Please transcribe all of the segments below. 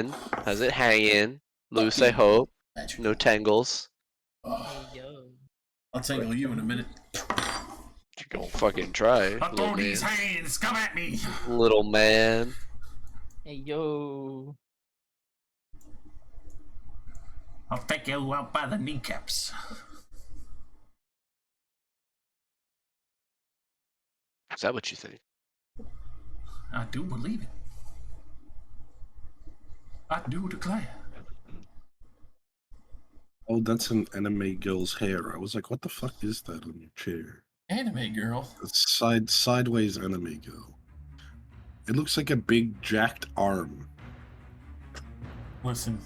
dangling. Has it hanging. Loose, I hope. Magical. No tangles. Oh, Yo. I'll tangle you in a minute. You're gonna fucking try, little man. Authorities' hands, come at me! Little man. Hey, yo. I'll take you out by the kneecaps. Is that what you think? I do believe it. I do declare. Oh, that's an anime girl's hair. I was like, what the fuck is that on your chair? Anime girl. It's sideways anime girl. It looks like a big jacked arm. Listen.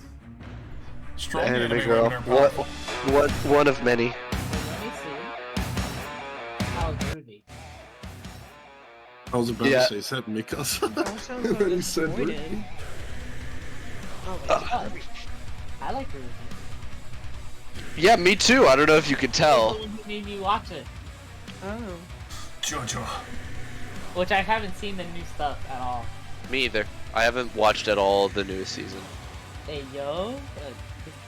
Strong Anime girl. women are powerful. What? One of many. Let me see. How groovy. I was about Yeah. to say, is that Mika's? That sounds And then he said, disappointed. Oh my god. I like groovy. Yeah, me too. I don't know if you could tell. Who made me watch it? Oh. Jojo. Which I haven't seen the new stuff at all. Me either. I haven't watched at all the newest season. Hey, yo.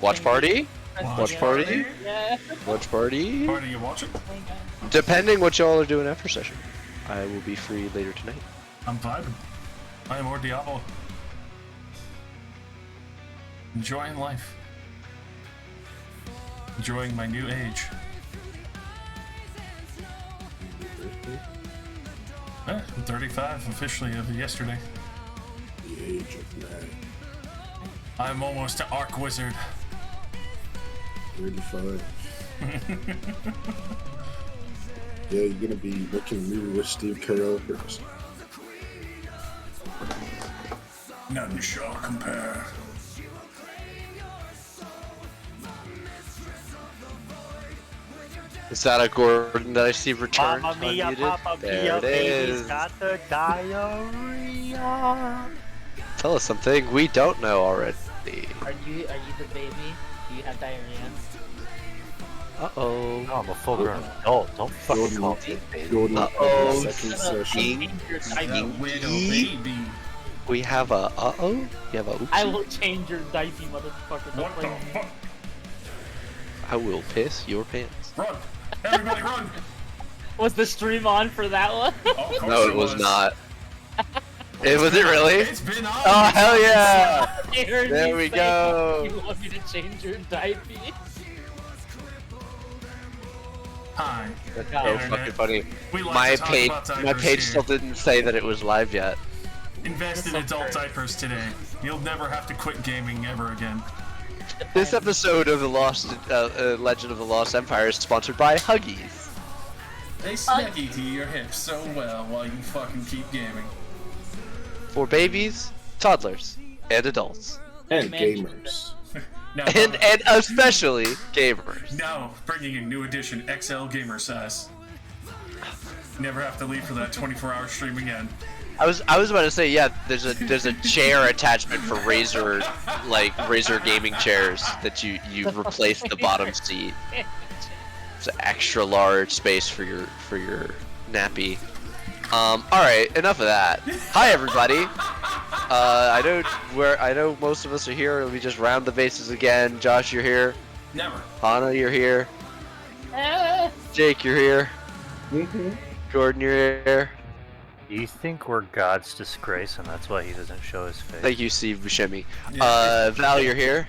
Watch party? Watch party? Yeah. Watch party? Party, you watching? Depending what y'all are doing after session. I will be free later tonight. I'm vibing. I am more Diablo. Enjoying life. Enjoying my new age. I'm 35 officially of yesterday. The age of man. I'm almost an Arc Wizard. 35. Yeah, you're gonna be looking new with Steve Carell first. None shall compare. Is that a Gordon that I see returned? Mamma mia, unmuted? Papa There Mia, it baby's is. got the diarrhea. Tell us something we don't know already. Are you the baby? Do you have diarrhea? Uh-oh. No, I'm a full-grown adult. Don't fucking call me baby. Jordan, Uh-oh. second session. That widow baby. We have a uh-oh? You have a oopsie? I will change your diaper, motherfucker. Don't What play the with me. fuck? I will piss your pants. Run! Everybody run! Was the stream on for that one? Oh, of course No, it was not. It was it really? It's been on. Oh hell yeah! I heard There you we say go. You want me to change your diaper? Hi. That's so Internet. fucking funny. We like My to talk page, about my diapers page here. still didn't say that it was live yet. Invest in adult diapers today. You'll never have to quit gaming ever again. This episode of the Lost Legend of the Lost Empire is sponsored by Huggies. They snacky to your hips so well while you fucking keep gaming. For babies, toddlers, and adults. And Man. gamers. Now, And especially gamers. now bringing a new edition XL gamer size. Never have to leave for that 24-hour stream again. I was about to say, yeah, there's a chair attachment for Razer gaming chairs that you replace the bottom seat. It's an extra large space for your nappy. Alright, enough of that. Hi everybody. I know most of us are here. Let me just round the bases again. Josh, you're here. Never. Hana, you're here. Jake, you're here. Gordon, you're here. You think we're God's disgrace, and that's why he doesn't show his face? Thank you, Steve Buscemi. Yeah. Val, you're here.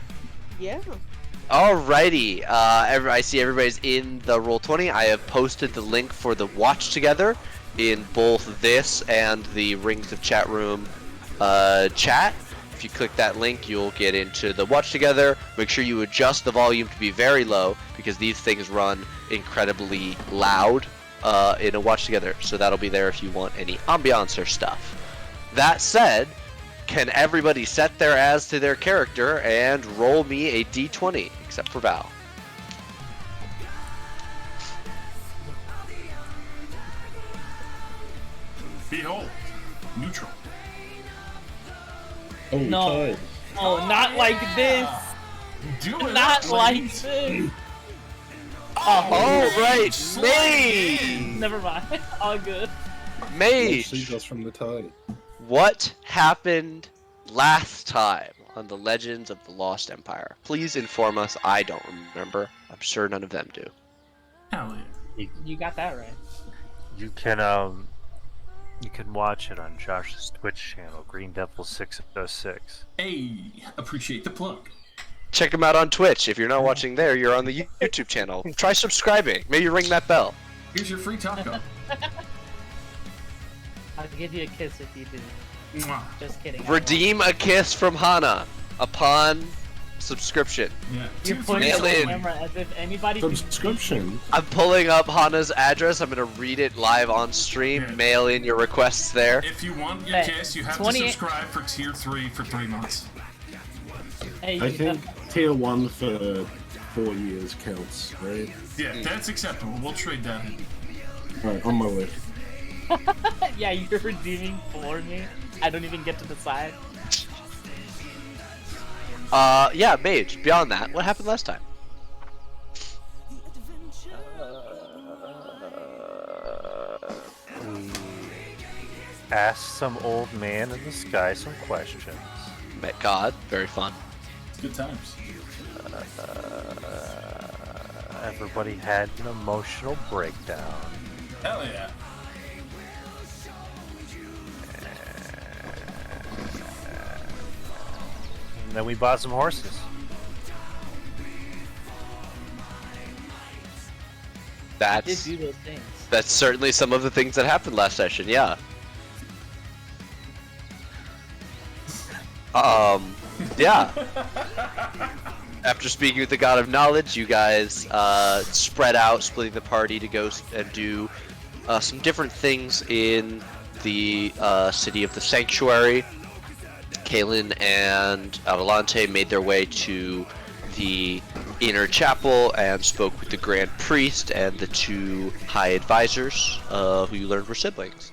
Yeah. Alrighty, I see everybody's in the Roll20. I have posted the link for the Watch Together in both this and the Rings of Chat Room chat. If you click that link, you'll get into the Watch Together. Make sure you adjust the volume to be very low, because these things run incredibly loud in a Watch Together. So that'll be there if you want any ambiance or stuff. That said, can everybody set their as to their character and roll me a d20, except for Val? Behold, neutral. Oh, No. tied. Oh, not like this. Do it Not up, like ladies. this. Oh, right, slide Mage! in. Never mind. All good. Mage! Seagulls from the tie. What happened last time on the legends of the Lost Empire? Please inform us. I don't remember. I'm sure none of them do. Hell yeah. You got that right. You can watch it on Josh's Twitch channel, Green Devil 606. Hey, appreciate the plug. Check them out on Twitch. If you're not watching there, you're on the YouTube channel. Try subscribing. Maybe ring that bell. Here's your free taco. I'll give you a kiss if you do. Mwah. Just kidding. Redeem a kiss from Hana upon subscription. Yeah. You're 2, pointing 3, at Mail the in. camera as if anybody can Subscription. I'm pulling up Hana's address. I'm gonna read it live on stream. Yeah. Mail in your requests there. If you want your Hey, kiss, you have to 28 subscribe for tier 3 for 3 months. Hey, I you think know- tier 1 for 4 years counts, right? Yeah, that's acceptable. We'll trade that in. Alright, on my way. yeah, you're redeeming for me. I don't even get to decide. Yeah, Mage. Beyond that, what happened last time? We asked some old man in the sky some questions. Met God. Very fun. Good times. Everybody had an emotional breakdown. Hell yeah. And then we bought some horses. Did That's do those things. that's certainly some of the things that happened last session. Yeah. Yeah. After speaking with the God of Knowledge, you guys spread out, splitting the party to go and do some different things in the city of the Sanctuary. Kalen and Adelante made their way to the inner chapel and spoke with the Grand Priest and the two High Advisors, who you learned were siblings.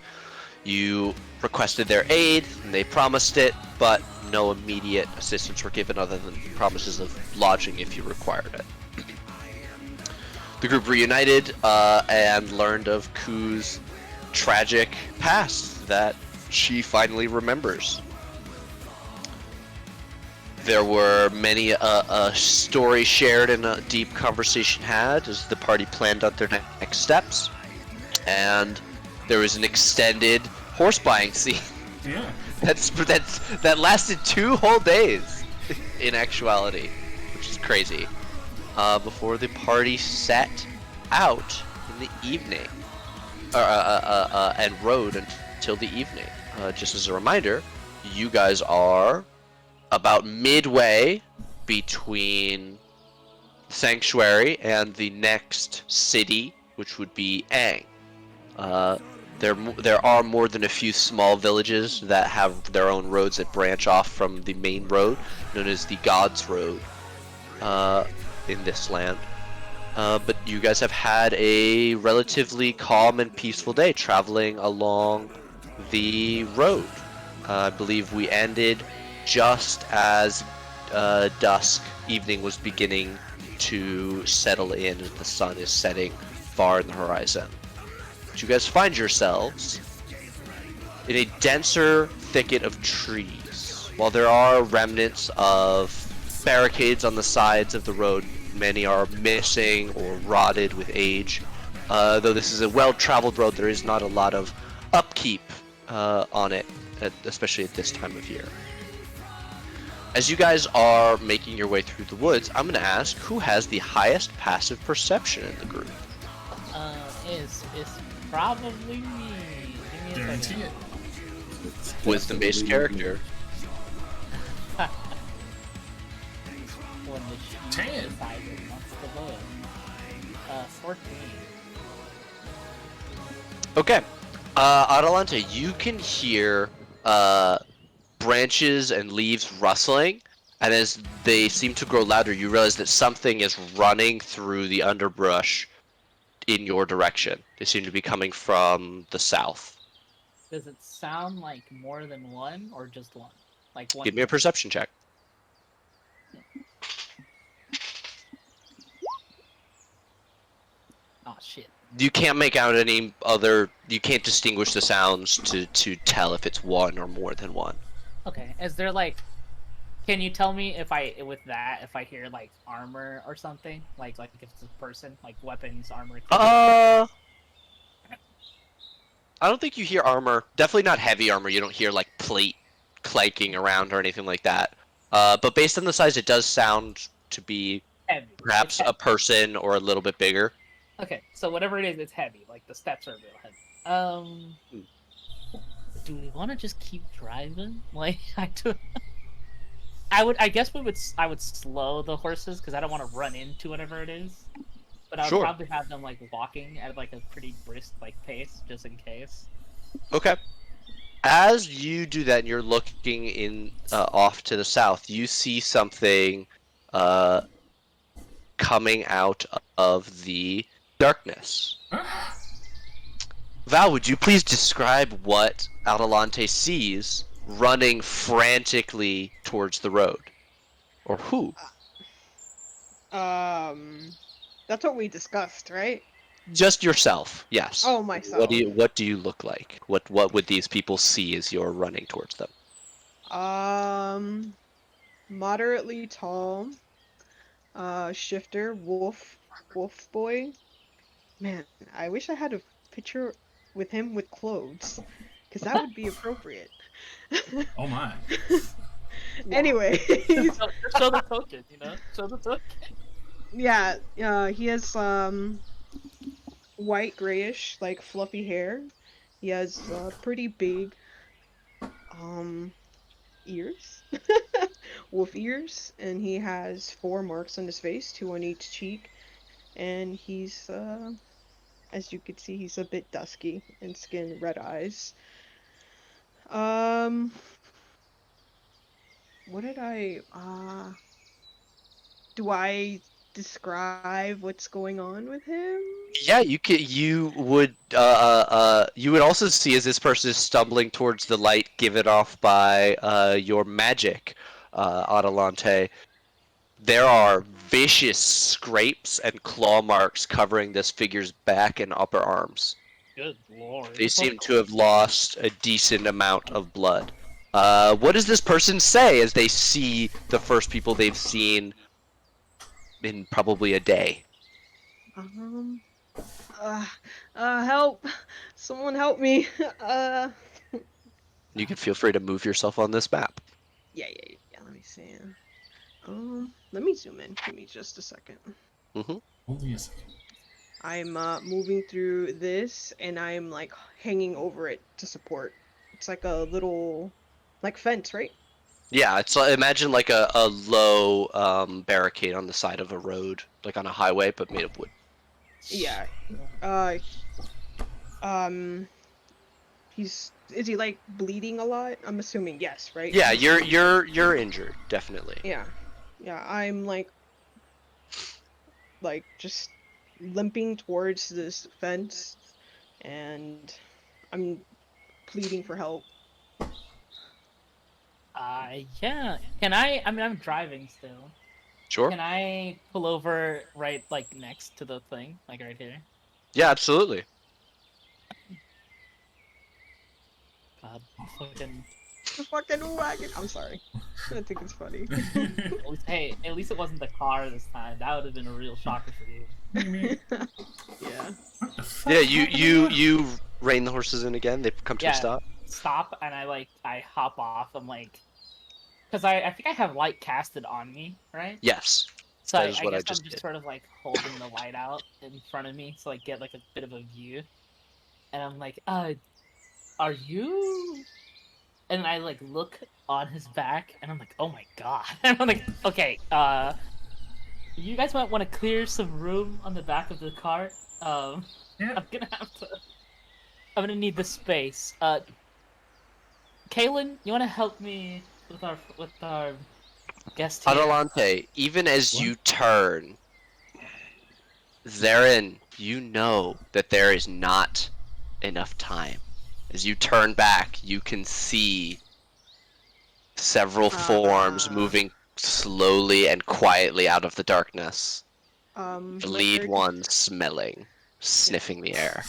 You requested their aid, and they promised it, but no immediate assistance were given other than promises of lodging if you required it. The group reunited and learned of Ku's tragic past that she finally remembers. There were many stories shared and a deep conversation had as the party planned out their next steps, and there was an extended horse buying scene Yeah. that lasted 2 whole days in actuality, which is crazy. Before the party set out in the evening, and rode until the evening. Just as a reminder, you guys are about midway between Sanctuary and the next city, which would be Aang. There are more than a few small villages that have their own roads that branch off from the main road, known as the God's Road, in this land. But you guys have had a relatively calm and peaceful day traveling along the road. I believe we ended just as dusk, evening was beginning to settle in as the sun is setting far in the horizon. But you guys find yourselves in a denser thicket of trees. While there are remnants of barricades on the sides of the road, many are missing or rotted with age. Though this is a well-traveled road, there is not a lot of upkeep on it, especially at this time of year. As you guys are making your way through the woods, I'm going to ask who has the highest passive perception in the group. It's probably me. Give me a Guarantee second. it. It's Wisdom-based definitely- character. When the sheep 10. decided wants to live. 14. Okay. Adelante, you can hear branches and leaves rustling, and as they seem to grow louder, you realize that something is running through the underbrush in your direction. They seem to be coming from the south. Does it sound like more than one or just one? Like one. Give me a perception check. Oh shit. You can't make out any other. You can't distinguish the sounds to tell if it's one or more than one. Okay. Is there like Can you tell me if I hear like armor or something, like if it's a person, like weapons, armor? I don't think you hear armor. Definitely not heavy armor. You don't hear like plate clanking around or anything like that. But based on the size, it does sound to be Heavy. perhaps It's a person or a little bit bigger. Okay, so whatever it is, it's heavy. Like the steps are real heavy. Do we want to just keep driving? Like I do. I guess I would slow the horses because I don't want to run into whatever it is. But I would Sure. probably have them like walking at like a pretty brisk like pace just in case. Okay. As you do that, and you're looking in off to the south. You see something coming out of the darkness. Val, would you please describe what Adelante sees running frantically towards the road? Or who? That's what we discussed, right? Just yourself, yes. Oh, myself. What do you look like? What would these people see as you're running towards them? Moderately tall. Shifter, wolf boy. Man, I wish I had a picture with him with clothes, because that would be appropriate. Oh my. Anyway, Show the token, you know. Show the token. yeah, he has white grayish, like fluffy hair. He has pretty big ears, wolf ears, and he has 4 marks on his face, 2 on each cheek, and he's as you can see, he's a bit dusky in skin, red eyes. What did I do I describe what's going on with him? Yeah, you would also see as this person is stumbling towards the light given off by your magic, Adelante. There are vicious scrapes and claw marks covering this figure's back and upper arms. Good lord. They seem to have lost a decent amount of blood. What does this person say as they see the first people they've seen in probably a day? Help! Someone help me! You can feel free to move yourself on this map. Yeah, let me see. Let me zoom in. Give me just a second. Only a second. I'm moving through this, and I'm like hanging over it to support. It's like a little, like fence, right? Yeah, it's imagine like a low barricade on the side of a road, like on a highway, but made of wood. Yeah. Is he like bleeding a lot? I'm assuming yes, right? Yeah, you're injured, definitely. Yeah. I'm like just limping towards this fence, and I'm pleading for help. Yeah. Can I mean, I'm driving still. Sure. Can I pull over right, like, next to the thing? Like, right here? Yeah, absolutely. God, fucking... The fucking wagon! I'm sorry. I think it's funny. Hey, at least it wasn't the car this time. That would have been a real shocker for you. Yeah. What the fuck? Yeah, you rein the horses in again. They come to a Yeah. stop. Stop, and I hop off. I'm like... Because I think I have light casted on me, right? Yes. So That I is what I guess just I'm just did. sort of like holding the light out in front of me so I get like a bit of a view. And I'm like, are you? And I like look on his back and I'm like, oh my god. And I'm like, okay, you guys might want to clear some room on the back of the cart. Yeah. I'm gonna need the space. Kaylin, you wanna help me with our guest here? Adelante, even as you turn, therein, you know that there is not enough time. As you turn back, you can see several forms moving slowly and quietly out of the darkness. The lead one sniffing the air.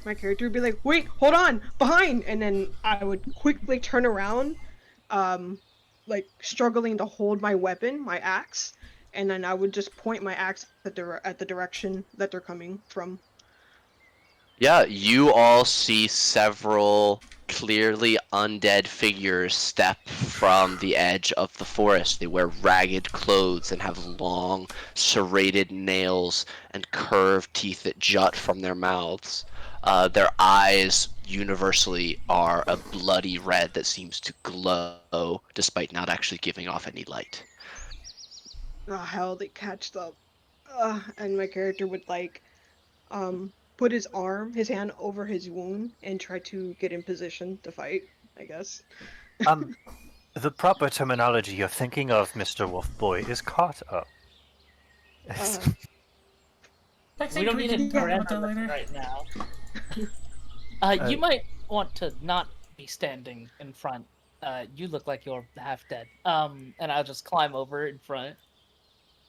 My character would be like, wait, hold on, behind! And then I would quickly turn around, like struggling to hold my weapon, my axe, and then I would just point my axe at the direction that they're coming from. Yeah, you all see several clearly undead figures step from the edge of the forest. They wear ragged clothes and have long, serrated nails and curved teeth that jut from their mouths. Their eyes universally are a bloody red that seems to glow despite not actually giving off any light. Oh hell, they catched up. And my character would like put his hand over his wound and try to get in position to fight, I guess. The proper terminology you're thinking of, Mr. Wolfboy, is caught up. Uh, We don't need to talk about that surrender later. right now. You might want to not be standing in front. You look like you're half dead. And I'll just climb over in front.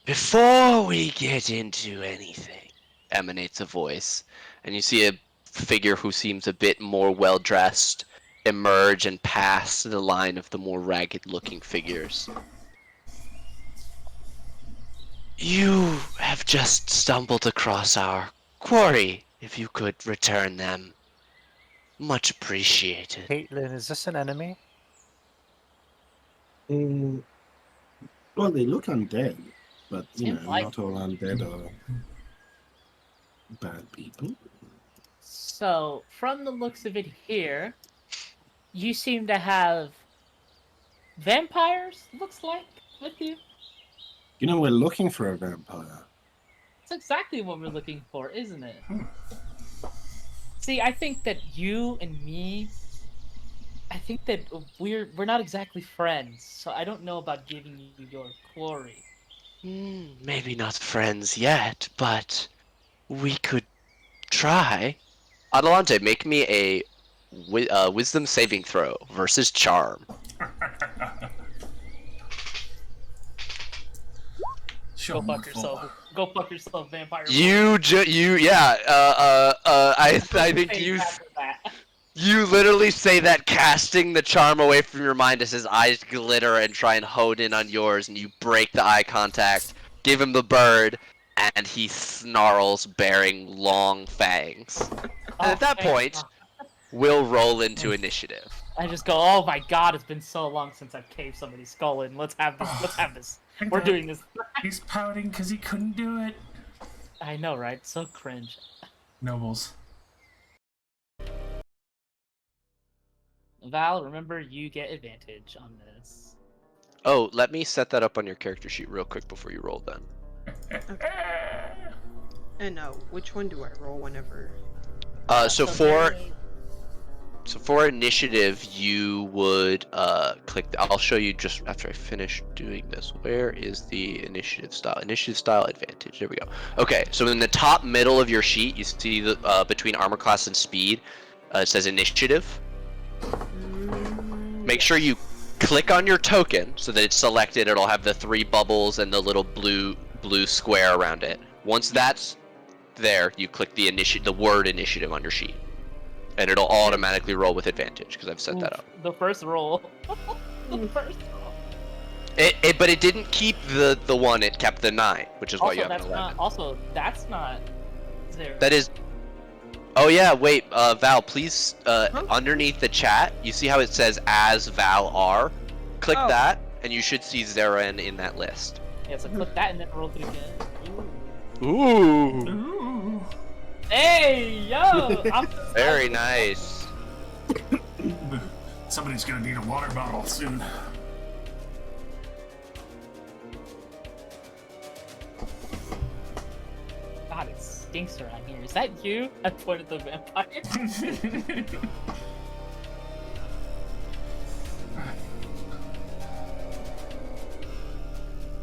Before we get into anything, emanates a voice, and you see a figure who seems a bit more well-dressed emerge and pass the line of the more ragged-looking figures. You have just stumbled across our quarry. If you could return them, much appreciated. Caitlin, is this an enemy? Well, they look undead, but Seems like- not all undead are bad people. So, from the looks of it here, you seem to have vampires, looks like, with you. We're looking for a vampire. That's exactly what we're looking for, isn't it? See, I think that you and me, I think that we're not exactly friends, so I don't know about giving you your quarry. Maybe not friends yet, but we could try. Adelante, make me a wisdom saving throw versus charm. Show Go fuck yourself. Go fuck yourself, vampire. I think you literally say that, casting the charm away from your mind as his eyes glitter and try and hone in on yours, and you break the eye contact, give him the bird, and he snarls, bearing long fangs. And at that point, we'll roll into initiative. I just go, oh my god, it's been so long since I've caved somebody's skull in. Let's have this. Let's have this. We're doing this. He's pouting because he couldn't do it. I know, right? So cringe. Nobles. Val, remember you get advantage on this. Oh, let me set that up on your character sheet real quick before you roll then. And which one do I roll whenever? So for initiative, you would click. I'll show you just after I finish doing this. Where is the initiative style? Initiative style advantage. There we go. Okay, so in the top middle of your sheet, you see the between armor class and speed, it says initiative. Make sure you click on your token so that it's selected. It'll have the 3 bubbles and the little blue square around it. Once that's there, you click the word initiative on your sheet. And it'll automatically roll with advantage because I've set that up. The first roll. The first roll. But it didn't keep the 1, it kept the 9, which is why you have an 11. That's not there. That is... Oh yeah, wait, Val, please, underneath the chat, you see how it says as Val R? Click Oh. that, and you should see Zeren in that list. Yeah, so click that and then roll it again. Ooh. Ooh. Hey, yo! I'm Very nice. Somebody's gonna need a water bottle soon. God, it stinks around here. Is that you? I pointed the vampire.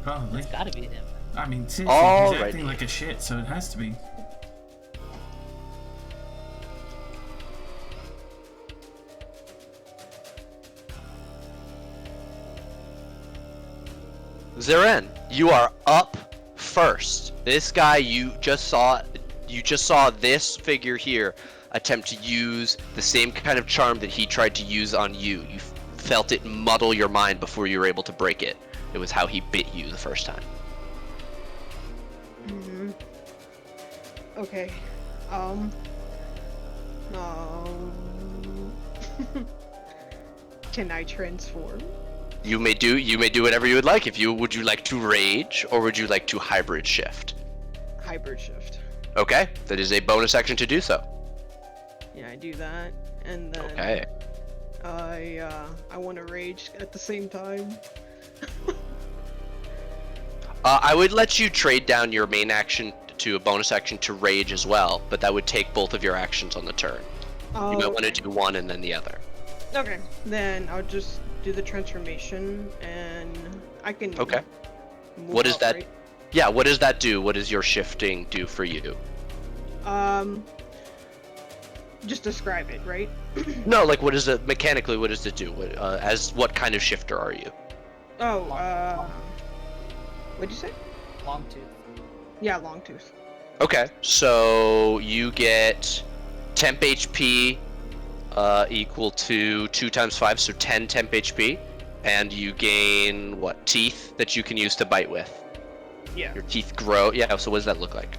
Probably. It's gotta be him. I mean, seriously, he's Alrighty. acting like a shit, so it has to be. Zeren, you are up first. This guy you just saw this figure here attempt to use the same kind of charm that he tried to use on you. You felt it muddle your mind before you were able to break it. It was how he bit you the first time. Mm-hmm. Okay. Can I transform? You may do whatever you would like. Would you like to rage or would you like to hybrid shift? Hybrid shift. Okay, that is a bonus action to do so. Yeah, I do that, and then Okay. I want to rage at the same time. I would let you trade down your main action to a bonus action to rage as well, but that would take both of your actions on the turn. You might want to do one and then the other. Okay, then I'll just do the transformation, and I can. Okay. Move What is up, that? right? Yeah, what does that do? What does your shifting do for you? Just describe it, right? No, like what is it mechanically? What does it do? What kind of shifter are you? Oh, what'd you say? Long tooth. Yeah, long tooth. Okay, so you get temp HP equal to 2 times 5, so 10 temp HP, and you gain what, teeth that you can use to bite with. Yeah. Your teeth grow. Yeah. So what does that look like?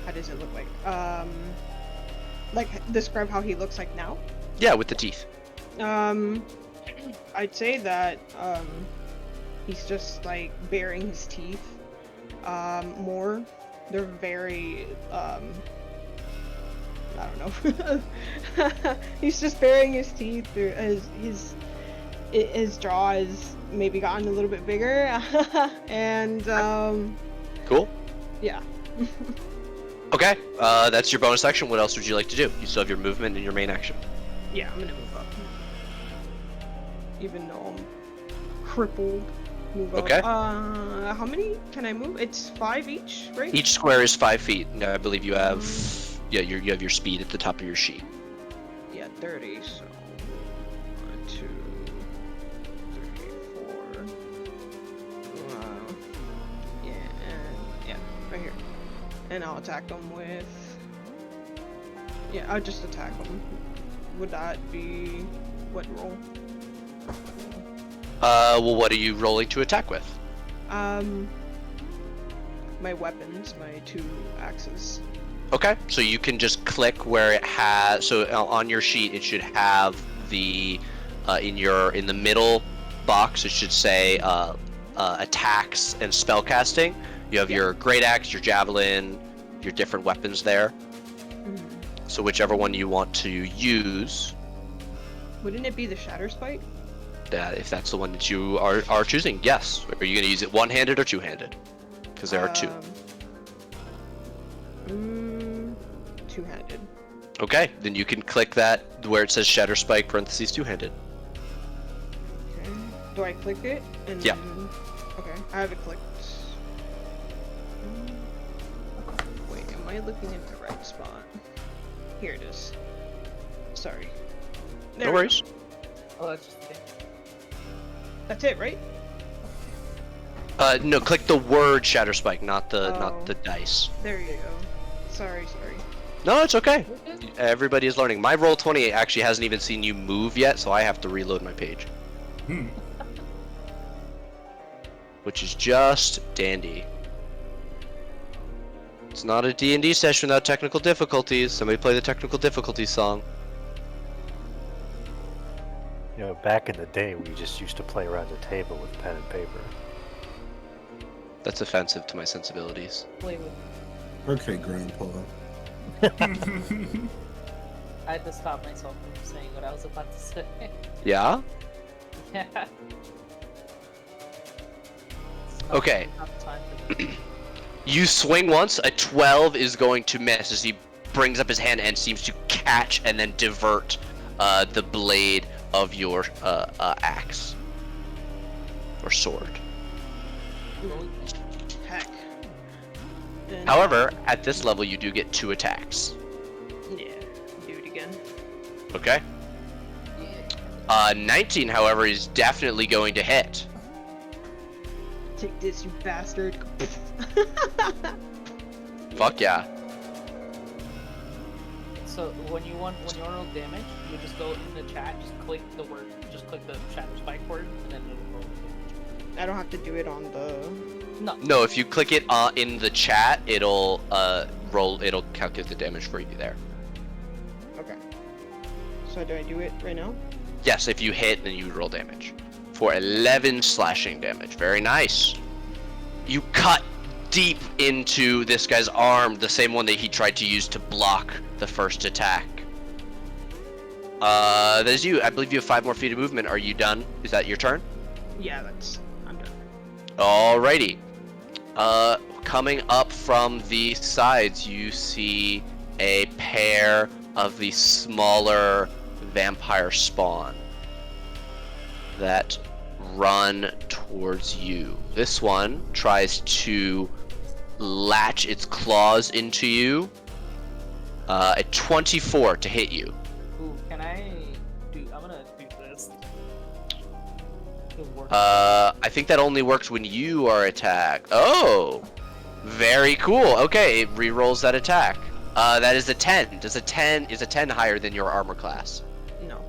How does it look like? Describe how he looks like now. Yeah, with the teeth. I'd say that he's just like baring his teeth more. They're very I don't know. He's just baring his teeth. His jaw has maybe gotten a little bit bigger, and Cool. yeah. Okay. That's your bonus action. What else would you like to do? You still have your movement and your main action. Yeah, I'm gonna move up. Even though I'm crippled. Move Okay. up. How many can I move? It's 5 each, right? Each square is 5 feet. Now I believe you have. Yeah, you have your speed at the top of your sheet. Yeah, 30, so 1, 2, 3, 4. Yeah, and yeah, right here. And I'll attack them with. Yeah, I'll just attack them. Would that be what roll? Well, what are you rolling to attack with? My weapons, my 2 axes. Okay, so you can just click where it has. So on your sheet, it should have the in the middle box. It should say attacks and spellcasting. You have your great axe, your javelin, your different weapons there. Mhm. So whichever one you want to use, Wouldn't it be the Shatter Spike? if that's the one that you are choosing, yes. Are you going to use it one-handed or two-handed? Because there are 2. 2-handed. Okay, then you can click that where it says Shatter Spike parentheses two-handed. Okay. Do I click it? And Yeah. Okay, I have it clicked. Wait, am I looking in the right spot? Here it is. Sorry. There No we go. worries. Oh, that's just the thing. That's it, right? No, click the word Shatter Spike, not the Oh. dice. There you go. Sorry. No, it's okay. Everybody is learning. My Roll20 actually hasn't even seen you move yet, so I have to reload my page. Which is just dandy. It's not a D&D session without technical difficulties. Somebody play the technical difficulties song. You know, back in the day, we just used to play around the table with pen and paper. That's offensive to my sensibilities. Play with. Okay, Grandpa. I had to stop myself from saying what I was about to say. Yeah? Yeah. Okay. Not time for this. You swing once, a 12 is going to miss as he brings up his hand and seems to catch and then divert the blade of your axe. Or sword. Heck. And, However, at this level you do get 2 attacks. yeah, do it again. Okay? 19, however, is definitely going to hit. Take this, you bastard. Fuck yeah. So when you want to roll damage, you just go in the chat, just click the word just click the Shadow Spike word, and then it'll roll the damage. I don't have to do it on the. No. No, if you click it in the chat, it'll it'll calculate the damage for you there. Okay. So do I do it right now? Yes, if you hit, then you roll damage. For 11 slashing damage. Very nice. You cut deep into this guy's arm, the same one that he tried to use to block the first attack. That is you. I believe you have 5 more feet of movement. Are you done? Is that your turn? Yeah, I'm done. Alrighty. Coming up from the sides, you see a pair of the smaller vampire spawn that run towards you. This one tries to latch its claws into you. A 24 to hit you. Ooh, can I do? I'm gonna do this. Good work. I think that only works when you are attacked. Oh, very cool. Okay, it re-rolls that attack. That is a 10. Is a 10 higher than your armor class? No.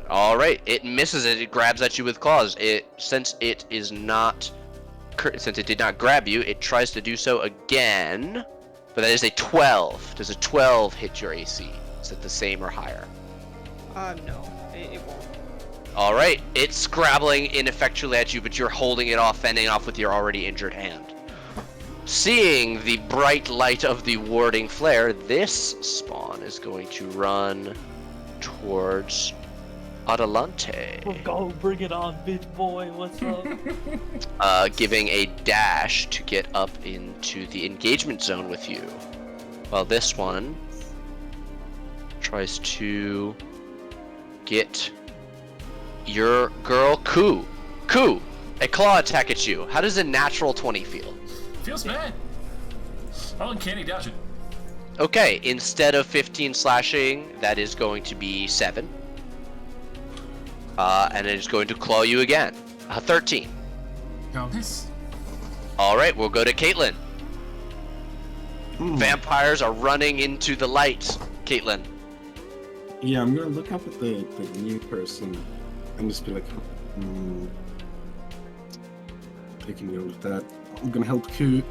All right, it misses it. It grabs at you with claws. Since it did not grab you, it tries to do so again. But that is a 12. Does a 12 hit your AC? Is it the same or higher? No, it won't. All right, it's scrabbling ineffectually at you, but you're holding it off, fending off with your already injured hand. Seeing the bright light of the warding flare, this spawn is going to run towards Adelante. We'll go, bring it on, bitch boy. What's up? Giving a dash to get up into the engagement zone with you. While this one tries to get your girl Ku. Ku, a claw attack at you. How does a natural 20 feel? Feels bad. Oh, uncanny dodge it. Okay, instead of 15 slashing, that is going to be 7. And it is going to claw you again. 13. Now this. Alright, we'll go to Caitlin. Hmm. Vampires are running into the light. Caitlin. Yeah, I'm gonna look up at the new person and just be like, taking note of that. I'm gonna help Ku.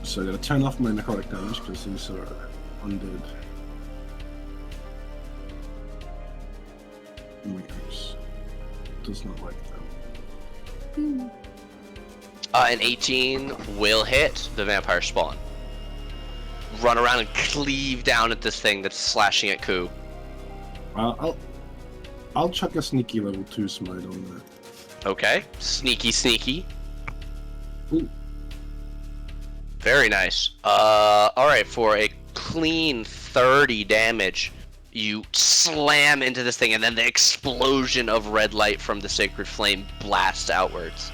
So I'm gonna turn off my necrotic damage because these are undead. My goose does not like them. An 18 will hit the vampire spawn. Run around and cleave down at this thing that's slashing at Ku. I'll chuck a sneaky level 2 smite on that. Okay, sneaky. Ooh. Very nice. Alright, for a clean 30 damage, you slam into this thing, and then the explosion of red light from the sacred flame blasts outwards.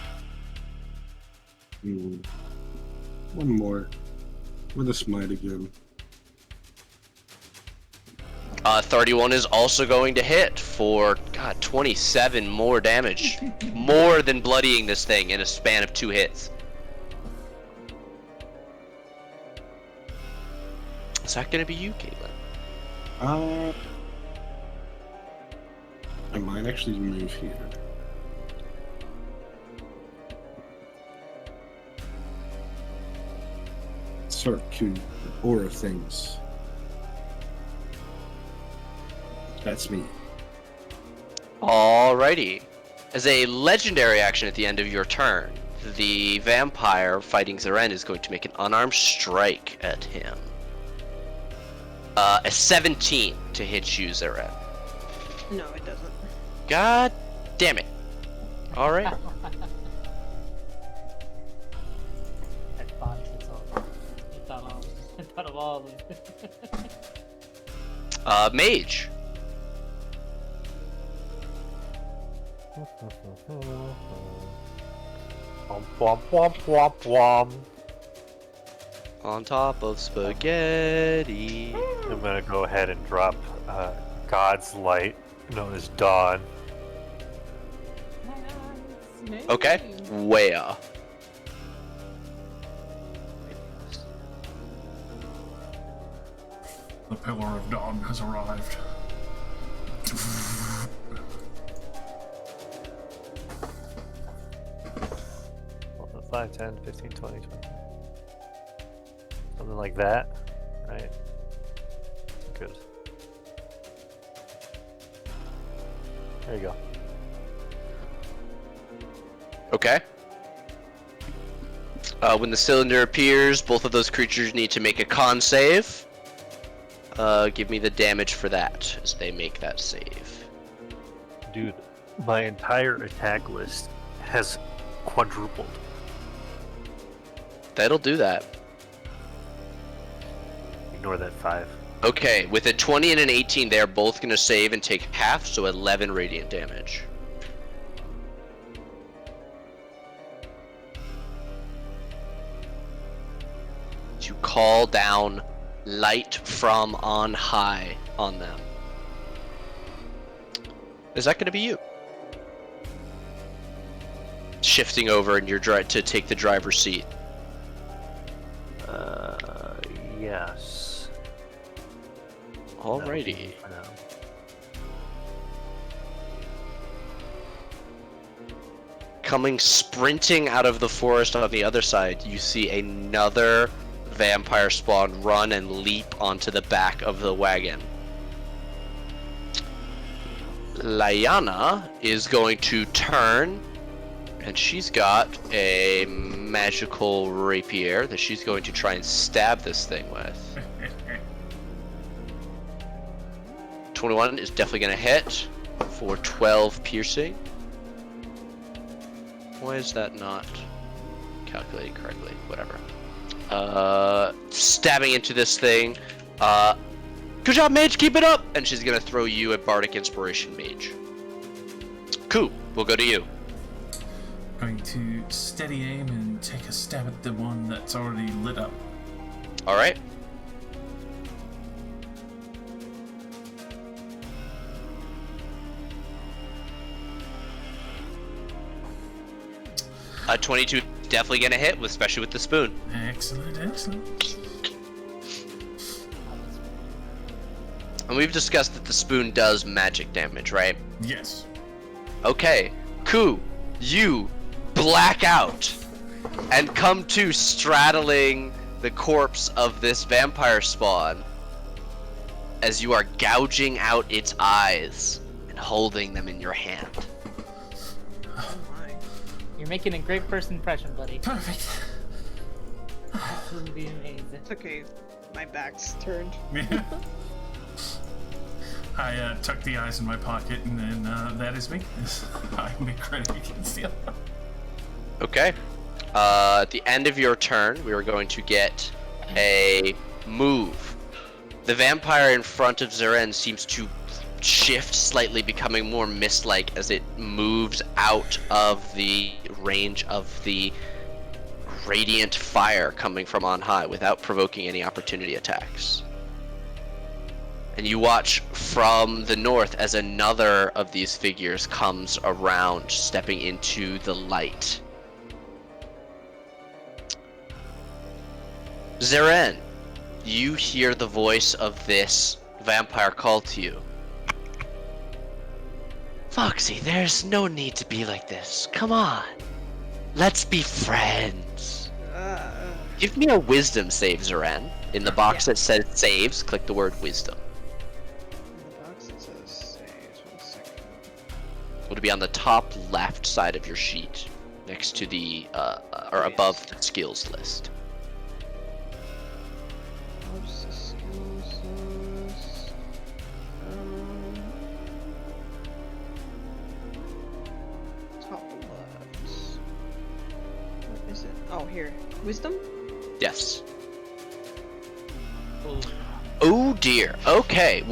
One more. With a smite again. 31 is also going to hit for, 27 more damage. More than bloodying this thing in a span of 2 hits. Is that going to be you, Caitlin? I might actually move here. Start to aura things. That's me. Alrighty. As a legendary action at the end of your turn, the vampire fighting Zeren is going to make an unarmed strike at him. A 17 to hit you, Zeren. No, it doesn't. God damn it. Alright. I thought of all of them. Mage. Womp womp womp womp womp. On top of spaghetti. I'm gonna go ahead and drop God's Light, known as Dawn. Okay. Where? The Pillar of Dawn has arrived. 5, 10, 15, 20, 20. Something like that, right? Good. There you go. Okay. When the cylinder appears, both of those creatures need to make a con save. Give me the damage for that as they make that save. Dude, my entire attack list has quadrupled. That'll do that. Ignore that 5. Okay, with a 20 and an 18, they're both going to save and take half, so 11 radiant damage. You call down light from on high on them. Is that going to be you? Shifting over in your to take the driver's seat. Yes. Alrighty. For now. Coming sprinting out of the forest on the other side, you see another vampire spawn run and leap onto the back of the wagon. Lyanna is going to turn, and she's got a magical rapier that she's going to try and stab this thing with. 21 is definitely going to hit for 12 piercing. Why is that not calculating correctly? Whatever. Stabbing into this thing. Good job, Mage, keep it up! And she's gonna throw you a Bardic Inspiration, Mage. Cool, we'll go to you. Going to steady aim and take a stab at the one that's already lit up. Alright. A 22 definitely gonna hit, especially with the spoon. Excellent, excellent. And we've discussed that the spoon does magic damage, right? Yes. Okay, Ku, you black out and come to straddling the corpse of this vampire spawn as you are gouging out its eyes and holding them in your hand. Oh my. You're making a great first impression, buddy. Perfect. Absolutely amazing. It's okay. My back's turned. I tuck the eyes in my pocket, and then that is me. I make credit against the other. Okay. At the end of your turn, we are going to get a move. The vampire in front of Zeren seems to shift slightly, becoming more mist-like as it moves out of the range of the radiant fire coming from on high without provoking any opportunity attacks. And you watch from the north as another of these figures comes around, stepping into the light. Zeren, you hear the voice of this vampire call to you. Foxy, there's no need to be like this. Come on. Let's be friends. Give me a wisdom save, Zeren. In the box that says saves, click the word wisdom. In the box it says saves. 1 second. It'll be on the top left side of your sheet, next to the, or above the skills list. What's the skills list? Top left. What is it? Oh, here. Wisdom? Yes. Ooh. Oh dear. Okay.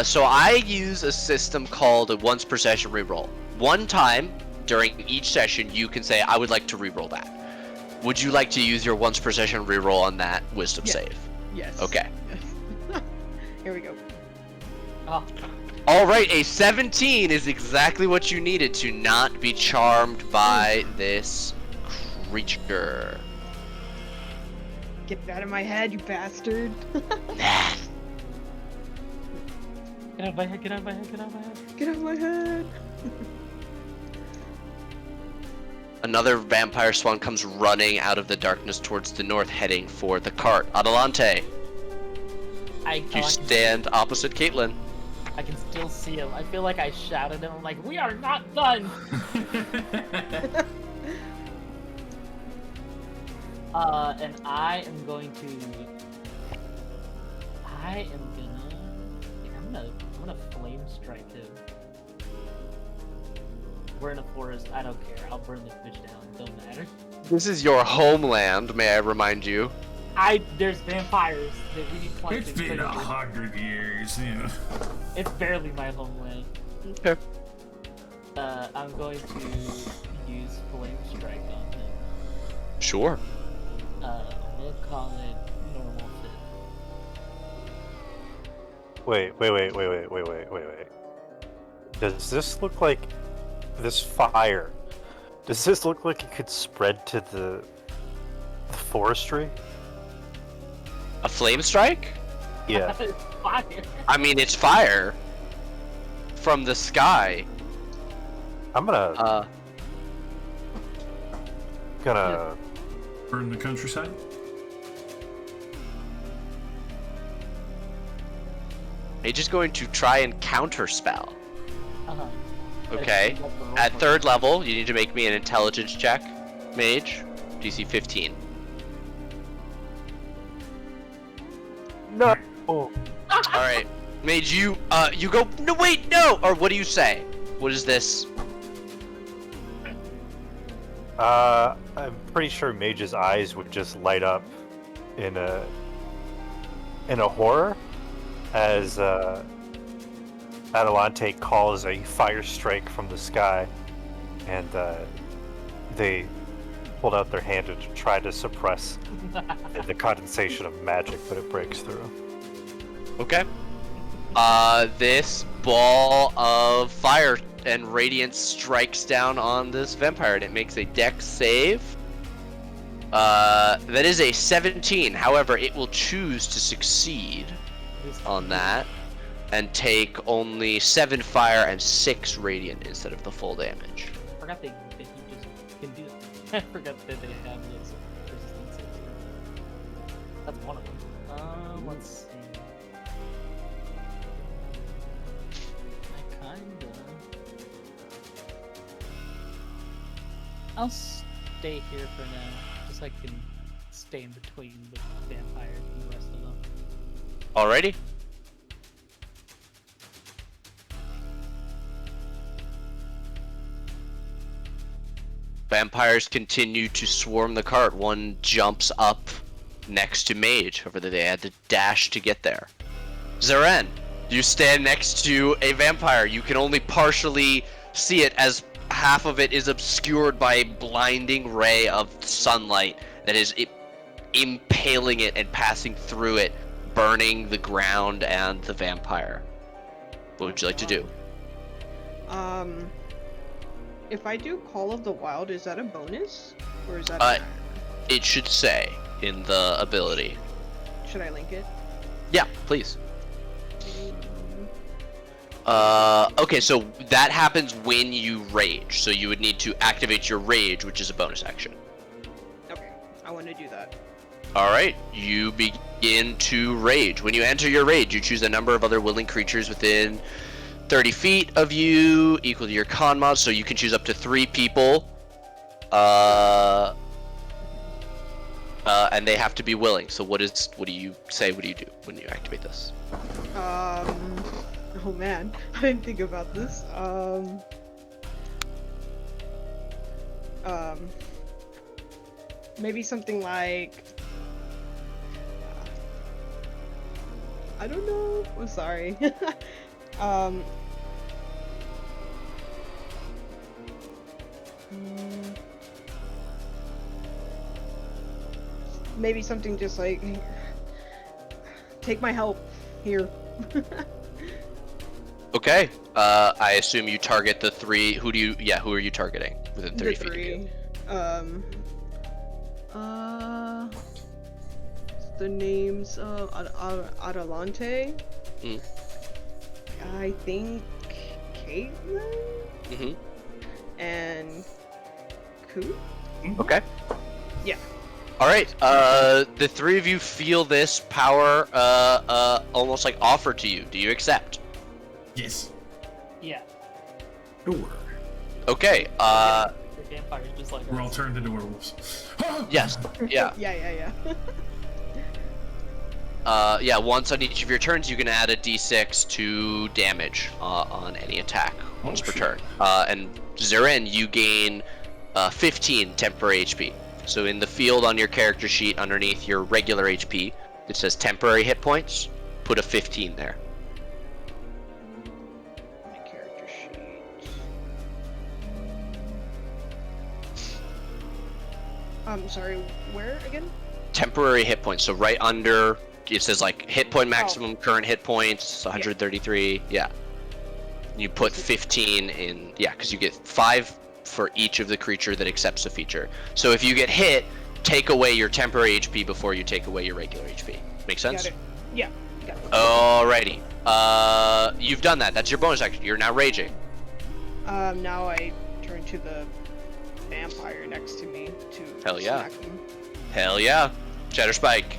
So I use a system called a once per session reroll. One time during each session, you can say, I would like to reroll that. Would you like to use your once per session reroll on that wisdom Yeah. save? Yes. Okay. Yes. Here we go. Oh, Alright, a 17 is exactly what you needed to not be charmed by this creature. Get out of my head, you bastard. get out of my head, get out of my head, get out of my head. Get out of my head. Another vampire spawn comes running out of the darkness towards the north, heading for the cart. Adelante, you stand opposite Caitlin. I can still see him. I feel like I shouted him. I'm like, we are not done. And I'm gonna flame strike him. We're in a forest. I don't care. I'll burn this bitch down. Don't matter. This is your homeland, may I remind you. There's vampires. We need It's been 100 years, you know. It's barely my homeland. Okay. I'm going to use flame strike on him. Sure. We'll call it normal fit. Wait. Does this look like this fire? Does this look like it could spread to the forestry? A flame strike? Yeah. Fire. I mean, it's fire from the sky. I'm gonna Burn the countryside? Mage is going to try and counterspell. Uh-huh. Okay. At 3rd level, you need to make me an intelligence check. Mage, DC 15. no. Oh. Alright. Mage, you go, no wait, no! Or what do you say? What is this? I'm pretty sure Mage's eyes would just light up in a horror as Adelante calls a fire strike from the sky, and they hold out their hand to try to suppress the condensation of magic, but it breaks through. Okay. This ball of fire and radiance strikes down on this vampire, and it makes a dex save. That is a 17. However, it will choose to succeed on that and take only 7 fire and 6 radiant instead of the full damage. I forgot that he just can do it. I forgot that they have those resistances. That's one of them. Let's see. I'll stay here for now, just so I can stay in between the vampires and the rest of them. Alrighty. Vampires continue to swarm the cart. One jumps up next to Mage. However, they had to dash to get there. Zaren, you stand next to a vampire. You can only partially see it as half of it is obscured by a blinding ray of sunlight that is impaling it and passing through it, burning the ground and the vampire. What would you like to do? If I do Call of the Wild, is that a bonus? Or is that It should say in the ability. Should I link it? Yeah, please. Okay, so that happens when you rage. So you would need to activate your rage, which is a bonus action. Okay, I want to do that. Alright, you begin to rage. When you enter your rage, you choose a number of other willing creatures within 30 feet of you, equal to your con mod, so you can choose up to 3 people. And they have to be willing. So what do you say, what do you do when you activate this? Oh man, I didn't think about this. Maybe something like... I don't know. I'm sorry. Maybe something just like... Take my help here. Okay. I assume you target the 3. Who are you targeting within 30 feet of you? The name's Adelante. I think Caitlin. Mm-hmm. And Ku? Okay. Yeah. All right. The three of you feel this power, almost like offered to you. Do you accept? Yes. Yeah. Sure. Okay. The vampires just like We're all us. turned into werewolves. Yes. Yeah. Yeah. Yeah. Once on each of your turns, you can add a d6 to damage on any attack once per shit. turn. And Zeren, you gain 15 temporary HP. So in the field on your character sheet underneath your regular HP, it says temporary hit points. Put a 15 there. My character sheet. Sorry, where again? Temporary hit points. So right under it says like hit point maximum, current hit points, 133. Yeah. You put 15 in. Yeah, because you get 5 for each of the creature that accepts a feature. So if you get hit, take away your temporary HP before you take away your regular HP. Make sense? Got it. Yeah. Got it. Alrighty. You've done that. That's your bonus action. You're now raging. Now I turn to the vampire next to me to Hell yeah. smack him. Hell yeah. Shatter Spike.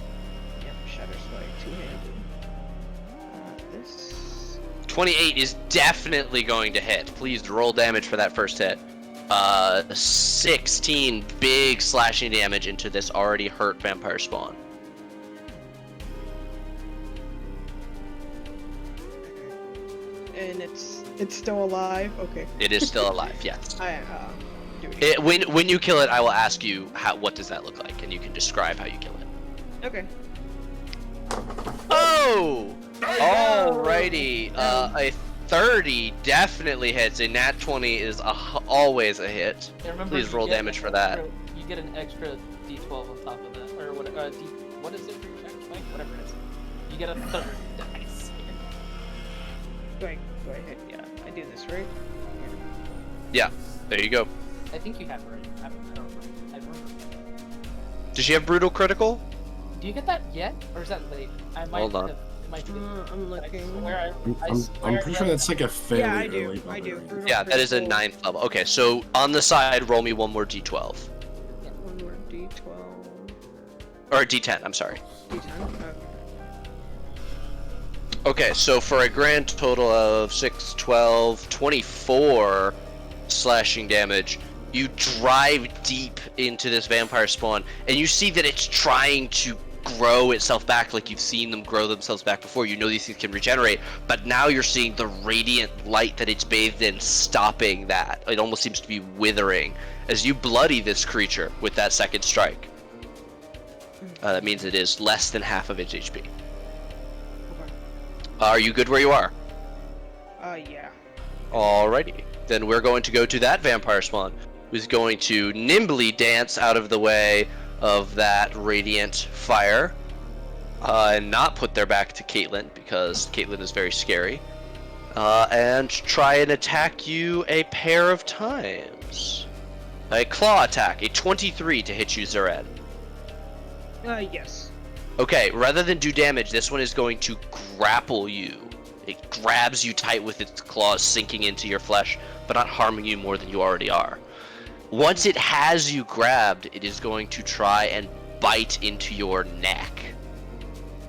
Yep, Shatter Spike, two-handed. This... 28 is definitely going to hit. Please roll damage for that first hit. 16 big slashing damage into this already hurt vampire spawn. And it's still alive? Okay. It is still alive, yes. I, do it. When you kill it, I will ask you what does that look like, and you can describe how you kill it. Okay. Oh! Alrighty. A 30 definitely hits. A nat 20 is always a hit. Yeah, remember, Please you roll get damage an for that. extra- You get an extra d12 on top of that, or what? What is it for your Shatter Spike? Whatever it is. You get a third dice. Go ahead. Yeah, I do this, right? Yeah, there you go. I think you have it right. I don't remember. I remember. Does she have brutal critical? Do you get that yet, or is that late? I might Hold on. Have, it might be. I'm looking. I'm pretty sure that's like a fairly Yeah, I do. early I do. level. Brutal Yeah, that is a critical. 9th level. Okay, so on the side, roll me one more d12. One more D12. Or a d10, I'm sorry. D10. Okay. Okay, so for a grand total of 6, 12, 24 slashing damage, you drive deep into this vampire spawn, and you see that it's trying to grow itself back like you've seen them grow themselves back before. You know these things can regenerate, but now you're seeing the radiant light that it's bathed in stopping that. It almost seems to be withering as you bloody this creature with that second strike. That means it is less than half of its HP. Okay. Are you good where you are? Yeah. Alrighty. Then we're going to go to that vampire spawn, who's going to nimbly dance out of the way of that radiant fire, and not put their back to Caitlyn, because Caitlyn is very scary, and try and attack you a pair of times. A claw attack, a 23 to hit you, Zeren. Yes. Okay, rather than do damage, this one is going to grapple you. It grabs you tight with its claws, sinking into your flesh, but not harming you more than you already are. Once it has you grabbed, it is going to try and bite into your neck.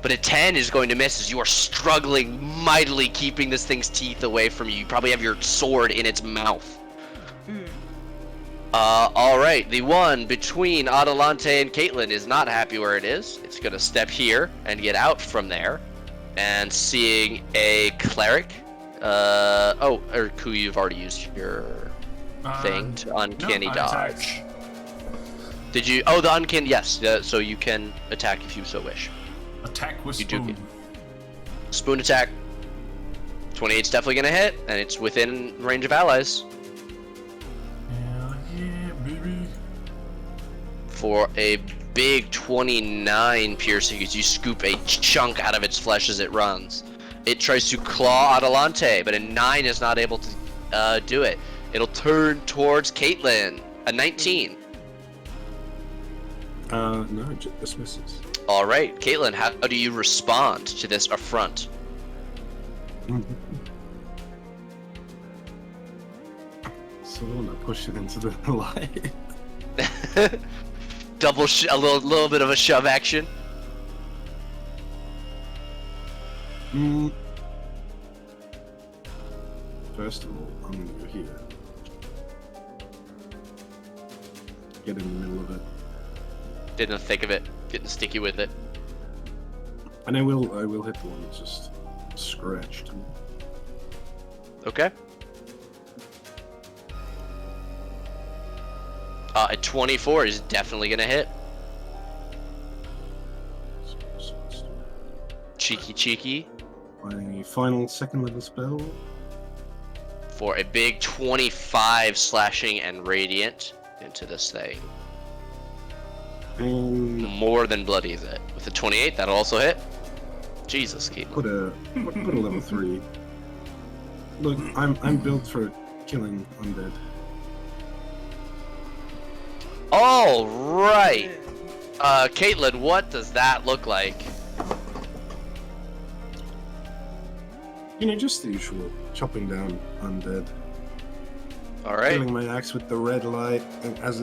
But a 10 is going to miss as you are struggling mightily, keeping this thing's teeth away from you. You probably have your sword in its mouth. Alright, the one between Adelante and Caitlyn is not happy where it is. It's gonna step here and get out from there. And seeing a cleric, or Ku, you've already used your thing to uncanny no, I dodge. attacked. Did you? Oh, the uncanny, yes, so you can attack if you so wish. Attack with You do spoon. get- Spoon attack. 28's definitely gonna hit, and it's within range of allies. Hell yeah, baby. For a big 29 piercing as you scoop a chunk out of its flesh as it runs. It tries to claw Adelante, but a 9 is not able to do it. It'll turn towards Caitlyn. A 19. No, it just misses. Alright, Caitlyn, how do you respond to this affront? So I want to push it into the light. A little bit of a shove action. First of all, I'm gonna go here. Get in the middle of it. Didn't think of it. Getting sticky with it. And I will hit the one that's just scratched. Okay. A 24 is definitely gonna hit. Cheeky. My final second level spell. For a big 25 slashing and radiant into this thing. And More than bloodies it. With a 28, that'll also hit. Jesus, Keith. put a level 3. Look, I'm built for killing undead. All right. Caitlin, what does that look like? You know, just the usual chopping down undead. All right. Killing my axe with the red light, and as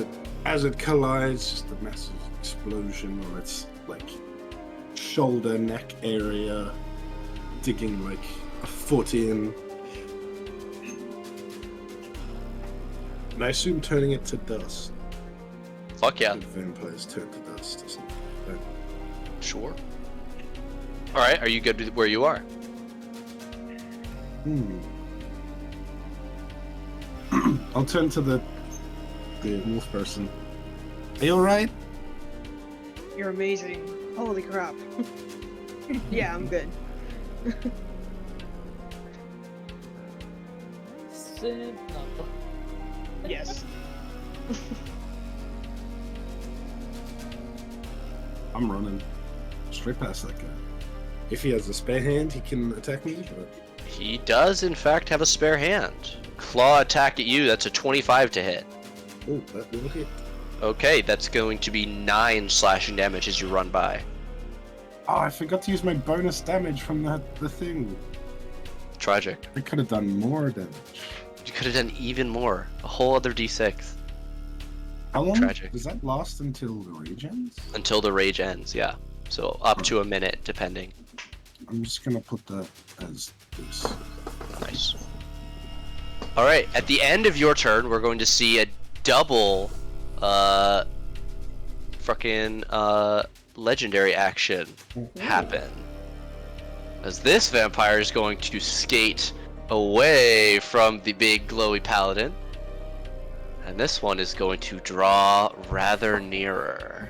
it collides, just a massive explosion on its like shoulder, neck area, digging like a foot in. And I assume turning it to dust. Fuck yeah. Vampires turn to dust or something like that. Sure. All right. Are you good with where you are? I'll turn to the wolf person. Are you alright? You're amazing. Holy crap. Yeah, I'm good. No. Yes. I'm running straight past that guy. If he has a spare hand, he can attack me. But... He does, in fact, have a spare hand. Claw attack at you. That's a 25 to hit. Oh, that will hit. Okay, that's going to be 9 slashing damage as you run by. Oh, I forgot to use my bonus damage from the thing. Tragic. I could have done more damage. You could have done even more. A whole other d6. How long Tragic. does that last until the rage ends? Until the rage ends, yeah. So up to a minute, depending. I'm just gonna put that as this. Nice. Alright, at the end of your turn, we're going to see a double, legendary action happen. As this vampire is going to skate away from the big glowy paladin. And this one is going to draw rather nearer.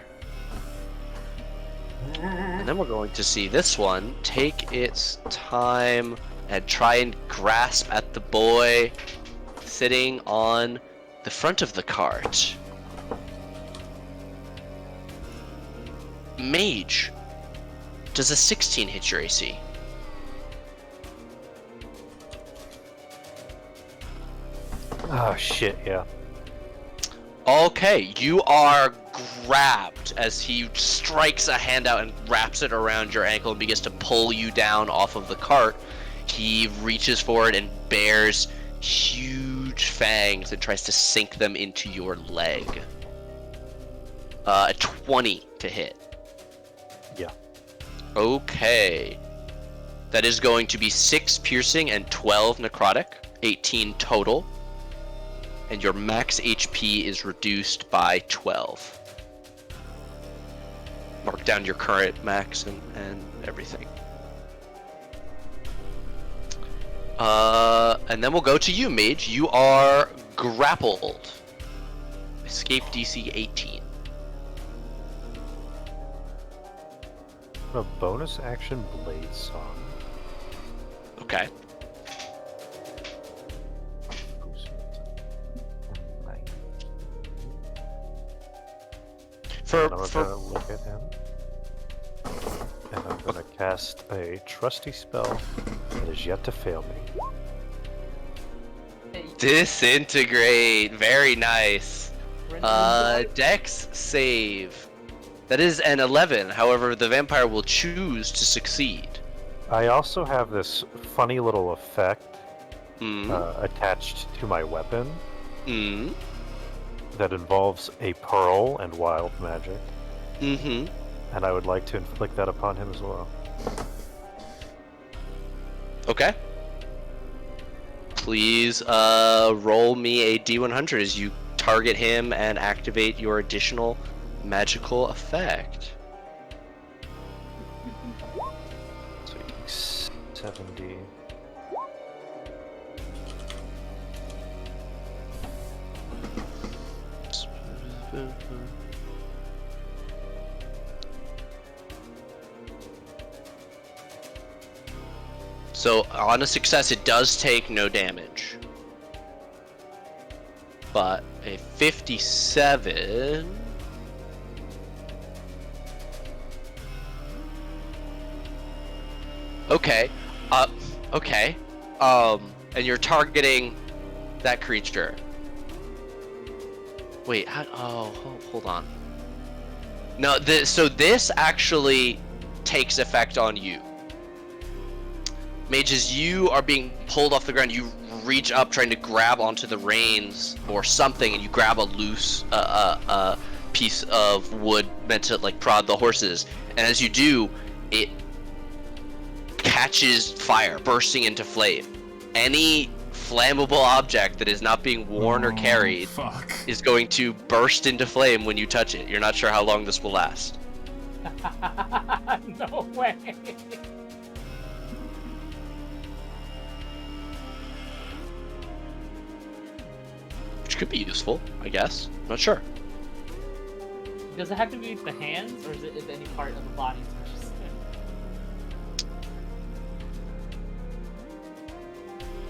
And then we're going to see this one take its time and try and grasp at the boy sitting on the front of the cart. Mage, does a 16 hit your AC? Oh shit, yeah. Okay, you are grabbed as he strikes a hand out and wraps it around your ankle and begins to pull you down off of the cart. He reaches forward and bears huge fangs and tries to sink them into your leg. A 20 to hit. Yeah. Okay. That is going to be 6 piercing and 12 necrotic, 18 total. And your max HP is reduced by 12. Mark down your current max and everything. And then we'll go to you, Mage. You are grappled. Escape DC 18. A bonus action blade song. Okay. I'm gonna look at him, and I'm gonna cast a trusty spell that is yet to fail me. Disintegrate. Very nice. Dex save. That is an 11. However, the vampire will choose to succeed. I also have this funny little effect attached to my weapon. that involves a pearl and wild magic, Mm-hmm. and I would like to inflict that upon him as well. Okay. Please roll me a D100 as you target him and activate your additional magical effect. So 70. So on a success, it does take no damage. But a 57... Okay. Okay. And you're targeting that creature. Wait, hold on. No, so this actually takes effect on you. Mage, as you are being pulled off the ground, you reach up trying to grab onto the reins or something, and you grab a loose piece of wood meant to like prod the horses. And as you do, it catches fire, bursting into flame. Any flammable object that is not being worn or carried Fuck. is going to burst into flame when you touch it. You're not sure how long this will last. No way. Which could be useful, I guess. Not sure. Does it have to be with the hands, or is it if any part of the body touches it?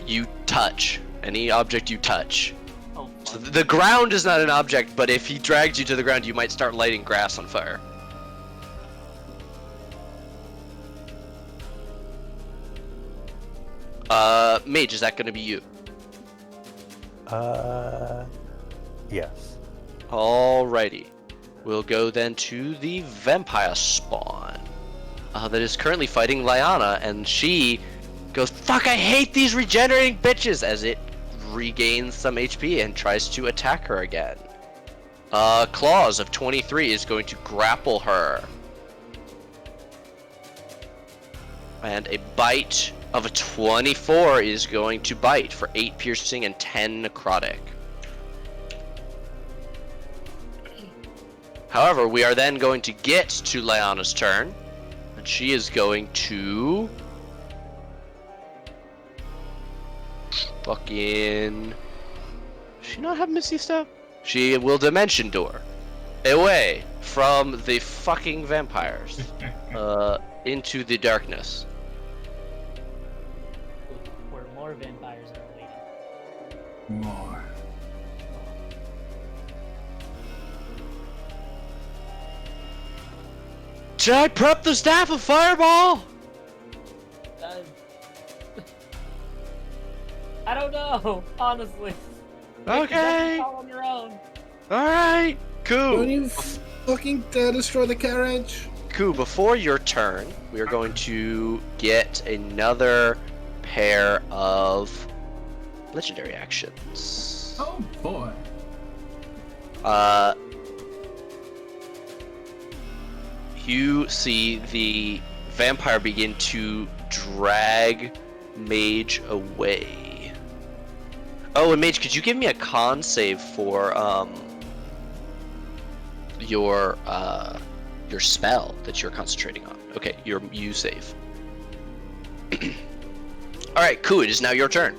You touch. Any object you touch. Oh, So fuck. the ground is not an object, but if he drags you to the ground, you might start lighting grass on fire. Mage, is that going to be you? Yes. Alrighty. We'll go then to the vampire spawn. That is currently fighting Lyanna, and she goes, "Fuck, I hate these regenerating bitches!" as it regains some HP and tries to attack her again. Claws of 23 is going to grapple her. And a bite of a 24 is going to bite for 8 piercing and 10 necrotic. However, we are then going to get to Lyanna's turn, and she is going to fucking... Does she not have Misty Step? She will Dimension Door away from the fucking vampires into the darkness. Where more vampires are waiting. More. Should I prep the staff of Fireball? Uh, I don't know, honestly. Okay. All on your own. Alright. Don't Cool. you fucking dare destroy the carriage? Cool. Before your turn, we are going to get another pair of legendary actions. Oh boy. You see the vampire begin to drag Mage away. Oh, and Mage, could you give me a con save for your spell that you're concentrating on? Okay, you save. All right, cool. It is now your turn.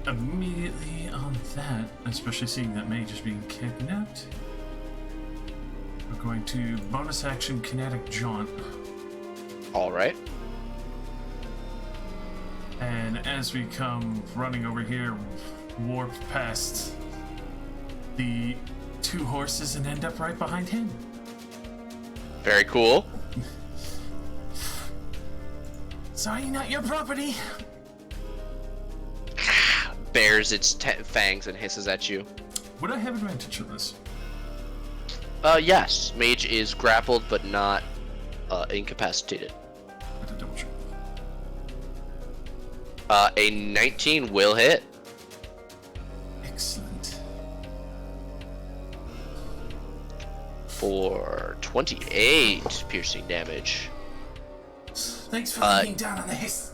Immediately on that, especially seeing that mage is being kidnapped, we're going to bonus action kinetic jaunt. All right. And as we come running over here, warp past the 2 horses and end up right behind him. Very cool. Sorry, not your property. Bares its fangs and hisses at you. Would I have advantage on this? Yes. Mage is grappled but not incapacitated. I had to double check. A 19 will hit. Excellent. For 28 piercing damage. Thanks for Uh, laying down on the hiss.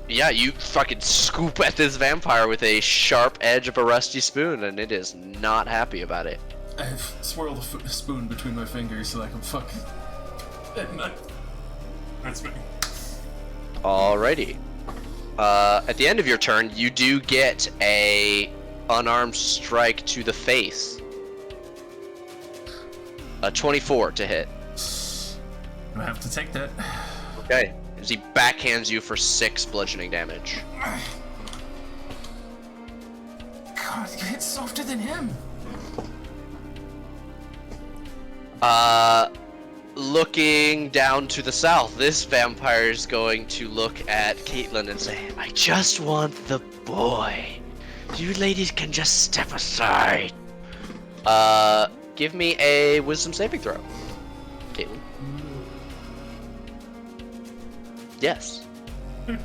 Yeah, you fucking scoop at this vampire with a sharp edge of a rusty spoon, and it is not happy about it. I have swirled a spoon between my fingers so I can fucking. That's me. Alrighty. At the end of your turn, you do get a unarmed strike to the face. A 24 to hit. I have to take that. Okay. As he backhands you for 6 bludgeoning damage. God, you hit softer than him. Looking down to the south, this vampire is going to look at Caitlin and say, I just want the boy. You ladies can just step aside. Give me a wisdom saving throw. Caitlin. Yes. I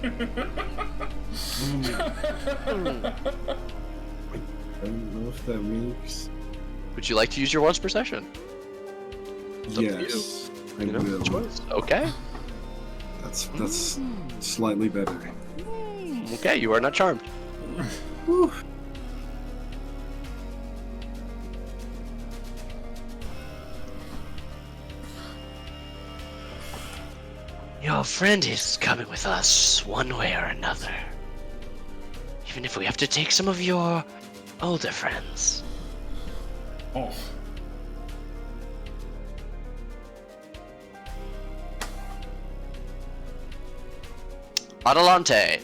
don't know if that makes. Would you like to use your once per session? up to Yes, I You know, will. choice. Okay. That's slightly better. Okay, you are not charmed. Whew. Your friend is coming with us one way or another. Even if we have to take some of your older friends. Oh. Adelante.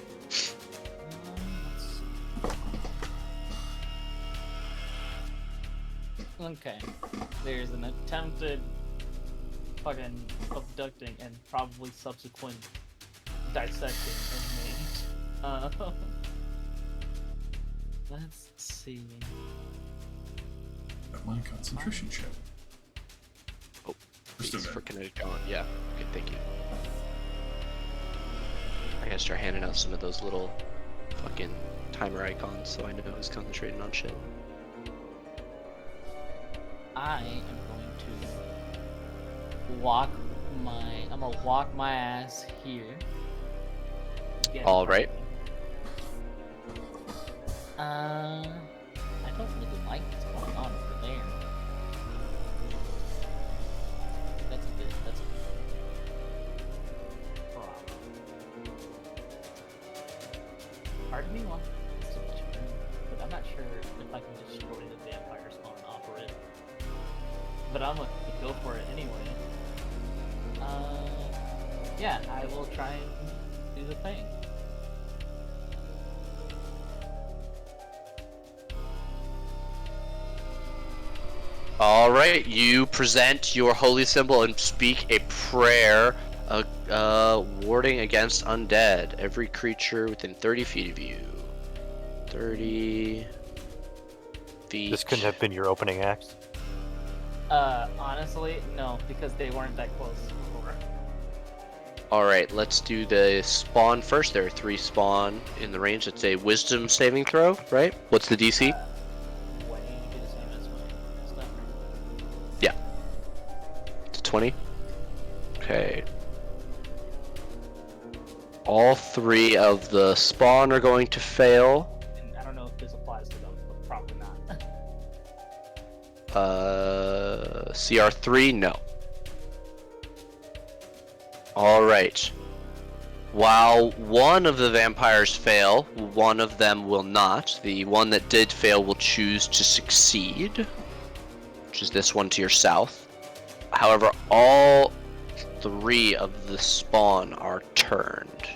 Okay. There's an attempted fucking abducting and probably subsequent dissecting of me. Let's see. Got my concentration check. Oh, We're still thanks good. for kinetic on. Yeah. Okay, thank you. I gotta start handing out some of those little fucking timer icons so I know who's concentrating on shit. I am going to I'm gonna walk my ass here. Get in All front right. of me. I don't really like what's going on over there. That's a bit. Problem. Part of me wants to turn, but I'm not sure if I can destroy the vampire spawn off of it. But I'm gonna go for it anyway. Yeah, I will try and do the thing. All right, you present your holy symbol and speak a prayer, warding against undead. Every creature within 30 feet of you. 30 feet. This couldn't have been your opening act. Honestly, no, because they weren't that close before. All right, let's do the spawn first. There are 3 spawn in the range. It's a wisdom saving throw, right? What's the DC? Way to be the same as my stuff. It's 20. Okay. All 3 of the spawn are going to fail. And I don't know if this applies to them, but probably not. CR3, no. Alright. While one of the vampires fail, one of them will not. The one that did fail will choose to succeed, which is this one to your south. However, all 3 of the spawn are turned.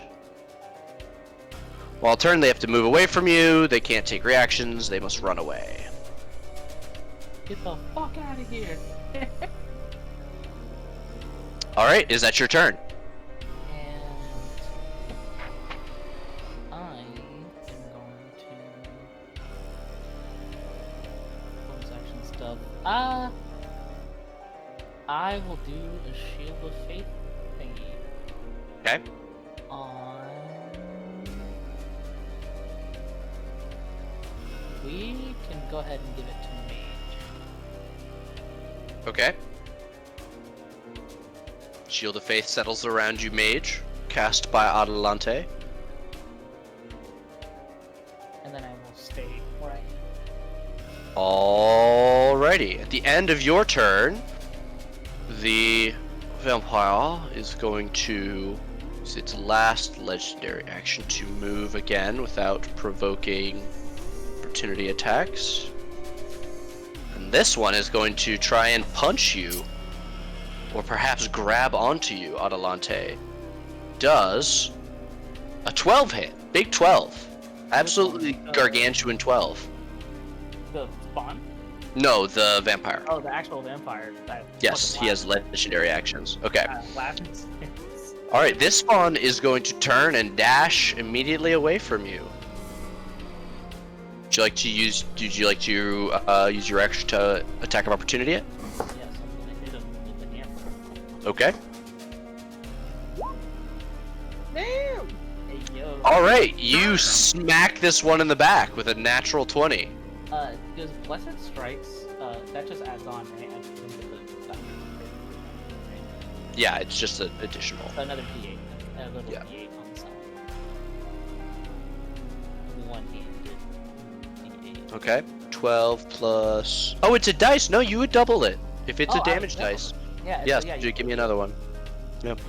While turned, they have to move away from you, they can't take reactions, they must run away. Get the fuck out of here! Alright, is that your turn? And I am going to bonus action stuff. I will do a Shield of Faith thingy. Okay. On. We can go ahead and give it to Mage. Okay. Shield of Faith settles around you, Mage. Cast by Adelante. And then I will stay where I am. Alrighty. At the end of your turn, the vampire is going to use its last legendary action to move again without provoking opportunity attacks. And this one is going to try and punch you, or perhaps grab onto you, Adelante. Does a 12 hit. Big 12. Absolutely gargantuan 12. The spawn? No, the vampire. Oh, the actual vampire. That Yes, fucking he has legendary actions. Okay. laughing. Alright, this spawn is going to turn and dash immediately away from you. Would you like to use use your extra to attack of opportunity yet? Yes, I'm gonna hit him with the hammer. Okay. Damn! Hey, yo. Alright, you smack this one in the back with a natural 20. Does Blessed Strikes, that just adds on, right? I think that the Yeah, it's just an additional. So another D8. A little Yeah. D8 on the side. One-handed D8. Okay. 12 plus... Oh, it's a dice! No, you would double it. If it's Oh, a I damage would double dice. Yeah, Yes, yeah, give me another one. Yep.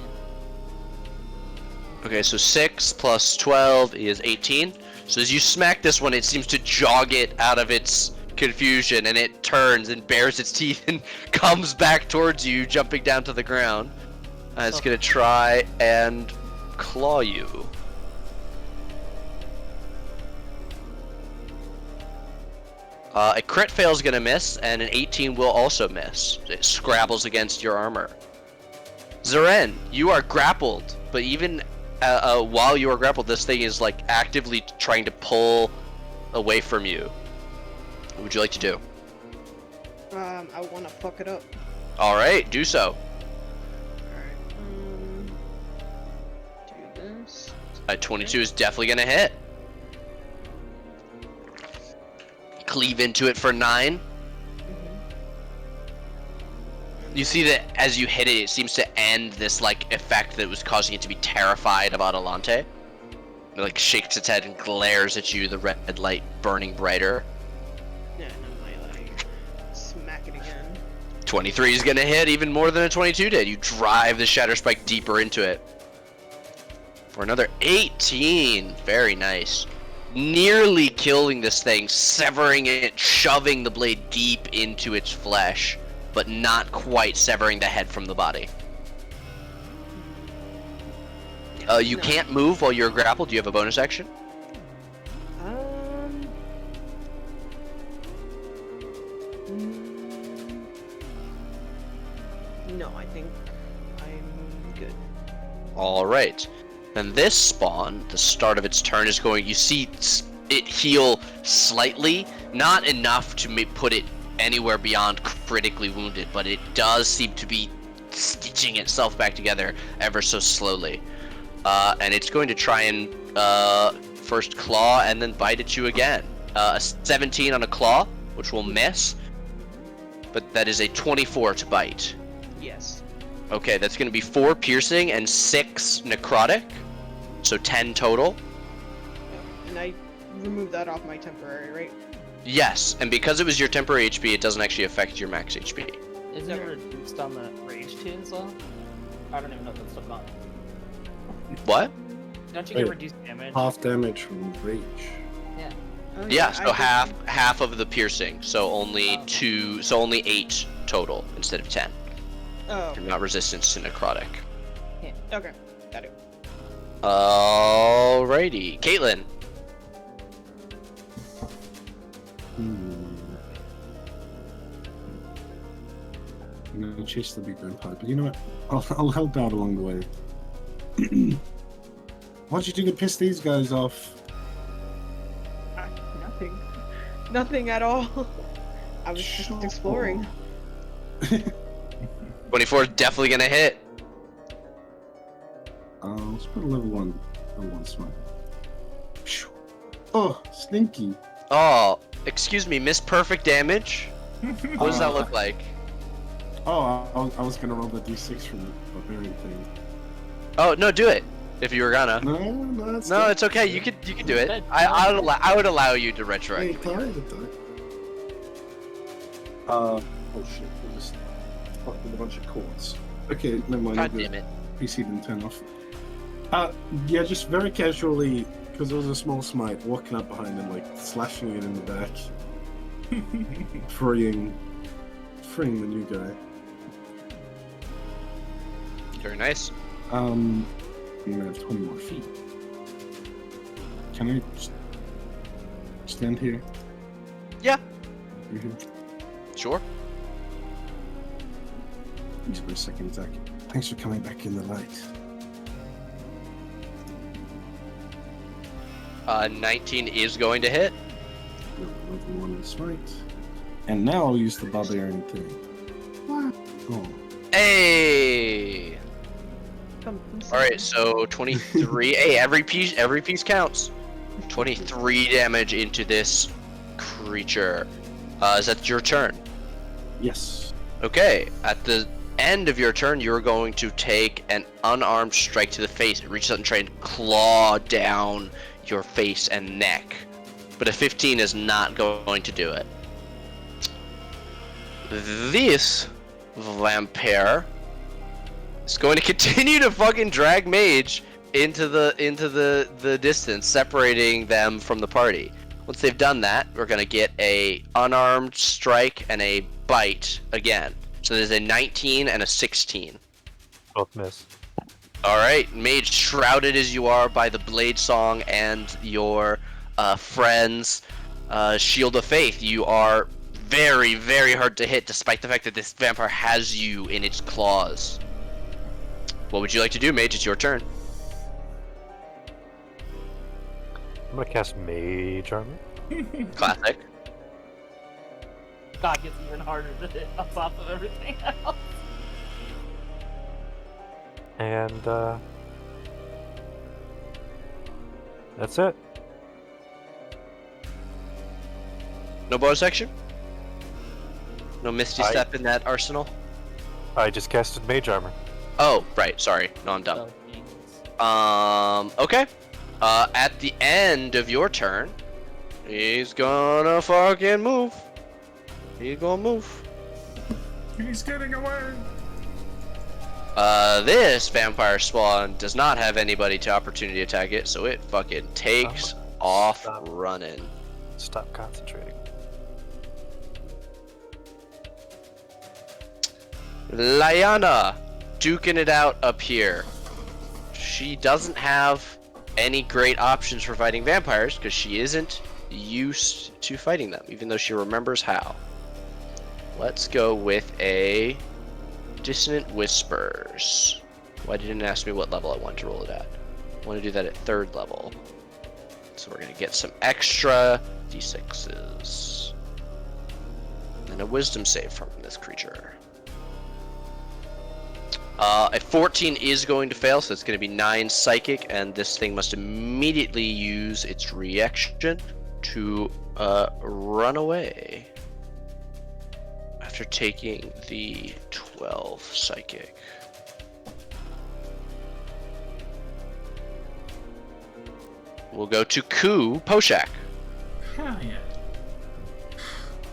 Okay, so 6 plus 12 is 18. So as you smack this one, it seems to jog it out of its confusion, and it turns and bares its teeth and comes back towards you, jumping down to the ground. It's gonna try and claw you. A crit fail is gonna miss, and an 18 will also miss. It scrabbles against your armor. Zeren, you are grappled, but even while you are grappled, this thing is like actively trying to pull away from you. What would you like to do? I wanna fuck it up. All right, do so. Alright, do this. 22 is definitely gonna hit. Cleave into it for 9. You see that as you hit it, it seems to end this like effect that was causing it to be terrified of Adelante. It like shakes its head and glares at you, the red light burning brighter. Yeah, no, I like smack it again. 23 is gonna hit even more than a 22 did. You drive the Shatter Spike deeper into it. For another 18. Very nice. Nearly killing this thing, severing it, shoving the blade deep into its flesh, but not quite severing the head from the body. You No. can't move while you're grappled. Do you have a bonus action? No, I think I'm good. All right. And this spawn, the start of its turn is going. You see it heal slightly, not enough to put it anywhere beyond critically wounded, but it does seem to be stitching itself back together ever so slowly. And it's going to try and first claw and then bite at you again. A 17 on a claw, which will miss, but that is a 24 to bite. Yes. Okay, that's going to be 4 piercing and 6 necrotic, so 10 total. And I removed that off my temporary, right? Yes, and because it was your temporary HP, it doesn't actually affect your max HP. Isn't it reduced on the rage too as well? I don't even know if that's still gone. What? Don't you Wait. get reduced damage? Half damage from reach. Yeah. Oh, Yeah, so I half of the piercing, so only Oh. only 8 total instead of 10. Oh, You're not resistant to necrotic. okay. Got it. Alrighty, Caitlin. I'm gonna chase the big vampire, but you know what? I'll help out along the way. What'd you do to piss these guys off? Nothing. Nothing at all. I was just exploring. 24 is definitely gonna hit. Let's put a level one smite. Oh, stinky. Oh, excuse me, miss perfect damage? What does that look like? Oh, I was gonna roll the d6 from the barbarian thing. Oh, no, do it. If you were gonna. No, it's No, it's okay. You could do it. I would allow you to retroactively. Oh shit, we're just fucked with a bunch of chords. Okay, never mind. God damn it. PC didn't turn off. Yeah, just very casually, because it was a small smite, walking up behind and like slashing it in the back, freeing the new guy. Very nice. I'm gonna have 20 more feet. Can I just stand here? Yeah. Mm-hmm. Sure. Thanks for a second attack. Thanks for coming back in the light. 19 is going to hit. Level 1 is smite. And now I'll use the barbarian thing. What? Oh. Hey. Come All right, so 23. Hey, every piece counts. 23 damage into this creature. Is that your turn? Yes. Okay. At the end of your turn, you're going to take an unarmed strike to the face. It reaches out and tries to claw down your face and neck, but a 15 is not going to do it. This vampire is going to continue to fucking drag Mage into the distance, separating them from the party. Once they've done that, we're gonna get a unarmed strike and a bite again. So there's a 19 and a 16. Both miss. Alright, Mage, shrouded as you are by the Blade Song and your friend's Shield of Faith, you are very, very hard to hit despite the fact that this vampire has you in its claws. What would you like to do, Mage? It's your turn. I'm gonna cast Mage Armor. Classic. God gets even harder to hit on top of everything else. And that's it. No bonus action? No Misty Step in that arsenal? I just casted Mage Armor. Oh, right. Sorry. No, I'm dumb. So, Jesus. Okay. At the end of your turn, he's gonna fucking move. He's gonna move. He's getting away. This vampire spawn does not have anybody to opportunity attack it, so it fucking takes off running. Stop concentrating. Lyanna, duking it out up here. She doesn't have any great options for fighting vampires because she isn't used to fighting them, even though she remembers how. Let's go with a Dissonant Whispers. Why didn't it ask me what level I want to roll it at? I want to do that at 3rd level. So we're going to get some extra d6s. And a wisdom save from this creature. A 14 is going to fail, so it's going to be 9 psychic, and this thing must immediately use its reaction to run away after taking the 12 psychic. We'll go to Poshak. Hell yeah.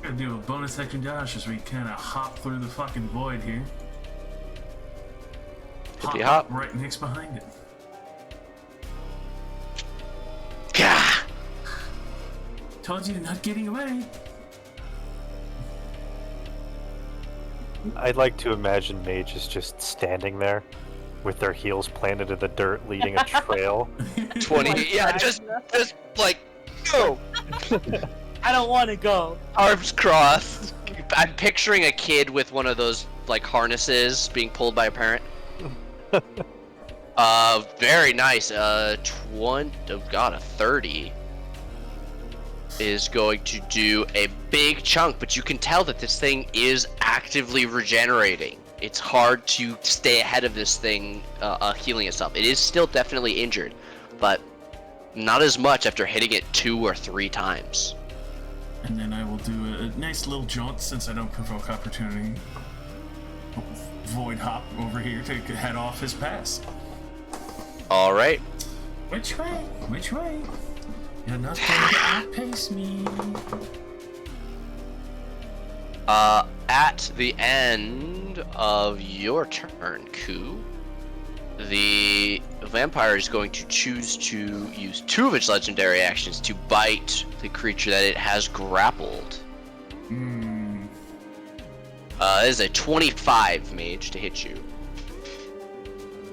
Gotta do a bonus action dash as we kind of hop through the fucking void here. Hippy Hop hop. right next behind it. Gah! Told you not getting away. I'd like to imagine Mage is just standing there with their heels planted in the dirt, leading a trail. 20. Like, Yeah, right? just like, go! I don't want to go. Arms crossed. I'm picturing a kid with one of those like harnesses being pulled by a parent. Very nice. 20. Oh god, a 30. is going to do a big chunk, but you can tell that this thing is actively regenerating. It's hard to stay ahead of this thing healing itself. It is still definitely injured, but not as much after hitting it 2 or 3 times. And then I will do a nice little jaunt since I don't provoke opportunity. Void hop over here to head off his pass. All right. Which way? Which way? You're not going to outpace me. At the end of your turn, Ku, the vampire is going to choose to use 2 of its legendary actions to bite the creature that it has grappled. It is a 25 mage to hit you.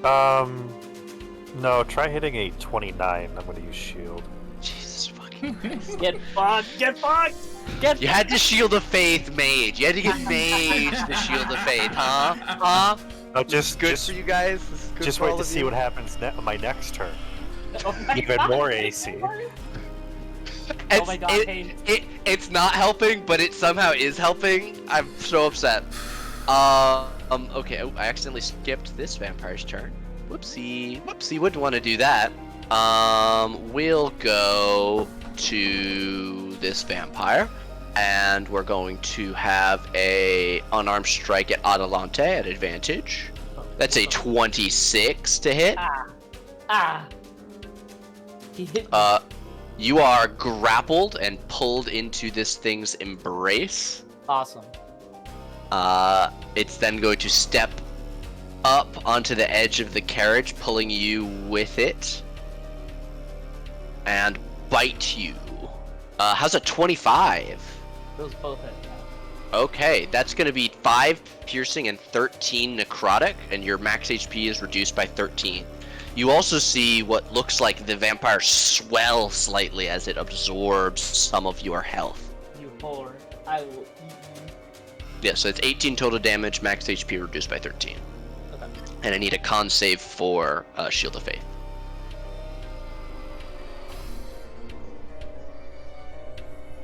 No, try hitting a 29. I'm gonna use shield. Jesus fucking Christ. Get fucked! Get fucked! Get You had to Shield of Faith mage. You had to get mage the Shield of Faith, huh? Huh? No, This is good for you guys. This is good just for wait all to of see you. what happens on my next turn. Oh my Even God. more AC. Oh my God, hey. It's not helping, but it somehow is helping. I'm so upset. Okay, oh, I accidentally skipped this vampire's turn. Whoopsie. Whoopsie, wouldn't want to do that. We'll go to this vampire, and we're going to have a unarmed strike at Adelante at advantage. That's a 26 to hit. Ah! He hit me. You are grappled and pulled into this thing's embrace. Awesome. It's then going to step up onto the edge of the carriage, pulling you with it, and bite you. How's a 25? Those both hit. Okay, that's going to be 5 piercing and 13 necrotic, and your max HP is reduced by 13. You also see what looks like the vampire swell slightly as it absorbs some of your health. You whore. I will eat you. Yeah, so it's 18 total damage, max HP reduced by 13. Okay. And I need a con save for Shield of Faith.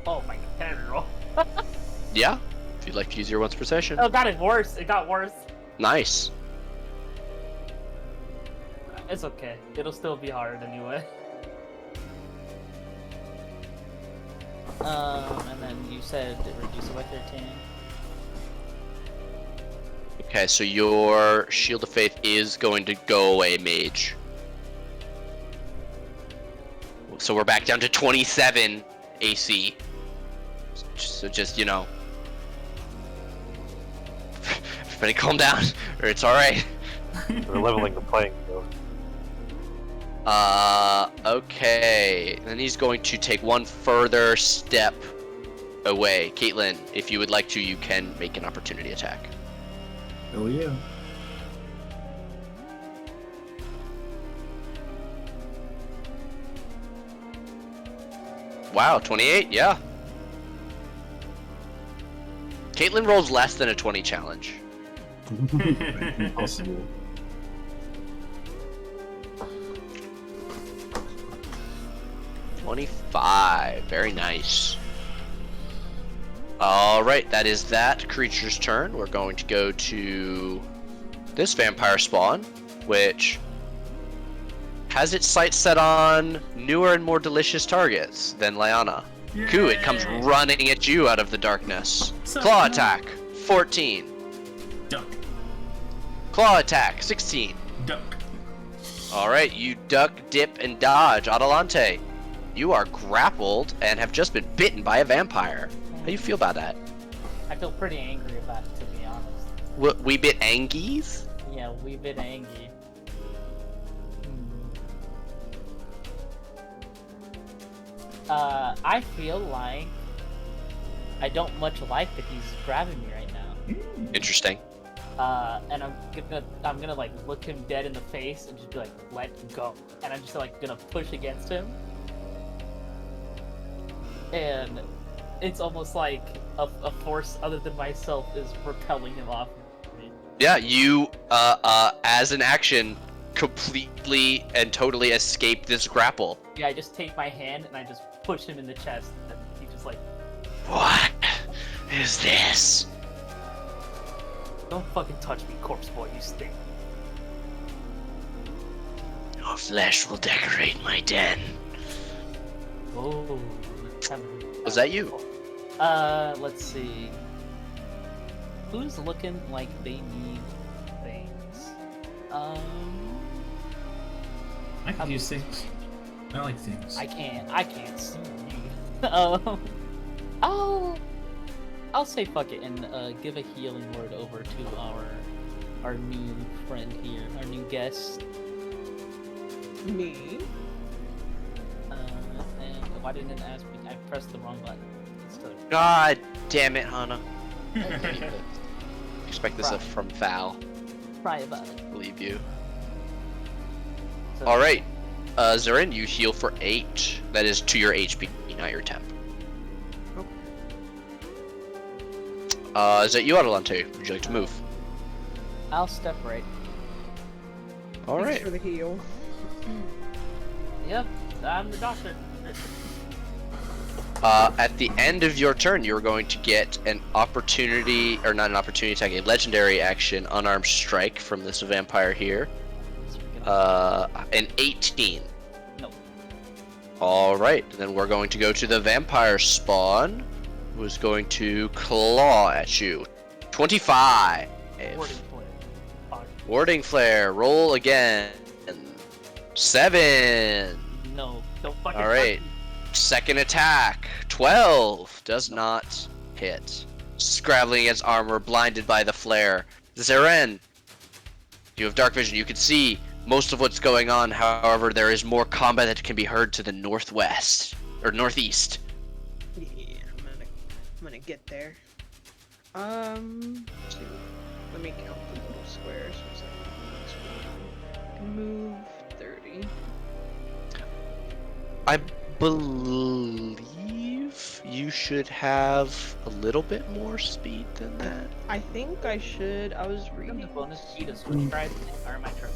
Oh my God. Can I roll? Yeah, if you'd like to use your once per session. Oh, it got worse. It got worse. Nice. It's okay. It'll still be hard anyway. And then you said reduce it by 13. Okay, so your Shield of Faith is going to go away, mage. So we're back down to 27 AC. So just, you know. Everybody calm down, or it's alright. We're leveling the playing field. Okay. Then he's going to take one further step away. Caitlin, if you would like to, you can make an opportunity attack. Oh yeah. Wow, 28? Yeah. Caitlin rolls less than a 20 challenge. Impossible. $25. Very nice. Alright, that is that creature's turn. We're going to go to this vampire spawn, which has its sights set on newer and more delicious targets than Lyanna. Ku, it comes Yay! running at you out of the darkness. So Claw cool. attack, 14. Duck. Claw attack, 16. Duck. Alright, you duck, dip, and dodge. Adelante, you are grappled and have just been bitten by a vampire. How do you feel about that? I feel pretty angry about it, to be honest. We bit Angies? Yeah, we've been angry. I feel like I don't much like that he's grabbing me right now. Interesting. And I'm gonna like look him dead in the face and just be like, let go. And I'm just like gonna push against him. And it's almost like a force other than myself is repelling him off of me. Yeah, you, as an action, completely and totally escape this grapple. Yeah, I just take my hand and I just push him in the chest and What is this? Don't fucking touch me, corpse boy. You stink. Your flesh will decorate my den. Oh. Was that you? Let's see. Who's looking like they need things? I can use things. I like things. I can't see you. I'll say fuck it and give a healing word over to our new friend here, our new guest. Me? And why didn't it ask me? I pressed the wrong button. So, God damn it, Hana. Expect this Right. from Val. cry about it. Believe you. So, Alright. Zarin, you heal for 8. That is to your HP, not your temp. Is that you, Adelante? Would you like to move? I'll step right. Thanks Alright. for the heal. Yep, I'm the doctor. At the end of your turn, you're going to get an opportunity, or not an opportunity attack, a legendary action, unarmed strike from this vampire here. An 18. Nope. Alright, then we're going to go to the vampire spawn, who's going to claw at you. 25. Warding flare. Fuck. Warding flare, roll again. 7. No, don't fucking All right. touch me. Second attack, 12. Does not hit. Scrabbling against armor, blinded by the flare. Zeren, you have dark vision. You can see most of what's going on. However, there is more combat that can be heard to the northwest or northeast. Yeah, I'm gonna get there. Let me count the little squares. Move 30. I believe you should have a little bit more speed than that. I think I should. I was Give reading. the bonus speed of switch stride, or am I tripping?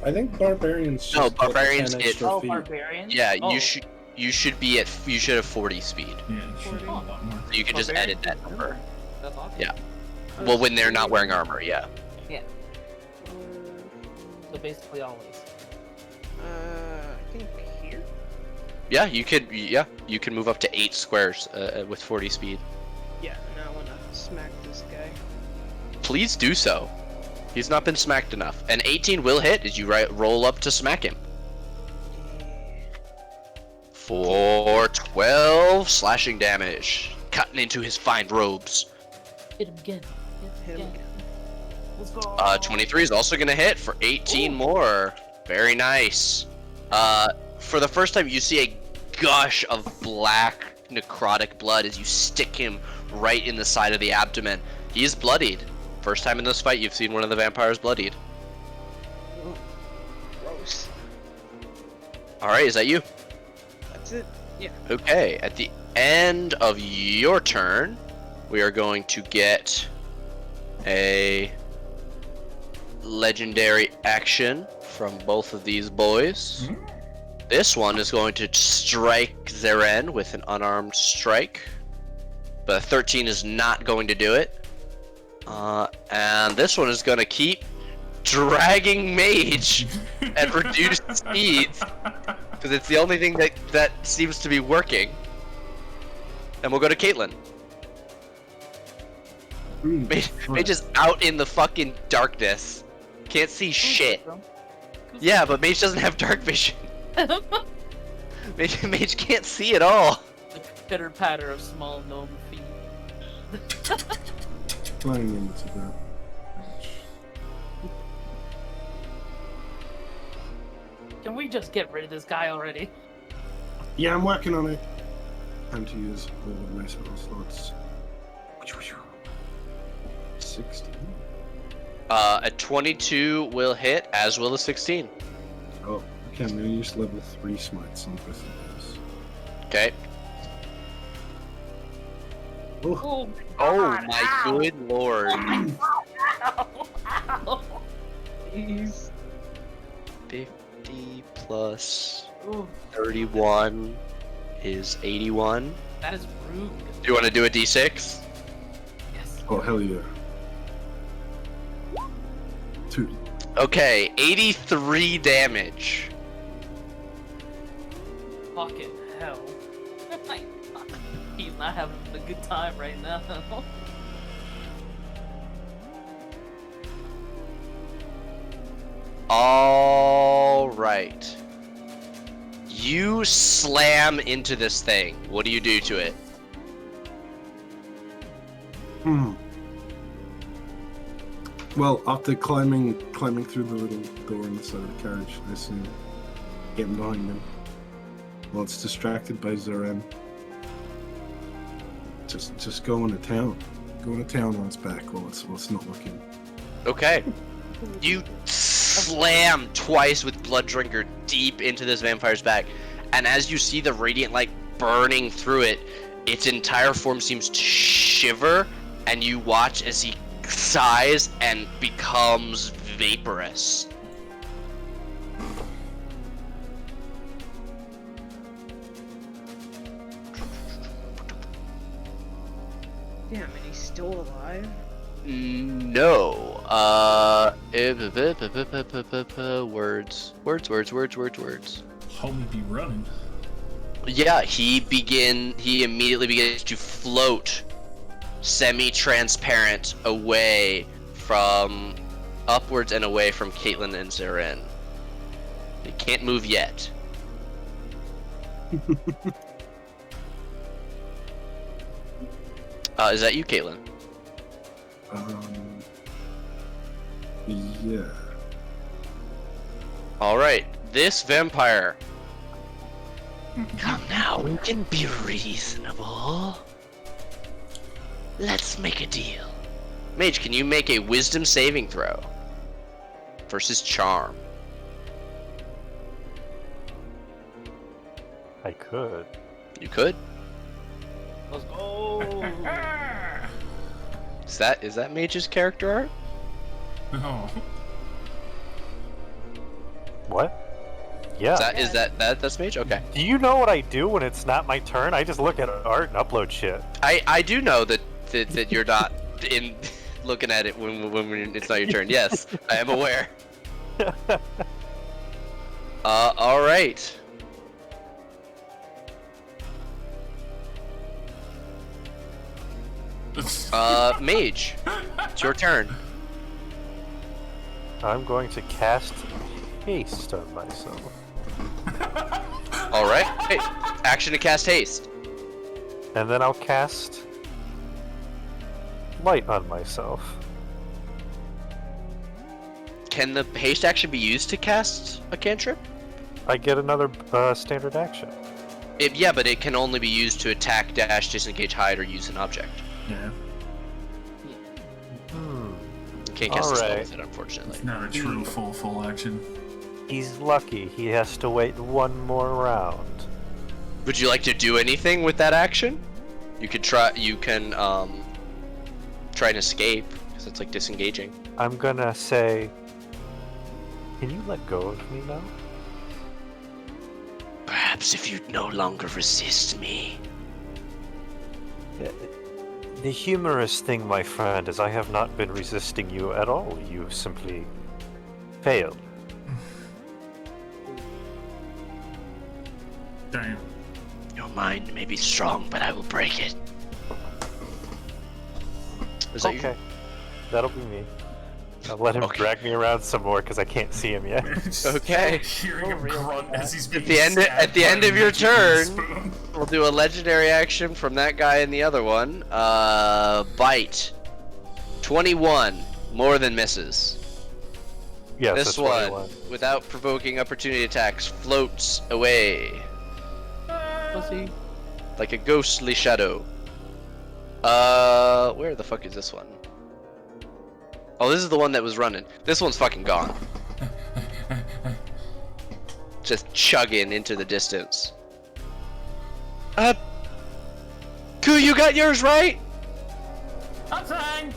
I think barbarians. No, just get barbarians 10 get- extra Oh, feet. barbarian? Yeah, Oh. you should be at you should have 40 speed. Yeah, it should be a lot more. You can just Barbarian? edit that number. That's awesome. Yeah. Well, when they're not wearing armor, yeah. So basically always. I think here. Yeah, you can move up to 8 squares with 40 speed. Yeah, and I wanna smack this guy. Please do so. He's not been smacked enough. An 18 will hit as you roll up to smack him. For 12 slashing damage, cutting into his fine robes. Hit him again. Hit him again. Let's go. 23 is also gonna hit for 18 more. Very nice. For the first time, you see a gush of black necrotic blood as you stick him right in the side of the abdomen. He is bloodied. First time in this fight you've seen one of the vampires bloodied. Gross. Alright, is that you? That's it. Yeah. Okay, at the end of your turn, we are going to get a legendary action from both of these boys. This one is going to strike Zeren with an unarmed strike, but a 13 is not going to do it. And this one is going to keep dragging Mage at reduced speeds, because it's the only thing that seems to be working. And we'll go to Caitlyn. Mage is out in the fucking darkness. Can't see shit. Yeah, but Mage doesn't have dark vision. Mage can't see at all. The pitter patter of small gnome feet. Flying into that. Can we just get rid of this guy already? Yeah, I'm working on it. Time to use all of my spell slots. 16. A 22 will hit, as will a 16. Oh, okay, I'm gonna use level 3 smites on both of those. Okay. Oh, Oh my good lord. Ow. Jeez. 50 plus Ooh, 31 is 81. that is rude. Do you want to do a d6? Yes. Oh, hell yeah. 2. Okay, 83 damage. Fucking hell. He's not having a good time right now. All right. You slam into this thing. What do you do to it? Well, after climbing through the little door on the side of the carriage, I assume getting behind him. Well, it's distracted by Zoran. Just going to town. Going to town on its back while it's not looking. Okay. You slam twice with Blood Drinker deep into this vampire's back, and as you see the radiant light burning through it, its entire form seems to shiver, and you watch as he sighs and becomes vaporous. Damn, and he's still alive? No. Words. Homie be running. Yeah, he immediately begins to float semi-transparent away from upwards and away from Caitlin and Zeren. He can't move yet. Is that you, Caitlin? Yeah. Alright, this vampire. Come now, we can be reasonable. Let's make a deal. Mage, can you make a wisdom saving throw? Versus charm. I could. You could. Let's go. Is that Mage's character art? No. What? Yeah. Is that that's Mage? Okay. Do you know what I do when it's not my turn? I just look at art and upload shit. I do know that you're not in looking at it when it's not your turn. Yes, I am aware. All right. Mage, it's your turn. I'm going to cast haste on myself. All right. Hey, action to cast haste. And then I'll cast light on myself. Can the haste action be used to cast a cantrip? I get another standard action. Yeah, but it can only be used to attack, dash, disengage, hide, or use an object. Yeah. You can't cast a spell with it, unfortunately. It's not a true full action. He's lucky. He has to wait one more round. Would you like to do anything with that action? You could try. You can try and escape because it's like disengaging. I'm gonna say, can you let go of me now? Perhaps if you no longer resist me. The humorous thing, my friend, is I have not been resisting you at all. You simply failed. Damn. Your mind may be strong, but I will break it. Is that Okay, that'll be me. I'll let him drag me around some more because I can't see him yet. Okay. Hearing him grunt as he's being At the end of your turn, spoon. we'll do a legendary action from that guy and the other one. Bite. 21. More than misses. Yes, This that's 21. one, without provoking opportunity attacks, floats away. Pussy. Like a ghostly shadow. Where the fuck is this one? Oh, this is the one that was running. This one's fucking gone. Just chugging into the distance. Ku, you got yours right? I'm trying.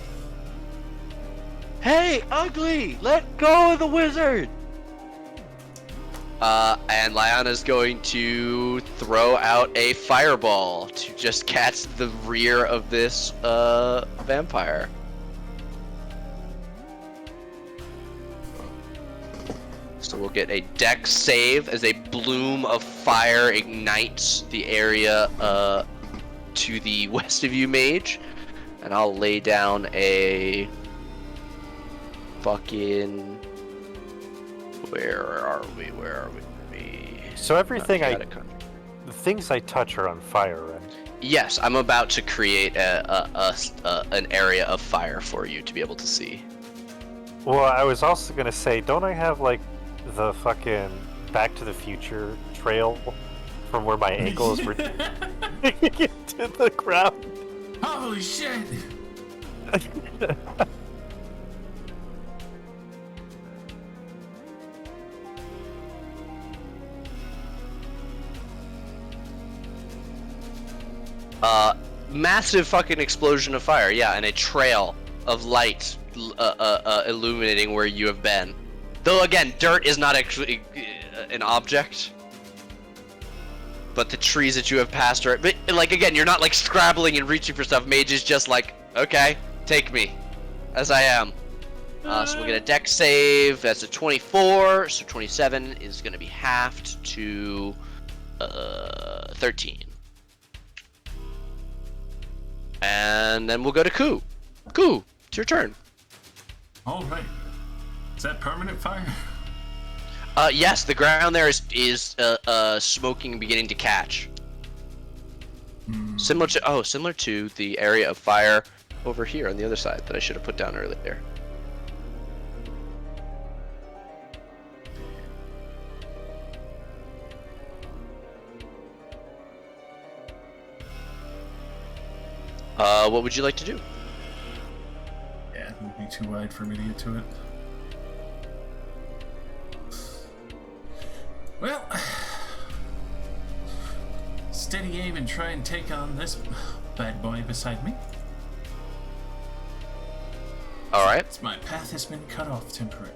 Hey, Ugly, let go of the wizard. And Lyanna's going to throw out a fireball to just catch the rear of this vampire. So we'll get a dex save as a bloom of fire ignites the area to the west of you, mage. And I'll lay down a fucking... Where are we? So everything Got it. the things I touch are on fire, right? Yes, I'm about to create an area of fire for you to be able to see. Well, I was also gonna say, don't I have like the fucking Back to the Future trail from where my ankles were to the ground? Holy shit! Massive fucking explosion of fire, yeah, and a trail of light illuminating where you have been. Though again, dirt is not actually an object. But the trees that you have passed are, but like again, you're not like scrabbling and reaching for stuff. Mage is just like, okay, take me, as I am. So we'll get a dex save. That's a 24. So 27 is going to be halved to 13. And then we'll go to Ku. Ku, it's your turn. All right. Is that permanent fire? Yes, the ground there is smoking and beginning to catch. Similar to the area of fire over here on the other side that I should have put down earlier. What would you like to do? Yeah, it would be too wide for me to get to it. Well, steady aim and try and take on this bad boy beside me. Alright. My path has been cut off temporarily.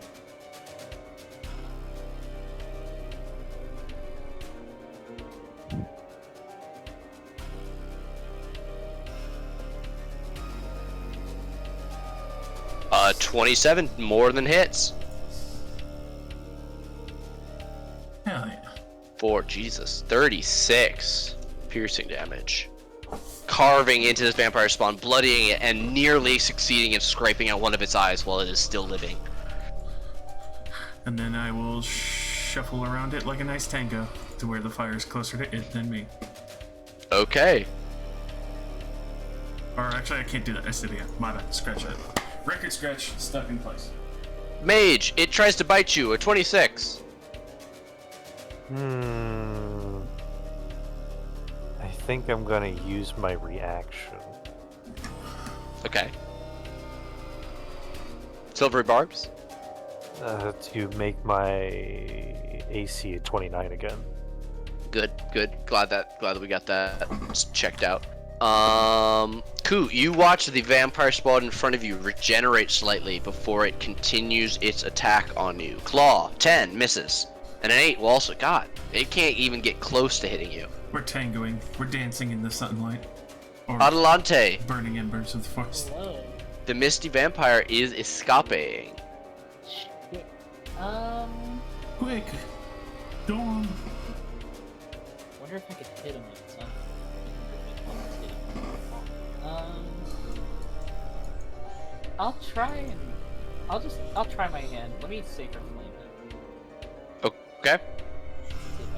Uh, 27 more than hits. Hell yeah. For Jesus, 36 piercing damage. Carving into this vampire spawn, bloodying it, and nearly succeeding in scraping out one of its eyes while it is still living. And then I will shuffle around it like a nice tango to where the fire is closer to it than me. Okay. Or actually, I can't do that. I said again. My bad. Scratch that. Record scratch, stuck in place. Mage, it tries to bite you, a 26. I think I'm gonna use my reaction. Okay. Silvery barbs? To make my AC a 29 again. Good. Glad that we got that checked out. Ku, you watch the vampire spawn in front of you regenerate slightly before it continues its attack on you. Claw, 10, misses. And an 8 will also, God, it can't even get close to hitting you. We're tangoing. We're dancing in the sunlight. Or Adelante, burning embers of the forest. Hello. the misty vampire is escaping. Shit. Quick! Dawn! Wonder if I could hit him with something. I'll try my hand. Let me Sacred Flame it. Okay. See if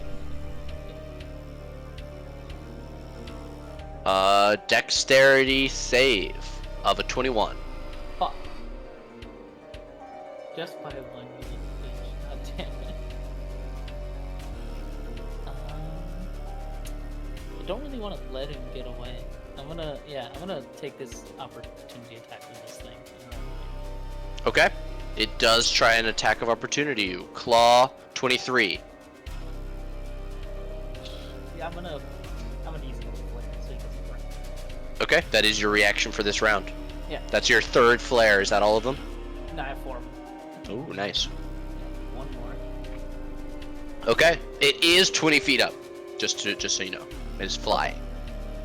I can Dexterity save of a 21. fuck. Just by 1 minute. God damn it. I don't really want to let him get away. I'm gonna take this opportunity attack with this thing. Okay. It does try an attack of opportunity. Claw, 23. Yeah, I'm gonna use it as a flare so he doesn't burn. Okay, that is your reaction for this round. Yeah. That's your third flare. Is that all of them? No, I have 4 of them. Ooh, nice. One more. Okay, it is 20 feet up. Just so you know, it's flying.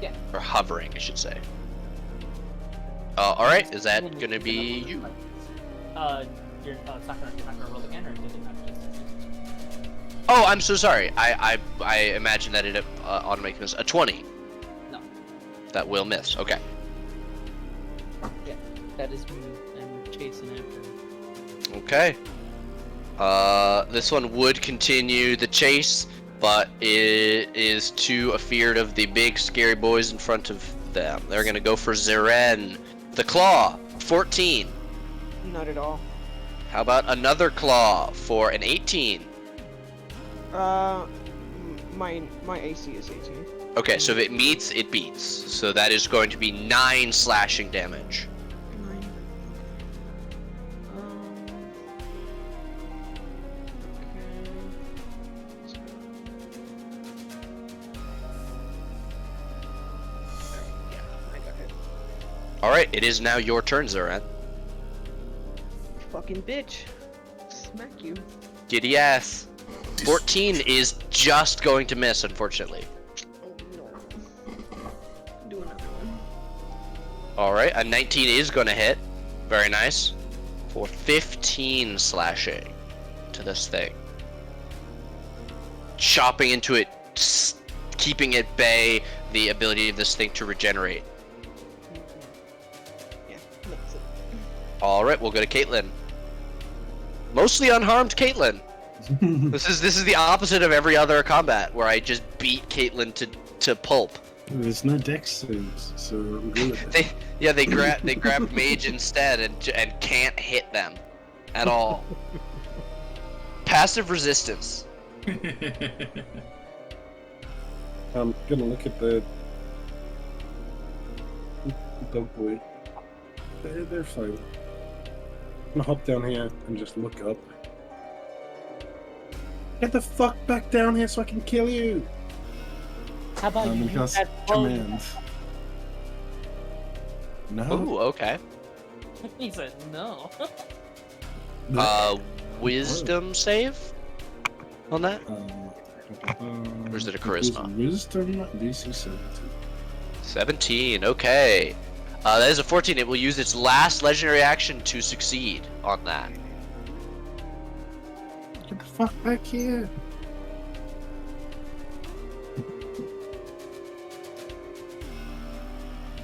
Yeah. Or hovering, I should say. All right, is that gonna be you? You're not gonna roll again, or did it not just? Oh, I'm so sorry. I imagine that it automatically misses a 20. No. That will miss. Okay. Yeah, that is me. I'm chasing after. Okay. This one would continue the chase, but it is too afeared of the big scary boys in front of them. They're gonna go for Zeren. The claw, 14. Not at all. How about another claw for an 18? My AC is 18. Okay, so if it meets, it beats. So that is going to be 9 slashing damage. 9. Alright, it is now your turn, Zeren. Fucking bitch. Smack you. Giddy ass. 14 is just going to miss, unfortunately. Oh no. Do another one. Alright, a 19 is going to hit. Very nice. For 15 slashing to this thing. Chopping into it, keeping at bay the ability of this thing to regenerate. Yeah, that's it. Alright, we'll go to Caitlyn. Mostly unharmed Caitlyn. This is the opposite of every other combat where I just beat Caitlyn to pulp. There's no dex saves, so I'm good at that. They grab mage instead and can't hit them at all. Passive resistance. I'm gonna look at the dog boy. They're fine. I'm gonna hop down here and just look up. Get the fuck back down here so I can kill you! How about you use Because that bow? command. No. Ooh, okay. He said no. Wisdom save on that? Or is it a charisma? Wisdom, DC 17. 17, okay. That is a 14. It will use its last legendary action to succeed on that. Get the fuck back here!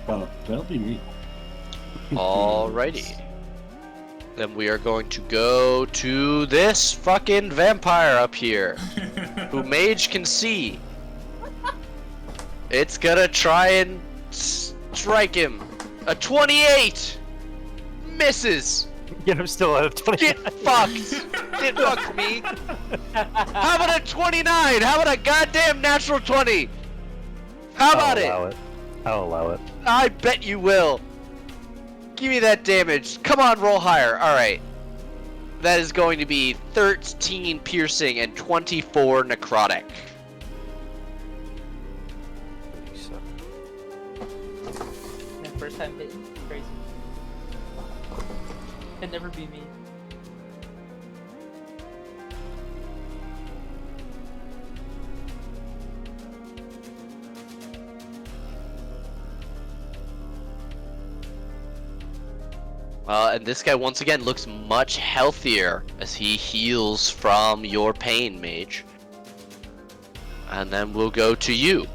Well, that'll be me. Alrighty. Then we are going to go to this fucking vampire up here, who Mage can see. It's gonna try and strike him. A 28! Misses! Yet I'm still out of 20. Get fucked! Get fucked, me! How about a 29? How about a goddamn natural 20? How about it? I'll allow it. I bet you will. Give me that damage. Come on, roll higher. Alright. That is going to be 13 piercing and 24 necrotic. 37. My first time hitting. Crazy. Can never be me. And this guy once again looks much healthier as he heals from your pain, Mage. And then we'll go to you,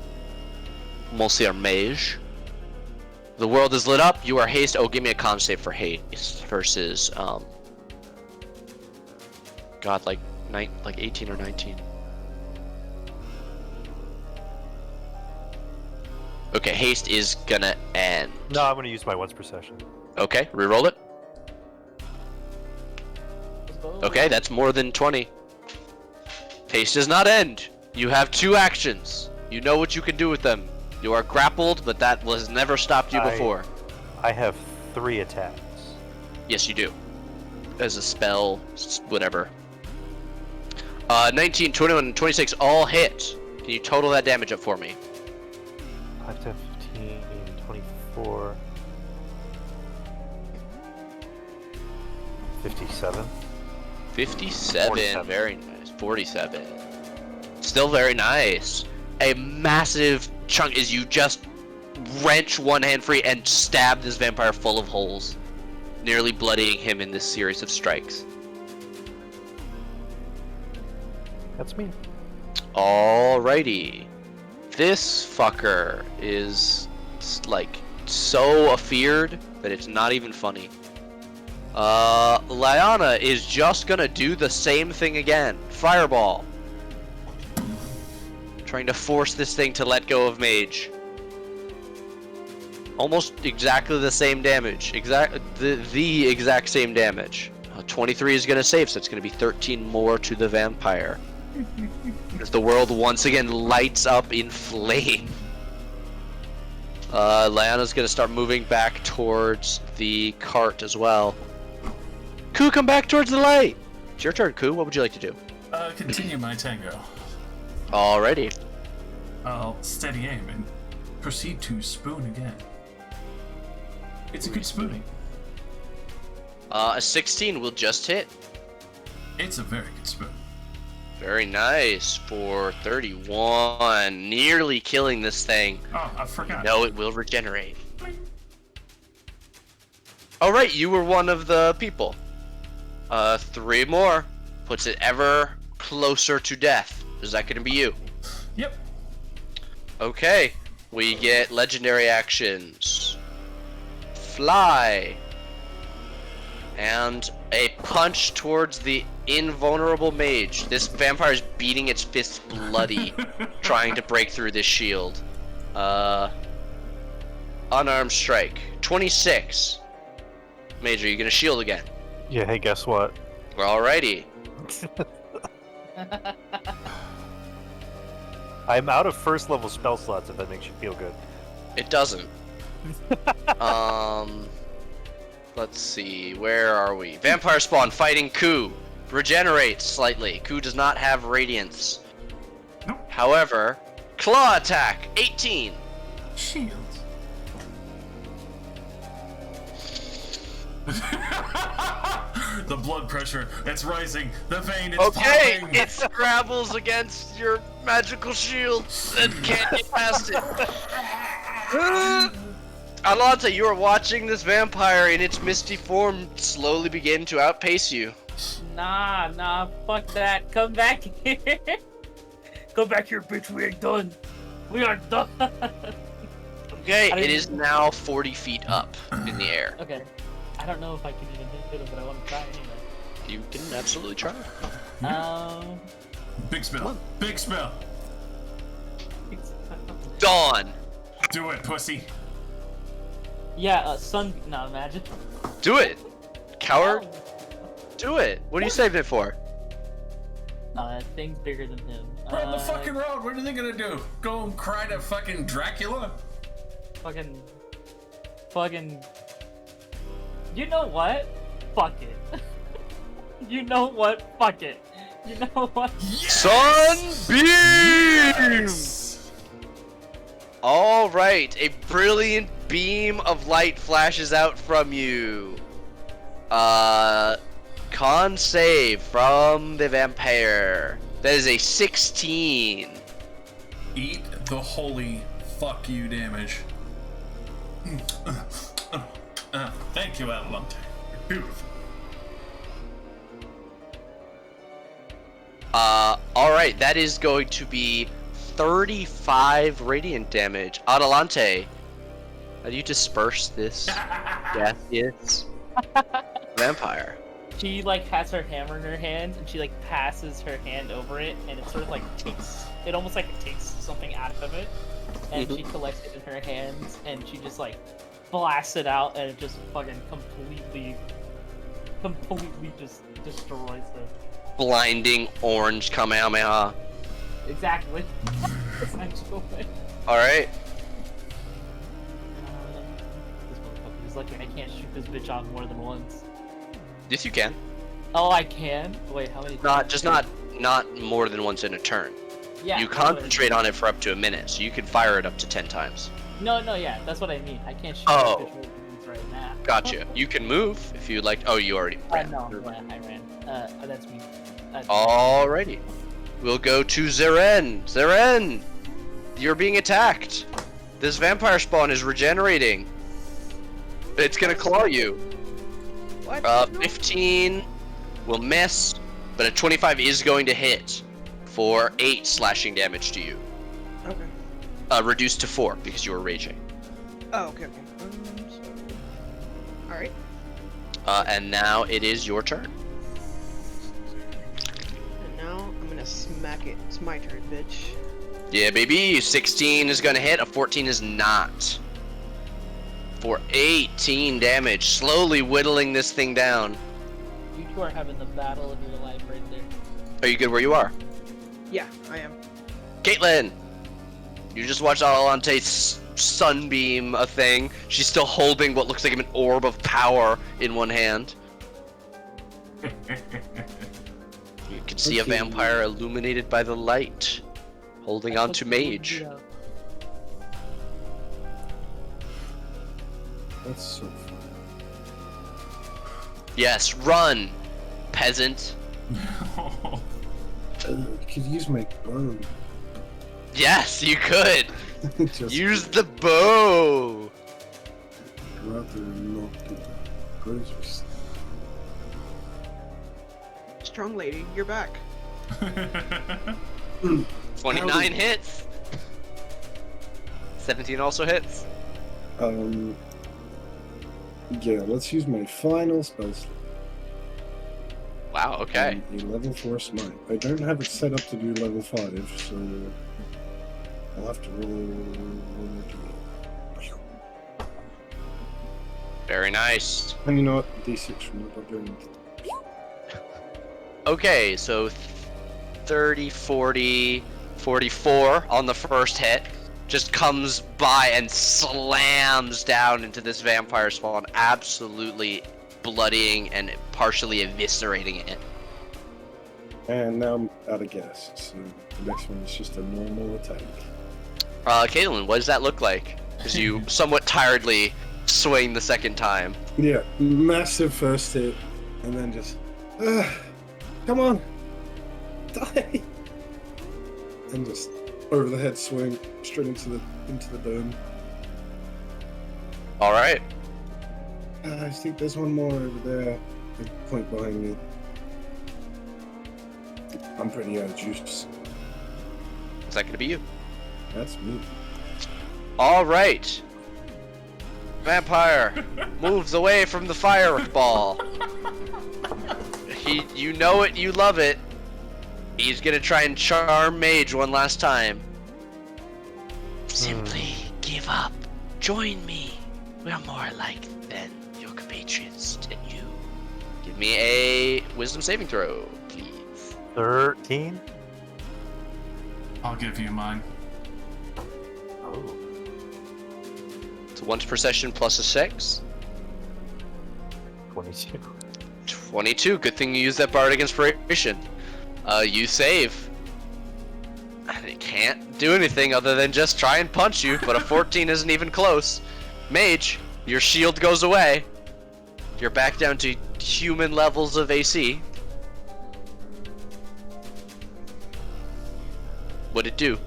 Monsieur Mage. The world is lit up. You are haste. Oh, give me a con save for haste versus God, like 18 or 19. Okay, haste is gonna end. No, I'm gonna use my once per session. Okay, reroll it. Let's go. Okay, that's more than 20. Haste does not end. You have 2 actions. You know what you can do with them. You are grappled, but that has never stopped you before. I have 3 attacks. Yes, you do. As a spell, whatever. 19, 21, and 26 all hit. Can you total that damage up for me? 5, 10, 15, 24... 57. 57, 47. very nice. 47. Still very nice. A massive chunk as you just wrench one hand free and stab this vampire full of holes, nearly bloodying him in this series of strikes. That's me. Alrighty. This fucker is like so afeared that it's not even funny. Lyanna is just gonna do the same thing again. Fireball. Trying to force this thing to let go of Mage. Almost exactly the same damage. The exact same damage. 23 is gonna save, so it's gonna be 13 more to the vampire. As the world once again lights up in flame. Lyanna's gonna start moving back towards the cart as well. Ku, come back towards the light! It's your turn, Ku. What would you like to do? Continue my tango. Alrighty. I'll steady aim and proceed to spoon again. It's a good spooning. A 16 will just hit. It's a very good spoon. Very nice for 31. Nearly killing this thing. Oh, I forgot. No, it will regenerate. Alright, you were one of the people. 3 more. Puts it ever closer to death. Is that going to be you? Yep. Okay. We get legendary actions. Fly. And a punch towards the invulnerable mage. This vampire is beating its fists bloody, trying to break through this shield. Unarmed strike. 26. Mage, are you gonna shield again? Yeah, hey, guess what? Alrighty. I'm out of first level spell slots, if that makes you feel good. It doesn't. Let's see. Where are we? Vampire spawn fighting Ku. Regenerates slightly. Ku does not have radiance. Nope. However, claw attack 18. Shield. The blood pressure, it's rising. The vein is Okay, popping. it scrabbles against your magical shield and can't get past it. Alonta, you are watching this vampire in its misty form slowly begin to outpace you. Nah, fuck that. Come back here. Come back here, bitch. We ain't done. We are done. Okay, I it didn't- is now 40 feet up in the air. Okay. I don't know if I can even hit him, but I want to try anyway. You can absolutely try. Big spell. Big spell. Dawn! Do it, pussy. Yeah, sun. No, imagine. Do it! Coward! Do it! What are you saving it for? Thing's bigger than him. We're on the fucking road. What are they gonna do? Go and cry to fucking Dracula? Fucking. You know what? Fuck it. You know what? Fuck it. You know what? Sunbeam! Yes! Alright, a brilliant beam of light flashes out from you. Con save from the vampire. That is a 16. Eat the holy fuck you damage. Thank you, Atalante. Beautiful. Alright, that is going to be 35 radiant damage. Adelante, how do you disperse this gaseous vampire? She like has her hammer in her hand and she like passes her hand over it and it sort of like takes it almost like it takes something out of it and she collects it in her hands and she just like blasts it out and it just fucking completely just destroys her. Blinding orange Kamehameha. Exactly. Essentially. Alright. This motherfucker is lucky I can't shoot this bitch off more than once. Yes, you can. Oh, I can? Wait, how many Not more than once in a turn. Yeah. You that's what I- concentrate on it for up to a minute, so you can fire it up to 10 times. No, yeah, that's what I mean. I can't shoot Oh. this bitch more than once right now. Gotcha. You can move if you like. Oh, you already ran. No, yeah, I ran. That's me. Alrighty. we'll go to Zeren. Zeren, you're being attacked. This vampire spawn is regenerating. It's gonna claw you. What? 15 will miss, but a 25 is going to hit for 8 slashing damage to you. Okay. Reduced to 4 because you were raging. Oh, okay. Alright. And now it is your turn. And now I'm gonna smack it. It's my turn, bitch. Yeah, baby. 16 is gonna hit. A 14 is not. For 18 damage, slowly whittling this thing down. You two are having the battle of your life right there. Are you good where you are? Yeah, I am. Caitlin! You just watched Alalante's sunbeam a thing. She's still holding what looks like an orb of power in one hand. You can see a Okay. vampire illuminated by the light, holding on to Mage. That's so fun. Yes, run, peasant. Could use my bow. Yes, you could. Just Use the bow. rather not do that. Gross. Strong lady, you're back. 29 hits. 17 also hits. Yeah, let's use my final spell slot. Wow, okay. A level 4 smite. I don't have it set up to do level 5, so I'll have to roll. Very nice. And you know what? D6 from the barbarian. Okay, so 30, 40, 44 on the first hit. Just comes by and slams down into this vampire spawn, absolutely bloodying and partially eviscerating it. And now I'm out of gas, so the next one is just a normal attack. Caitlin, what does that look like? As you somewhat tiredly swing the second time. Yeah, massive first hit, and then just, come on, die, and just over the head swing straight into the dome. All right. I think there's one more over there. The point behind me. I'm pretty out of juice. Is that gonna be you? That's me. All right. Vampire moves away from the fireball. You know it, you love it. He's gonna try and charm Mage one last time. Simply give up. Join me. We're more alike than your compatriots and you. Give me a wisdom saving throw, please. 13? I'll give you mine. Oh. It's a 1 to perception plus a 6. 22. 22. Good thing you used that bardic inspiration. You save. And it can't do anything other than just try and punch you, but a 14 isn't even close. Mage, your shield goes away. You're back down to human levels of AC. What'd it do?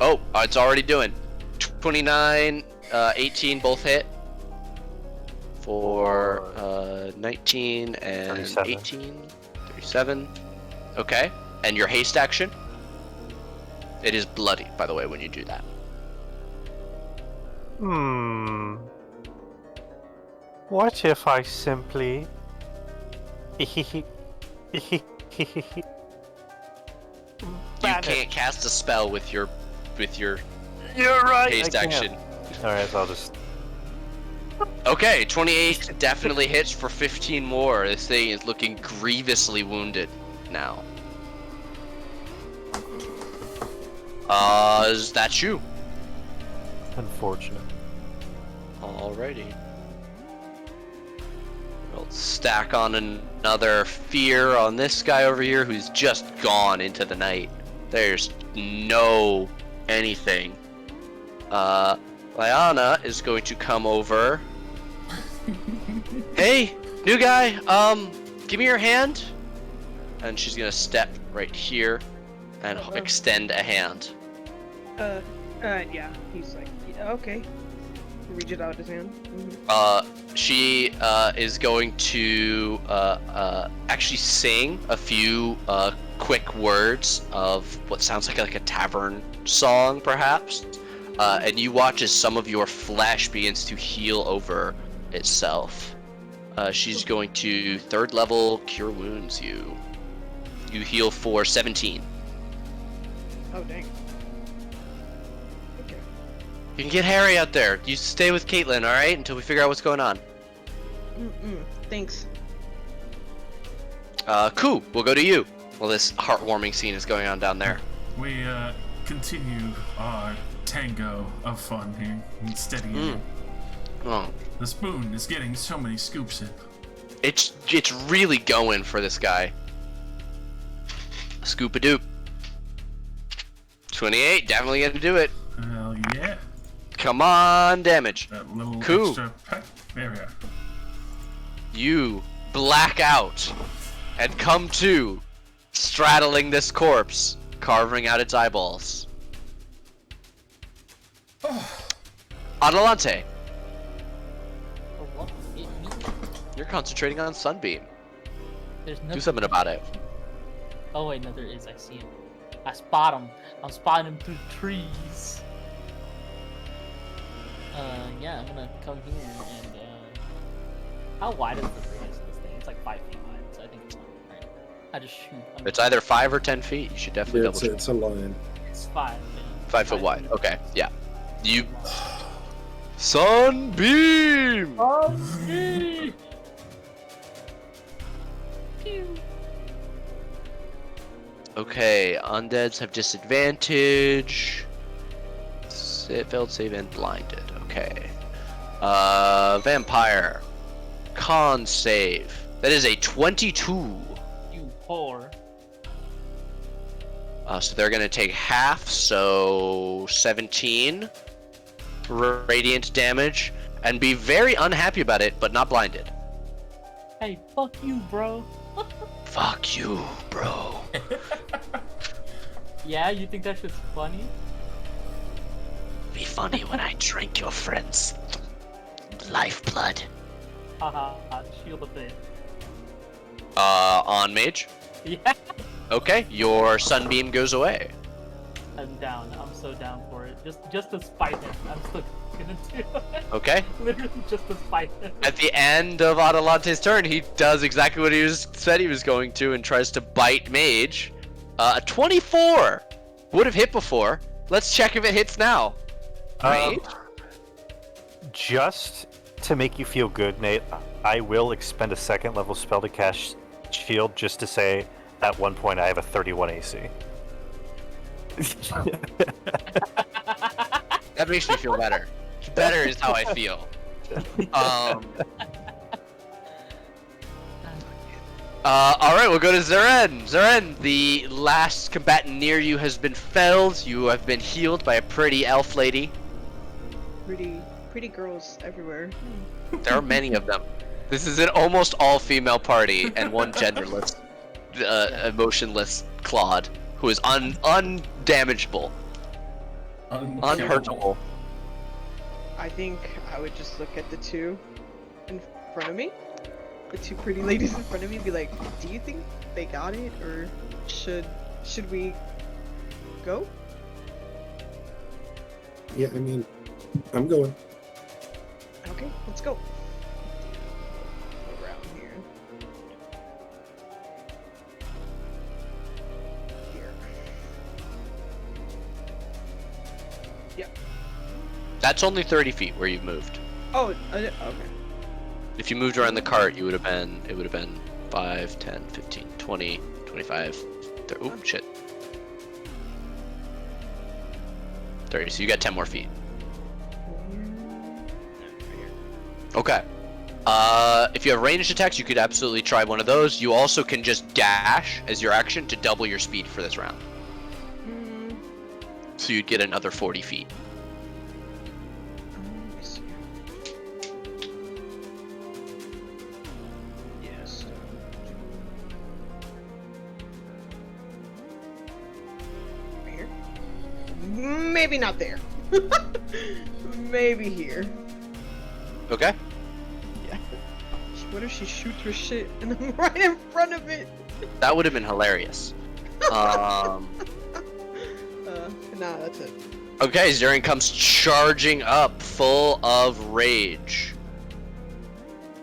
Oh, it's already doing. 29, 18 both hit. For 19 and 37. 18, 37. Okay, and your haste action? It is bloody, by the way, when you do that. What if I simply... You can't cast a spell with your You're right! haste action. Alright, so I'll just... Okay, 28 definitely hits for 15 more. This thing is looking grievously wounded now. Is that you? Unfortunate. Alrighty. We'll stack on another fear on this guy over here who's just gone into the night. There's no anything. Liana is going to come over. Hey, new guy, give me your hand. And she's gonna step right here. and extend a hand. Yeah. He's like, yeah, okay. He reaches out his hand. She is going to actually sing a few quick words of what sounds like a tavern song, perhaps. And you watch as some of your flesh begins to heal over itself. She's going to 3rd level cure wounds you. You heal for 17. Oh, dang. Okay. You can get Harry out there. You stay with Caitlin, alright? Until we figure out what's going on. Thanks. Cool. We'll go to you. Well, this heartwarming scene is going on down there. We continue our tango of fun here. And steady. Oh. The spoon is getting so many scoops in. It's really going for this guy. Scoop-a-doop. 28, definitely gonna do it. Hell yeah. Come on, damage. That little Cool. extra peck. There we are. You black out and come to, straddling this corpse, carving out its eyeballs. Adelante, What? Me? you're concentrating on Sunbeam. There's Do nothing. something about it. Oh wait, no, there is. I see him. I spot him. I'm spotting him through the trees. Yeah, I'm gonna come here and how wide is the radius of this thing? It's like 5 feet wide, so I think it's fine. Right. I just shoot. It's either 5 or 10 feet. You should definitely Yeah, double check. it's a lion. It's 5. Yeah. 5 foot wide. Okay, yeah. You. Sunbeam! Oh, gee! Pew. Okay, undeads have disadvantage. Failed save and blinded. Okay. Vampire. Con save. That is a 22. You whore. So they're gonna take half, so 17 radiant damage, and be very unhappy about it, but not blinded. Hey, fuck you, bro. Fuck you, bro. Yeah, you think that shit's funny? Be funny when I drink your friend's lifeblood. Haha, shield a bit. On mage. Yeah. Okay, your sunbeam goes away. I'm down. I'm so down for it. Just to spite him. I'm still gonna do it. Okay. Literally just to spite him. At the end of Adelante's turn, he does exactly what he said he was going to and tries to bite mage. A 24 would have hit before. Let's check if it hits now. Mage? Just to make you feel good, Nate, I will expend a 2nd level spell to cast shield just to say at one point I have a 31 AC. That makes me feel better. Better is how I feel. Alright, we'll go to Zeren. Zeren, the last combatant near you has been felled. You have been healed by a pretty elf lady. Pretty girls everywhere. There are many of them. This is an almost all-female party and one genderless, emotionless Claude, who is undamageable, unhurtable. I think I would just look at the two in front of me. The two pretty ladies in front of me, be like, do you think they got it, or should we go? Yeah, I mean, I'm going. Okay, let's go. Around here. Here. Yeah. That's only 30 feet where you've moved. Oh, okay. If you moved around the cart, it would have been 5, 10, 15, 20, 25, 30, oh shit. 30, so you got 10 more feet. Okay. If you have ranged attacks, you could absolutely try one of those. You also can just dash as your action to double your speed for this round. So you'd get another 40 feet. Yes. maybe not there. Maybe here. Okay. Yeah. What if she shoots her shit and I'm right in front of it? That would have been hilarious. Nah, that's it. Okay, Zarian comes charging up, full of rage.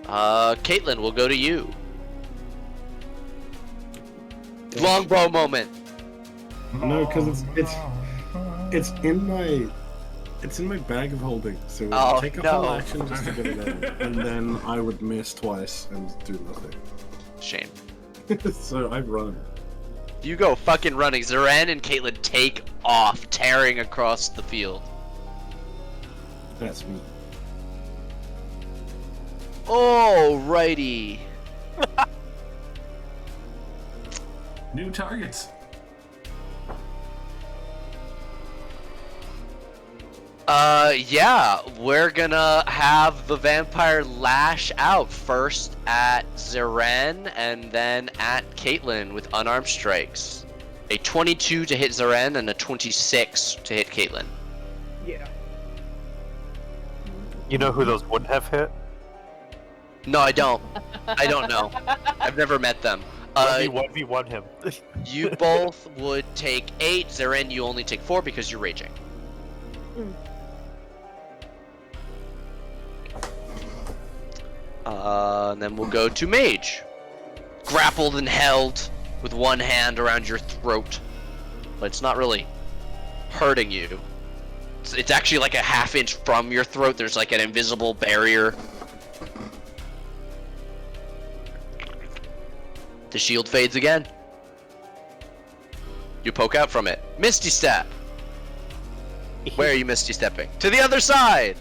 Caitlin, we'll go to you. Longbow moment. No, because it's in my bag of holding. So Oh, take a no. full action just to get it out, and then I would miss twice and do nothing. Shame. So I run. You go fucking running. Zaran and Caitlin take off, tearing across the field. That's me. Alrighty. New targets. Yeah, we're gonna have the vampire lash out first at Zaren and then at Caitlin with unarmed strikes. A 22 to hit Zaren and a 26 to hit Caitlin. Yeah. You know who those would have hit? No, I don't. I don't know. I've never met them. 1v1 him. You both would take 8. Zaren, you only take 4 because you're raging. And then we'll go to Mage. Grappled and held with one hand around your throat. But it's not really hurting you. It's actually like a half-inch from your throat. There's like an invisible barrier. The shield fades again. You poke out from it. Misty Step! Where are you Misty Stepping? To the other side!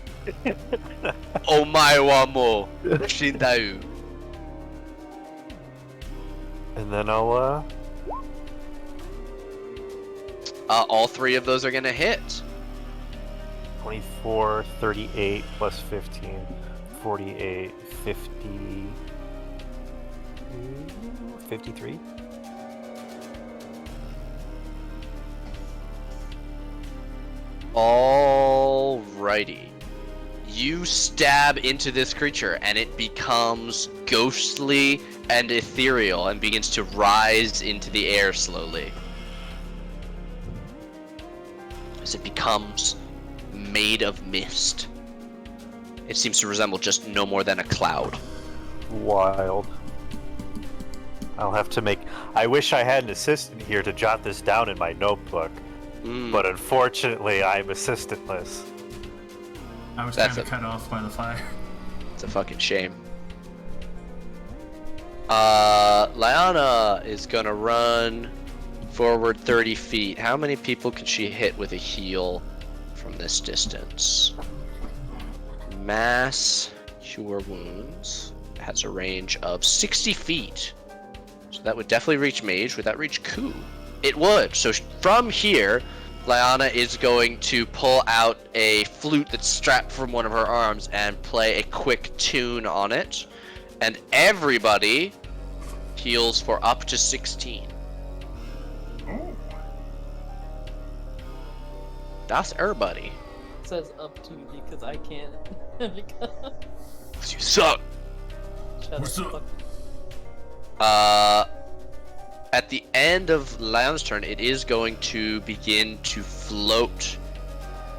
Omae wa mo shindau. And then I'll, All 3 of those are gonna hit. 24, 38 plus 15, 48, 50, 53. Alrighty. You stab into this creature and it becomes ghostly and ethereal and begins to rise into the air slowly. As it becomes made of mist. It seems to resemble just no more than a cloud. Wild. I'll have to make... I wish I had an assistant here to jot this down in my notebook, but unfortunately I'm assistantless. I was That's kind of cut off by the fire. It's a fucking shame. Lyanna is gonna run forward 30 feet. How many people can she hit with a heal from this distance? Mass Cure Wounds has a range of 60 feet. So that would definitely reach Mage. Would that reach Ku? It would. So from here, Lyanna is going to pull out a flute that's strapped from one of her arms and play a quick tune on it. And everybody heals for up to 16. Oh. That's everybody. It says up to because I can't. You suck. Shut What's up. up? At the end of Lyanna's turn, it is going to begin to float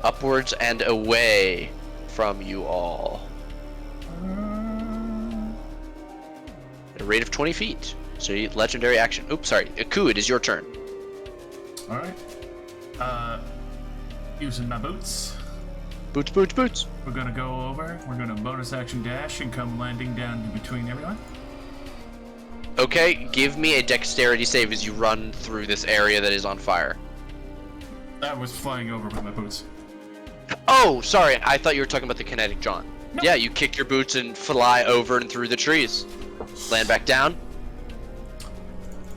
upwards and away from you all. At a rate of 20 feet. So legendary action. Oops, sorry. Aku, it is your turn. Alright. Using my boots. Boots, boots, boots. We're gonna go over. We're gonna bonus action dash and come landing down in between everyone. Okay, give me a dexterity save as you run through this area that is on fire. I was flying over with my boots. Oh, sorry. I thought you were talking about the kinetic jaunt. No. Yeah, you kick your boots and fly over and through the trees. Land back down.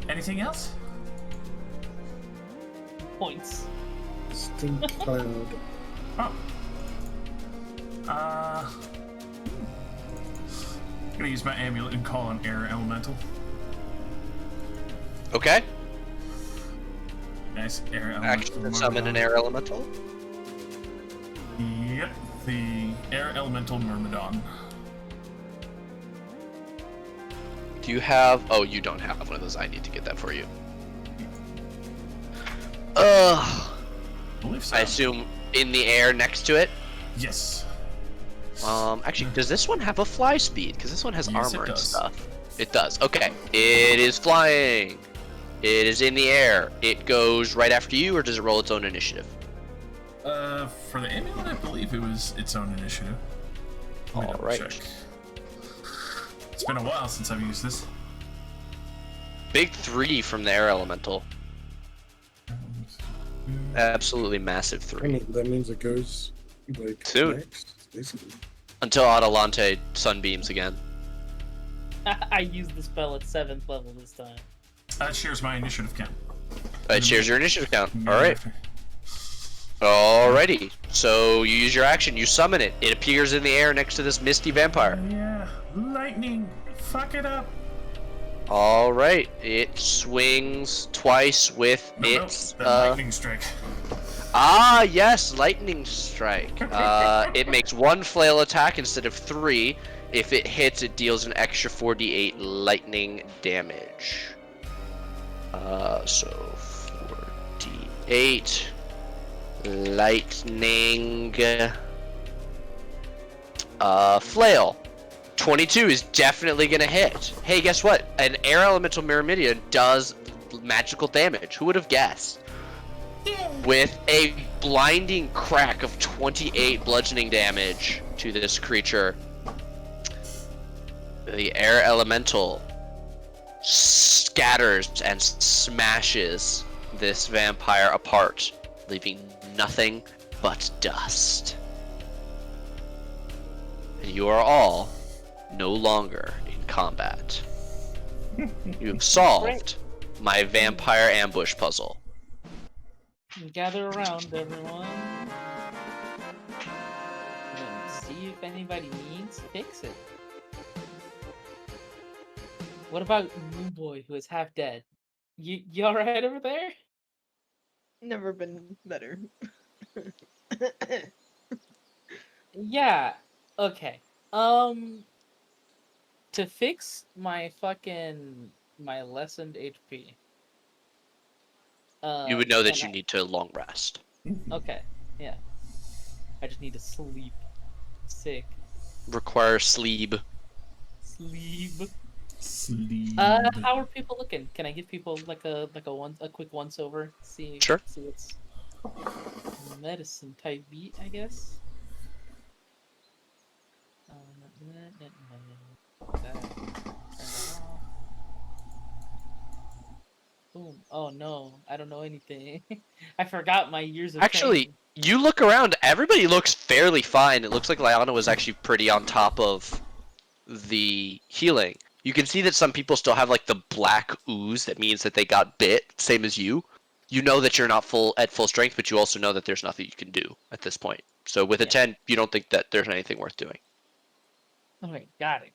Anything else? Points. Stink cloud. Oh. I'm gonna use my amulet and call an air elemental. Okay. And nice air elemental. Action to summon an air elemental. Yep, the air elemental Myrmidon. Do you have? Oh, you don't have one of those. I need to get that for you. I believe so. I assume in the air next to it. Yes. Actually, does this one have a fly speed? Because this one has Yes, it armor and does. stuff. It does. Okay. It is flying. It is in the air. It goes right after you, or does it roll its own initiative? For the amulet, I believe it was its own initiative. Let me double Alright. check. It's been a while since I've used this. Big 3 from the air elemental. Absolutely massive I 3. mean, that means it goes like Soon. next, basically. Until Adelante sunbeams again. I used the spell at 7th level this time. That shares my initiative count. It shares your initiative count. Yeah. Alright. Alrighty. So you use your action, you summon it. It appears in the air next to this misty vampire. Yeah, lightning. Fuck it up. Alright. It swings twice with No, its the lightning strike. Ah, yes, lightning strike. It makes 1 flail attack instead of 3. If it hits, it deals an extra 4d8 lightning damage. So 4d8 lightning. Flail. 22 is definitely gonna hit. Hey, guess what? An air elemental Myrmidion does magical damage. Who would have guessed? With a blinding crack of 28 bludgeoning damage to this creature, the air elemental scatters and smashes this vampire apart, leaving nothing but dust. And you are all no longer in combat. You have solved my vampire ambush puzzle. Gather around, everyone. And see if anybody needs to fix it. What about Moon Boy, who is half dead? You alright over there? Never been better. Yeah. Okay. To fix my lessened HP. You would know that and you need to long rest. Okay. Yeah. I just need to sleep. Sick. Require sleep. Sleep. Sleep. How are people looking? Can I give people a quick once over? See Sure. what's medicine type beat, I guess. Boom. Oh no, I don't know anything. I forgot my years of Actually, training. you look around, everybody looks fairly fine. It looks like Lyanna was actually pretty on top of the healing. You can see that some people still have like the black ooze that means that they got bit, same as you. You know that you're not at full strength, but you also know that there's nothing you can do at this point. So with a Yeah. 10, you don't think that there's anything worth doing. Okay, got it.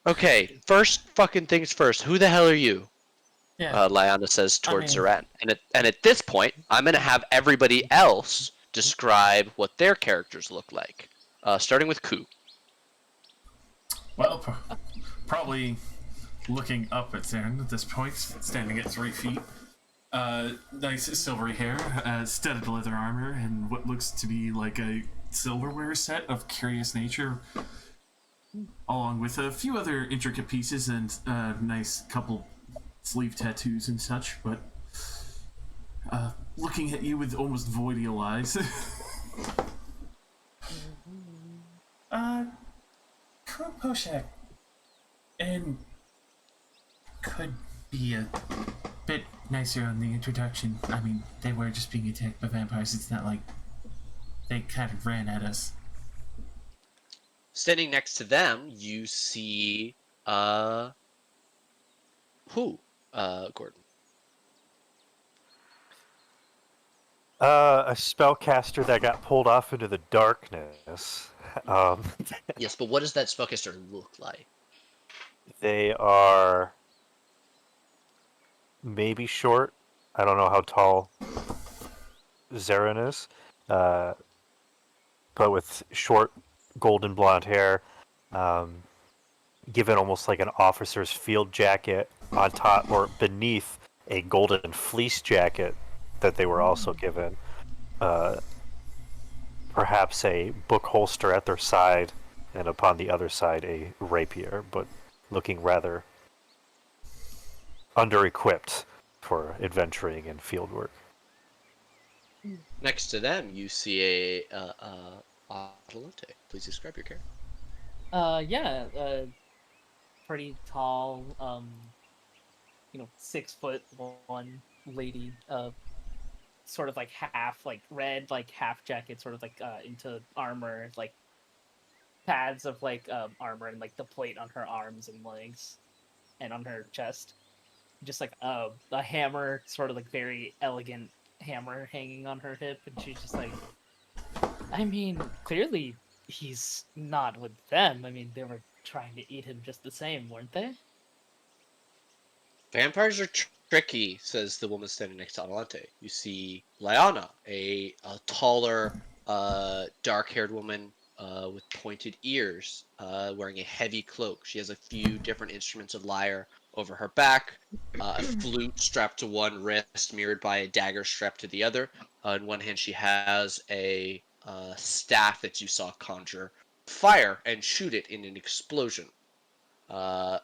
Okay, first fucking things first. Who the hell are you? Yeah. Lyanna says towards mean- Zeren. And at this point, I'm going to have everybody else describe what their characters look like. Starting with Ku. Well, probably looking up at Zaren at this point, standing at 3 feet. Nice silvery hair, studded leather armor, and what looks to be like a silverware set of curious nature, along with a few other intricate pieces and a nice couple sleeve tattoos and such, but looking at you with almost voidial eyes. Cool Poshak. And could be a bit nicer on the introduction. I mean, they were just being attacked by vampires. It's not like they kind of ran at us. Standing next to them, you see who? Gordon. A spellcaster that got pulled off into the darkness. Yes, but what does that spellcaster look like? They are maybe short, I don't know how tall Zarin is, but with short golden blonde hair, um, given almost like an officer's field jacket on top or beneath a golden fleece jacket that they were also given. Perhaps a book holster at their side, and upon the other side a rapier, but looking rather under-equipped for adventuring and fieldwork. Next to them, you see a Adelante. Please describe your character. Yeah, pretty tall, 6'1" lady, sort of like half like red, like half jacket, sort of like into armor, like pads of like armor and like the plate on her arms and legs and on her chest. Just like a hammer, sort of like very elegant hammer hanging on her hip, and she's just like, I mean, clearly he's not with them. I mean, they were trying to eat him just the same, weren't they? Vampires are tricky, says the woman standing next to Adelante. You see Lyanna, a taller, dark-haired woman with pointed ears, wearing a heavy cloak. She has a few different instruments of lyre over her back, a flute strapped to one wrist, mirrored by a dagger strapped to the other. In one hand, she has a staff that you saw conjure fire and shoot it in an explosion. And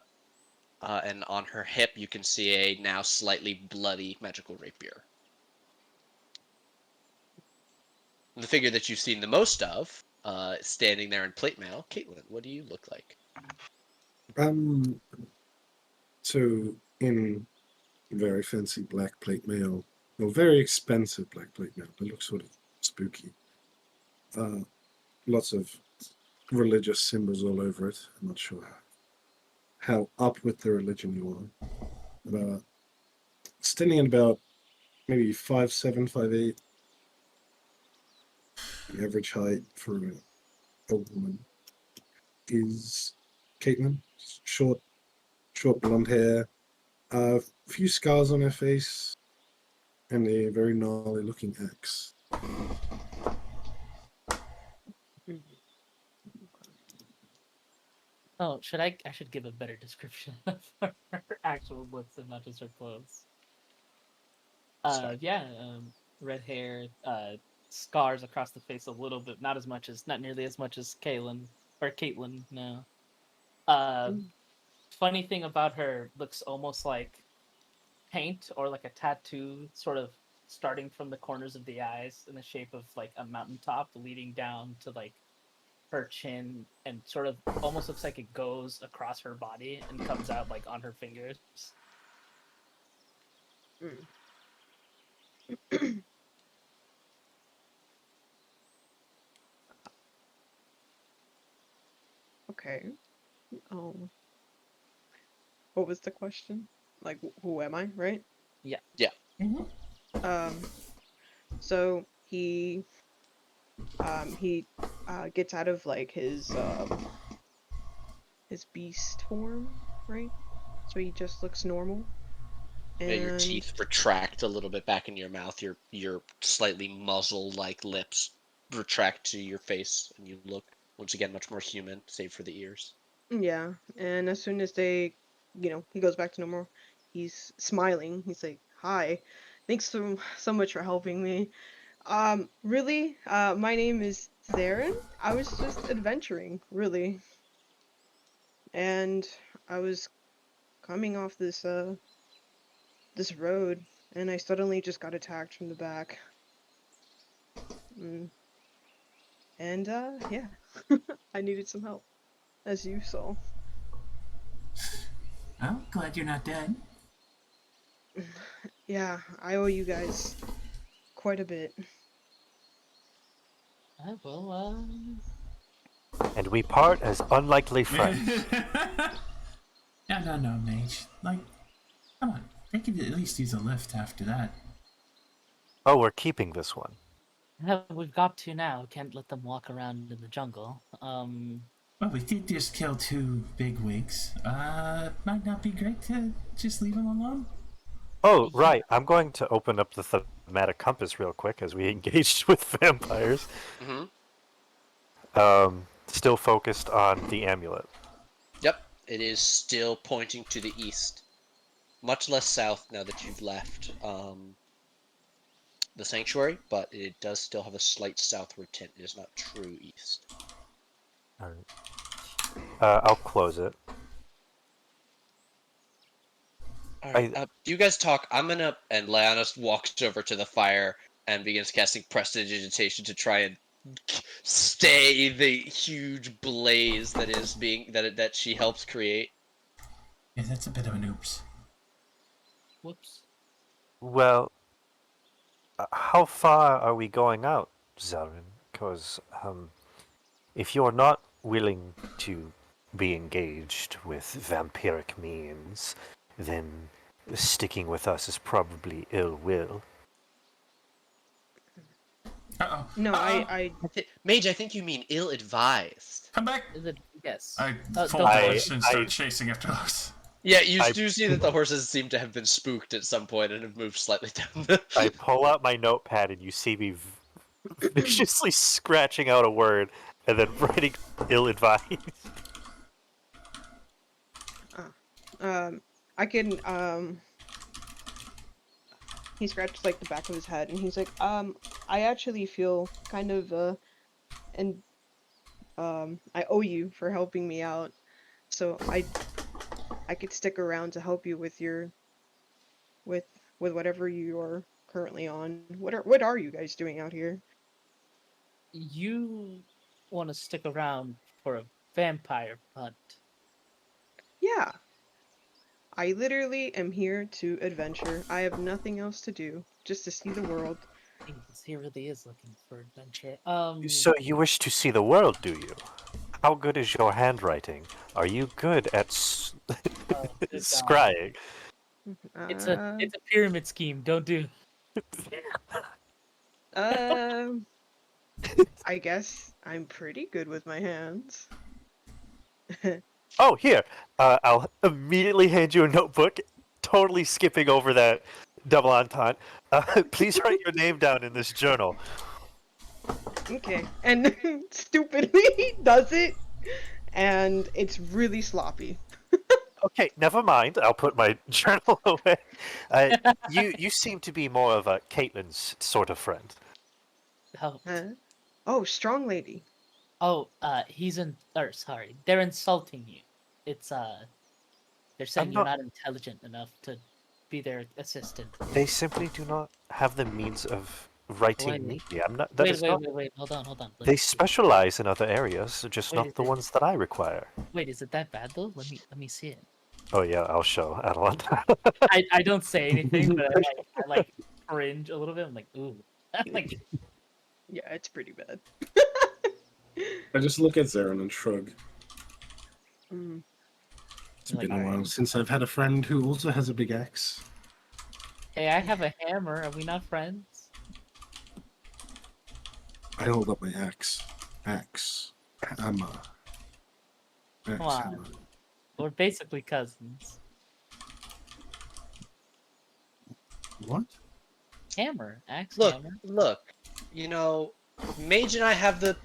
on her hip, you can see a now slightly bloody magical rapier. The figure that you've seen the most of, standing there in plate mail, Caitlin, what do you look like? So in very fancy black plate mail, or very expensive black plate mail, that looks sort of spooky. Lots of religious symbols all over it. I'm not sure how up with the religion you are. But, standing at about maybe 5'7", 5'8", the average height for a woman is Caitlin. Short blonde hair, a few scars on her face, and a very gnarly looking axe. Oh, I should give a better description of her actual looks and not just her clothes. Yeah, red hair, scars across the face a little bit, not nearly as much as Caitlin, no. Funny thing about her, looks almost like paint or like a tattoo, sort of starting from the corners of the eyes in the shape of like a mountaintop leading down to like her chin, and sort of almost looks like it goes across her body and comes out like on her fingers. Okay. What was the question? Like, who am I, right? Yeah. Yeah. So he gets out of like his beast form, right? So he just looks normal. And your teeth retract a little bit back into your mouth. Your slightly muzzle-like lips retract to your face, and you look once again much more human, save for the ears. Yeah, and as soon as he goes back to normal, he's smiling. He's like, "Hi, thanks so much for helping me. Really, my name is Zarin. I was just adventuring, really. And I was coming off this road, and I suddenly just got attacked from the back. And yeah, I needed some help, as you saw." I'm glad you're not dead. Yeah, I owe you guys quite a bit. Well, And we part as unlikely friends. No, mage. Like, come on. They could at least use a lift after that. Oh, we're keeping this one. we've got to now. Can't let them walk around in the jungle. Well, we did just kill 2 big wigs. Might not be great to just leave them alone. Oh, right. I'm going to open up the thematic compass real quick as we engaged with vampires. Still focused on the amulet. Yep, it is still pointing to the east. Much less south now that you've left the sanctuary, but it does still have a slight southward tint. It is not true east. All right. I'll close it. Alright, you guys talk. I'm gonna... And Leanna walks over to the fire and begins casting prestidigitation to try and stay the huge blaze that is being... that she helps create. Yeah, that's a bit of an oops. Whoops. Well, how far are we going out, Zarin? Because if you're not willing to be engaged with vampiric means, then sticking with us is probably ill will. Uh-oh. No, Uh-oh. Mage, I think you mean ill-advised. Come back! Is it? Yes. I don't full dodge and start chasing after us. Yeah, you I- do see that the horses seem to have been spooked at some point and have moved slightly down the... I pull out my notepad and you see me viciously scratching out a word and then writing ill-advised. I can, he scratched, like, the back of his head, and he's like, I actually feel kind of, and, I owe you for helping me out, so I could stick around to help you with your, with whatever you're currently on. What are you guys doing out here? You want to stick around for a vampire hunt? Yeah. I literally am here to adventure. I have nothing else to do, just to see the world. Jesus, he really is looking for adventure. So you wish to see the world, do you? How good is your handwriting? Are you good at good God. scrying? It's a pyramid scheme. Don't do. I guess I'm pretty good with my hands. Oh, here. I'll immediately hand you a notebook, totally skipping over that double entente. Please write your name down in this journal. Okay, and stupidly he does it, and it's really sloppy. Okay, never mind. I'll put my journal away. You seem to be more of a Caitlin's sort of friend. Oh, Huh? Oh, strong lady. sorry, they're insulting you. It's they're saying I'm you're not- not intelligent enough to be their assistant. They simply do not have the means of writing Wait. neatly. I'm not. That is not. Wait. Hold on. They specialize in other areas, just Wait, not the is it- ones that I require. Wait, is it that bad though? Let me see it. Oh yeah, I'll show Adeline. I don't say anything, but I like cringe a little bit. I'm like, ooh. Like, Yeah, it's pretty bad. I just look at Zarin and shrug. Mm. It's been a Like, while since I've had a friend who also has a big axe. hey, I have a hammer. Are we not friends? I hold up my axe. Axe. Hammer. Axe, Come on. hammer. We're basically cousins. What? Hammer, axe, Look, hammer. look. You know, Mage and I have the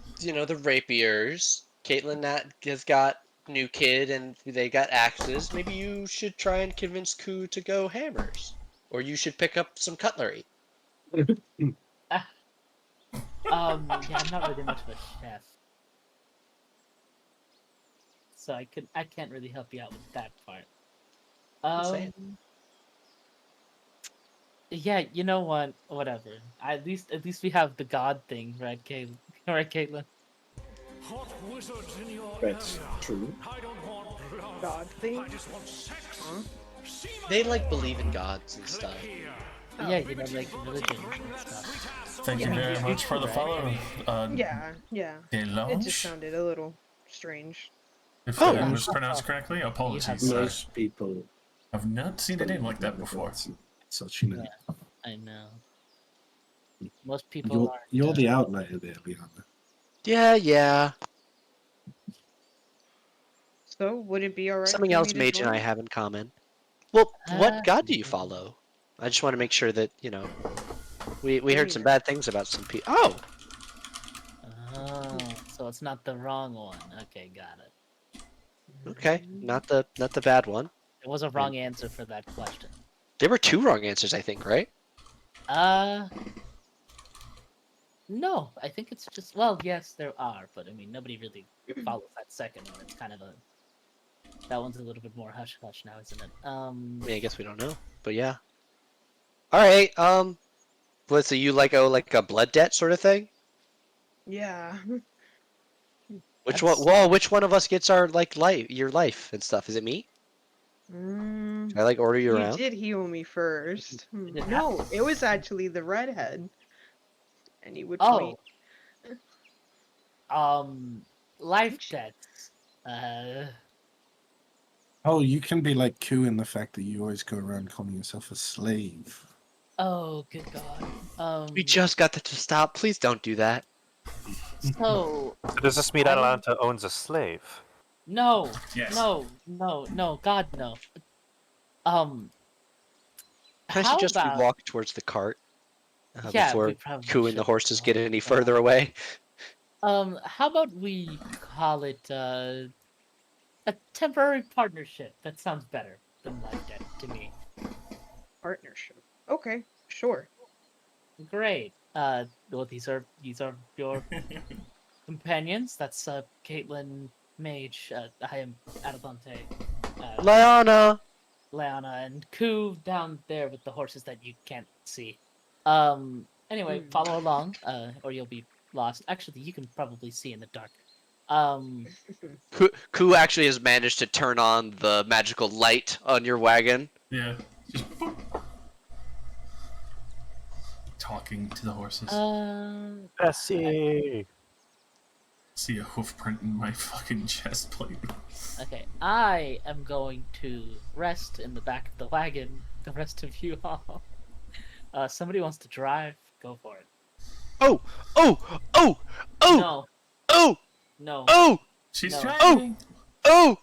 rapiers. Caitlin has got new kid and they got axes. Maybe you should try and convince Ku to go hammers. Or you should pick up some cutlery. Yeah, I'm not really much of a chef, so I can't really help you out with that part. saying. Yeah, you know what? Whatever. At least we have the god thing, right, Caitlin? Right, Caitlin? That's true. God thing. They like believe in gods and stuff. Yeah, you know, like religion and stuff. Thank you very much for the follow. Yeah. It just Delange? sounded a little strange. If Oh. that was pronounced correctly, apologies. Most people. I've not seen a name like that before. Such a name. I know. Most people aren't. You're the outlier there, Leanna. Yeah. So, would it be alright? Something else Mage and I have in common. Well, what god do you follow? I just want to make sure that we heard some bad things about some people. Oh, Oh, so it's not the wrong one. Okay, got it. okay, not the bad one. There was a wrong answer for that question. There were 2 wrong answers, I think, right? No, I think it's just, well, yes, there are, but I mean, nobody really follows that second one. It's kind of that one's a little bit more hush hush now, isn't it? I mean, I guess we don't know, but yeah. All right. What? So you like a blood debt sort of thing? Yeah. Which That's- one? Well, which one of us gets our your life and stuff? Is it me? Mm, Should I order you you around? did heal me first. didn't No, it was actually the redhead. And he would Oh. point. Life debts. Oh, you can be like Q in the fact that you always go around calling yourself a slave. Oh, good God. We just got that to stop. Please don't do that. So, So does this mean I'm- Atalanta owns a slave? no, Yes. no, God, no. Can I How suggest about, we walk towards the cart yeah, before we probably Ku and the should. horses get any further away? How about we call it, a temporary partnership? That sounds better than life debt to me. Partnership. Okay, sure. Great. Well, these are your companions. That's Caitlin, Mage. I am Adelante, Liana. Leona, and Ku down there with the horses that you can't see. Anyway, follow along, or you'll be lost. Actually, you can probably see in the dark. Ku actually has managed to turn on the magical light on your wagon. Yeah. Just boop. Talking to the horses. Bessie! See a hoof print in my fucking chest plate. Okay, I am going to rest in the back of the wagon. The rest of you all. Somebody wants to drive? Go for it. Oh! Oh! Oh! Oh! No, Oh! no. Oh! She's No. driving. Oh!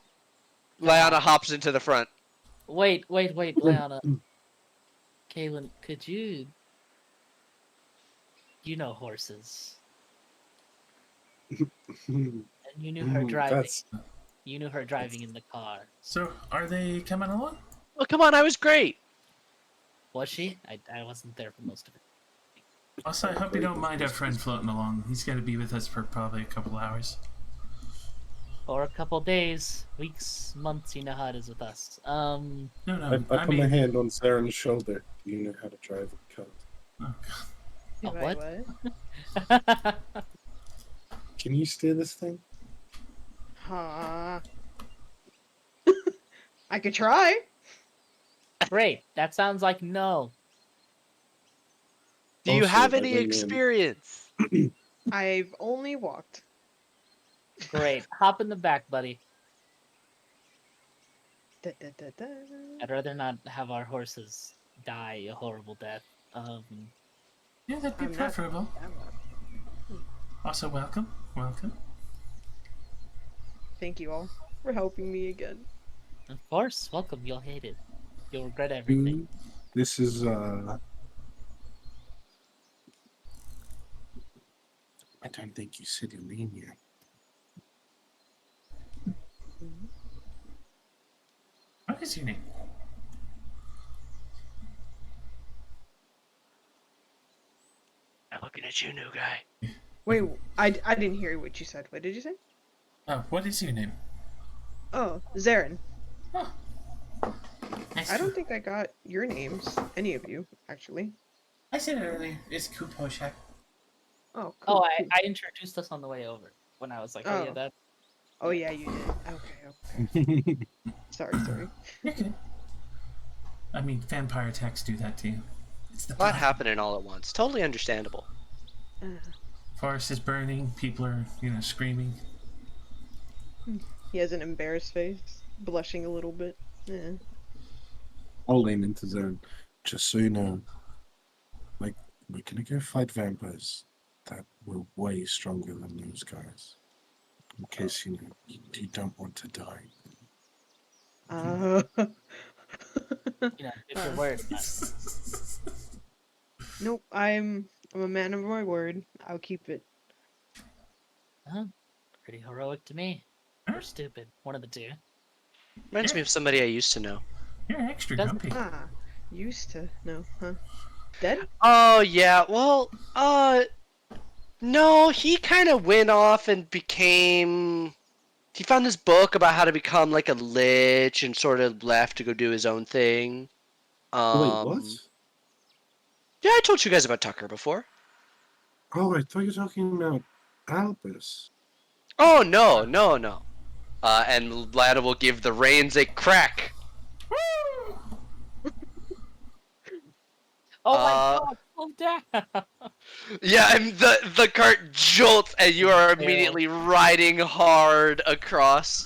Liana hops into the front. Wait, Leona. Kaylin, could you... You know horses. And you knew her driving. That's You knew her driving in the car. So, are they coming along? Oh, come on, I was great. Was she? I wasn't there for most of it. Also, I hope you don't mind our friend floating along. He's going to be with us for probably a couple hours. Or a couple days, weeks, months, you know how it is with us. No, I put my mean, hand on Zaren's shoulder. You know how to drive a cart. oh, God. Oh, Wait, what? Can you steer this thing? Huh. I could try. Great, that sounds like no. Do you Also, have I any bring in- experience? I've only walked. Great, hop in the back, buddy. Da, da, da, da. I'd rather not have our horses die a horrible death. Yeah, that'd be I'm not- preferable. I'm- Also, welcome. Welcome. Thank you all for helping me again. Of course, welcome. You'll hate it. You'll regret everything. This is I don't think you said your name yet. What is your name? I'm looking at you, new guy. Wait, I didn't hear what you said. What did you say? Oh, what is your name? Oh, Zaren. Oh. Nice I don't to- think I got your names. Any of you, actually. I said it earlier. It's Kuposhak. Oh, Oh, cool. I introduced us on the way over when I was like, oh, yeah, Oh. that. Oh yeah, you did. Okay. Sorry. You're good. I mean, vampire attacks do that to you. It's the A lot plan. happening all at once. Totally understandable. Forest is burning. People are, screaming. He has an embarrassed face, blushing a little bit. Yeah. I'll lean into Zaren. Just so you know, like, we're gonna go fight vampires that were way stronger than those guys. In case you don't want to die. You know, if your word. Nope, I'm a man of my word. I'll keep it. Huh? Pretty heroic to me. Or stupid. One of the two. Reminds me of somebody I used to know. You're extra Doesn't- grumpy. Ah, used to know, huh? Dead? Oh yeah, well, no, he kind of went off and became. He found this book about how to become like a lich and sort of left to go do his own thing. Wait, what? Yeah, I told you guys about Tucker before. Oh, I thought you were talking about Albus. Oh no, no, no. And Lana will give the reins a crack. Oh my Uh, god! Slow down! Yeah, and the cart jolts, and you are immediately riding hard across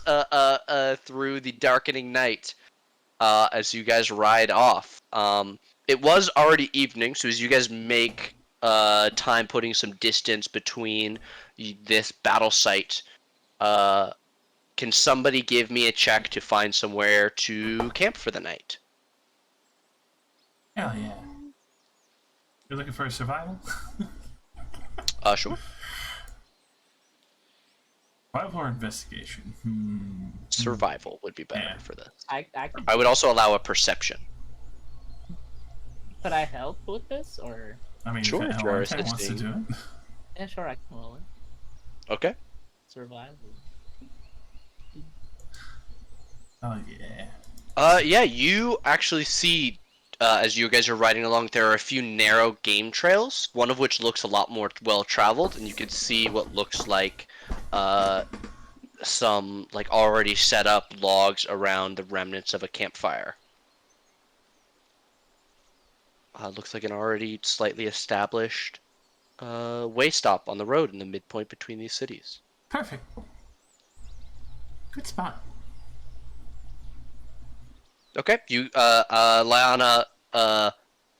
through the darkening night as you guys ride off. It was already evening, so as you guys make time putting some distance between this battle site, can somebody give me a check to find somewhere to camp for the night? Hell yeah. You're looking for a survival? Sure. Survival or investigation? Survival would be better Yeah. for this. I I would also allow a perception. could I help with this or I mean, Sure, if if you are Hellentech wants to assisting. do it. yeah, sure I can roll it. Okay. Survival. Oh yeah. Yeah, you actually see, as you guys are riding along, there are a few narrow game trails, one of which looks a lot more well-traveled, and you can see what looks like, some, like, already set up logs around the remnants of a campfire. Looks like an already slightly established, way stop on the road in the midpoint between these cities. Perfect. Good spot. Okay, you, Lyanna,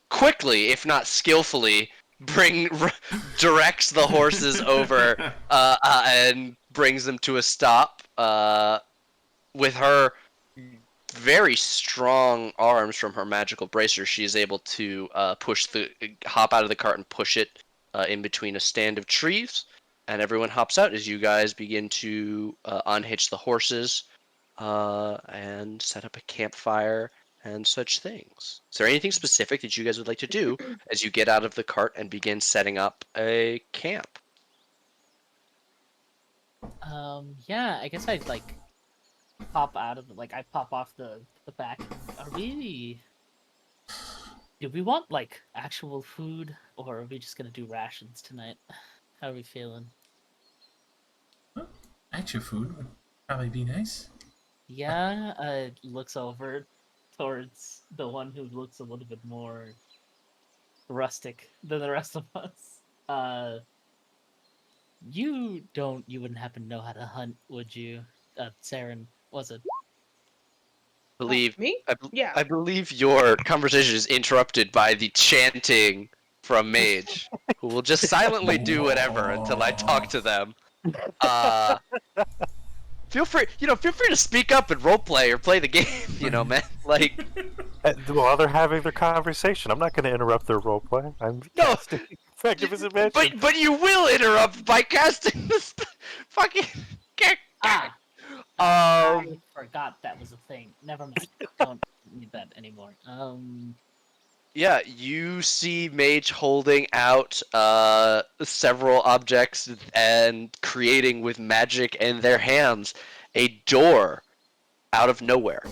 quickly, if not skillfully, directs the horses over, and brings them to a stop, with her very strong arms from her magical bracer. She is able to, hop out of the cart and push it, in between a stand of trees, and everyone hops out as you guys begin to, unhitch the horses, and set up a campfire and such things. Is there anything specific that you guys would like to do as you get out of the cart and begin setting up a camp? Yeah, I guess I'd like pop out of I pop off the back. Are we? Do we want like actual food, or are we just gonna do rations tonight? How are we feeling? Actual food would probably be nice. Yeah, looks over towards the one who looks a little bit more rustic than the rest of us. You wouldn't happen to know how to hunt, would you? Saren, was it? Believe Me? Yeah. I believe your conversation is interrupted by the chanting from Mage, who will just silently do whatever until I talk to them. Feel free to speak up and roleplay or play the game, man. Like, While they're having their conversation, I'm not going to interrupt their roleplay. I'm No. casting effective as advantage. but you will interrupt by casting this fucking. Ah, I forgot that was a thing. Never mind. Don't need that anymore. Yeah, you see Mage holding out several objects and creating with magic in their hands a door out of nowhere.